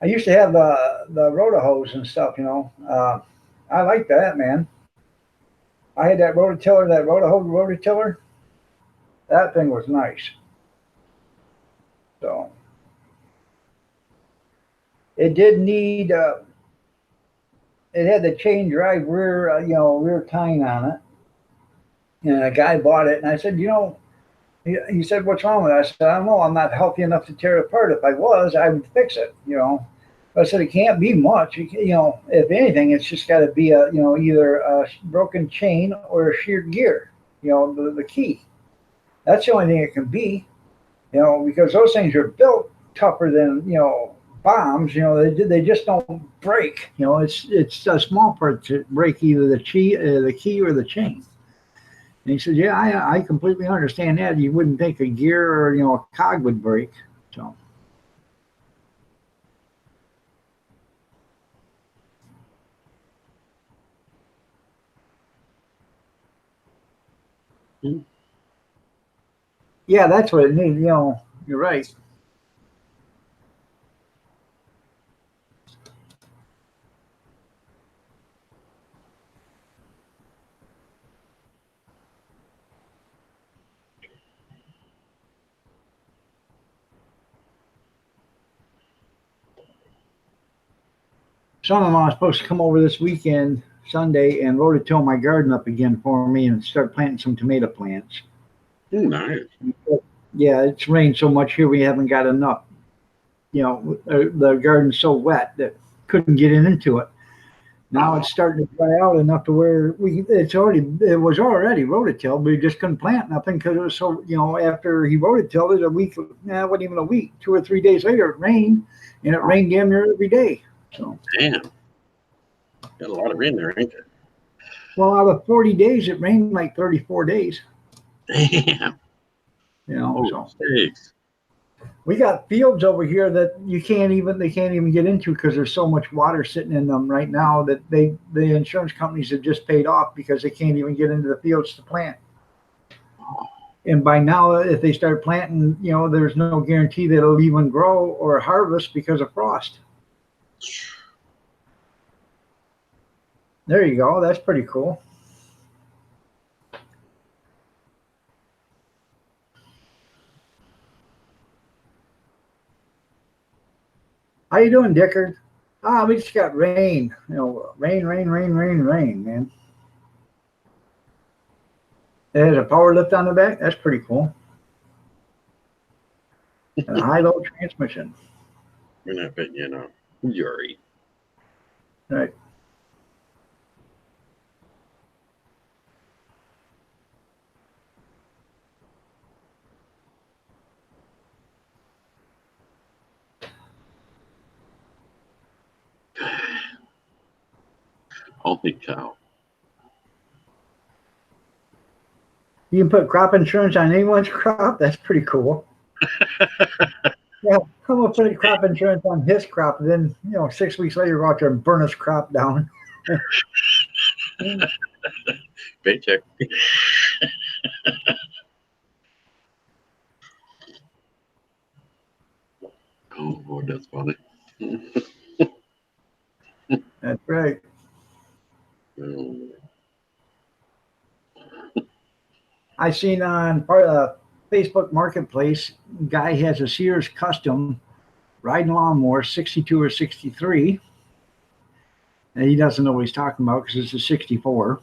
I used to have the rotahose and stuff. I like that, man. I had that rototiller, that rototiller. That thing was nice. So it did need. It had the chain drive rear, rear tine on it. And a guy bought it, and I said, he said, "What's wrong with it?" I said, "I don't know. I'm not healthy enough to tear it apart. If I was, I would fix it." But I said it can't be much. If anything, it's just got to be either a broken chain or a sheared gear. The key. That's the only thing it can be. Because those things are built tougher than bombs. They just don't break. It's a small part to break either the key or the chain. And he said, "Yeah, I completely understand that. You wouldn't think a gear or a cog would break." So Yeah, that's what it needs. You know, you're right. Son-in-law is supposed to come over this weekend, Sunday, and rototill my garden up again for me and start planting some tomato plants. Oh, nice. Yeah, it's rained so much here we haven't got enough. You know, the garden's so wet that couldn't get into it. Now it's starting to dry out enough to where it was already rototilled, but we just couldn't plant nothing because it was so, you know, after he rototilled it a week, it wasn't even a week, 2 or 3 days later it rained, and it rained damn near every day. So Damn. Got a lot of rain there, ain't there? well, out of 40 days it rained like 34 days. Damn. You know, Oh, so sakes. we got fields over here that they can't even get into because there's so much water sitting in them right now that the insurance companies have just paid off because they can't even get into the fields to plant. And by now, if they start planting, you know, there's no guarantee that it'll even grow or harvest because of frost. There you go. That's pretty cool. How you doing, Dickard? We just got rain. You know, rain, man. It has a power lift on the back. That's pretty cool. And a high-low transmission. We're not betting you know. Yuri. Right. Holy cow. You can put crop insurance on anyone's crop. That's pretty cool. Yeah, I'm gonna put crop insurance on his crop, and then 6 weeks later, go out there and burn his crop down. Paycheck. Oh, boy, that's funny. That's right. Oh. I seen on part of the Facebook Marketplace, guy has a Sears Custom riding lawnmower, 62 or 63. And he doesn't know what he's talking about because it's a 64.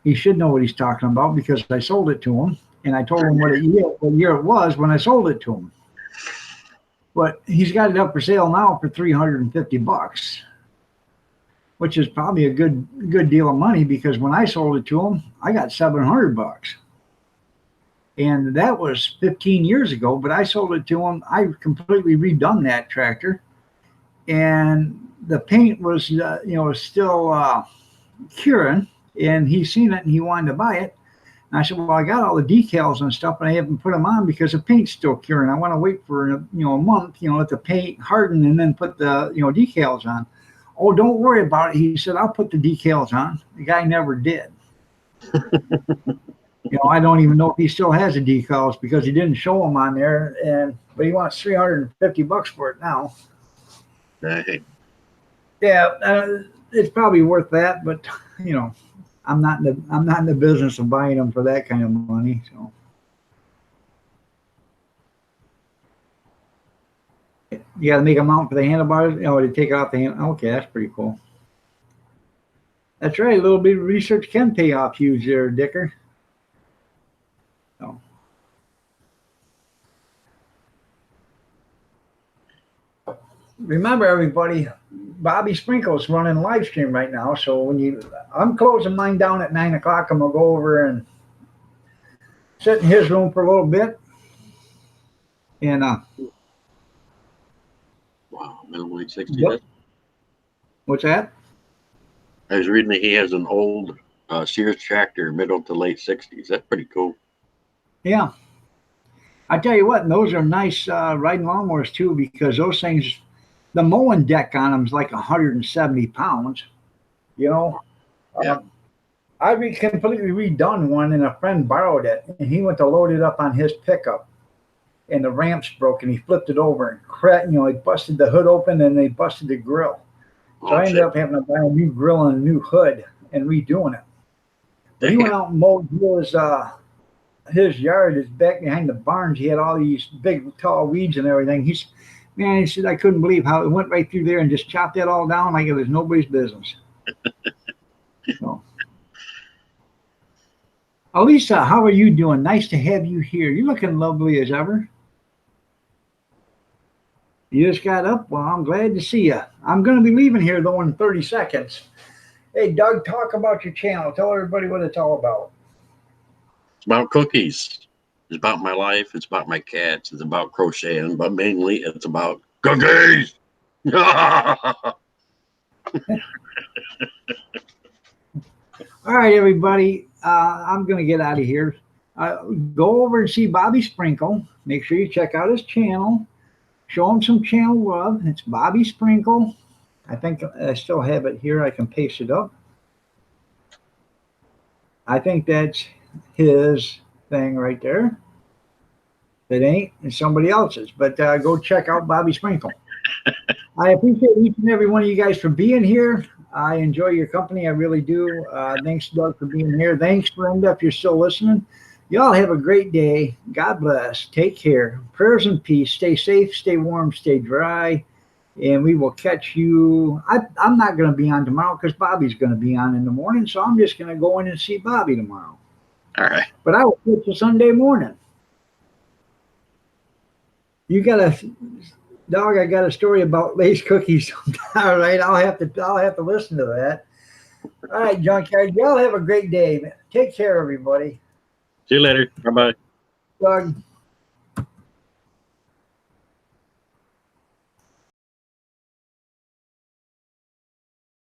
He should know what he's talking about because I sold it to him, and I told him what year it was when I sold it to him. But he's got it up for sale now for $350, which is probably a good deal of money because when I sold it to him, I got $700. And that was 15 years ago, but I sold it to him. I completely redone that tractor, and the paint was, still curing. And he seen it and he wanted to buy it. And I said, well, I got all the decals and stuff, and I haven't put them on because the paint's still curing. I want to wait for a month, let the paint harden and then put the decals on. Oh, don't worry about it. He said, I'll put the decals on. The guy never did. I don't even know if he still has the decals because he didn't show them on there. But he wants $350 for it now. Dang. Yeah, it's probably worth that, but I'm not in the business of buying them for that kind of money. So you got to make a mount for the handlebars. To take it off the hand. Okay, that's pretty cool. That's right. A little bit of research can pay off huge there, Dicker. So. Remember, everybody, Bobby Sprinkle's running live stream right now. So I'm closing mine down at 9 o'clock. I'm gonna go over and sit in his room for a little bit. And wow, middle late 60s. Yep. What's that? I was reading that he has an old Sears tractor, middle to late 60s. That's pretty cool. Yeah. I tell you what, and those are nice riding lawnmowers too, because those things, the mowing deck on them is like 170 pounds. Yeah. completely redone one, and a friend borrowed it, and he went to load it up on his pickup, and the ramps broke, and he flipped it over and he busted the hood open, and they busted the grill. So I ended up having to buy a new grill and a new hood and redoing it. But he went out and mowed his yard is back behind the barns. He had all these big, tall weeds and everything. He said, I couldn't believe how it went right through there and just chopped that all down like it was nobody's business. So. Alisa, how are you doing? Nice to have you here. You're looking lovely as ever. You just got up? Well, I'm glad to see you. I'm going to be leaving here, though, in 30 seconds. Hey, Doug, talk about your channel. Tell everybody what it's all about. It's about cookies. It's about my life. It's about my cats. It's about crocheting, but mainly it's about cookies. All right, everybody. I'm going to get out of here. Go over and see Bobby Sprinkle. Make sure you check out his channel. Show him some channel love. It's Bobby Sprinkle. I think I still have it here. I can paste it up. I think that's his thing right there. If it ain't, it's somebody else's. But go check out Bobby Sprinkle. I appreciate each and every one of you guys for being here. I enjoy your company. I really do. Thanks, Doug, for being here. Thanks, Brenda, if you're still listening. Y'all have a great day. God bless. Take care. Prayers and peace. Stay safe, stay warm, stay dry. And we will catch you. I'm not going to be on tomorrow because Bobby's going to be on in the morning. So I'm just going to go in and see Bobby tomorrow. All right. But I will catch you Sunday morning. You got a dog. I got a story about Lay's cookies. All right. I'll have to listen to that. All right, Junkyard. Y'all have a great day. Take care, everybody. See you later. Bye-bye. Doug.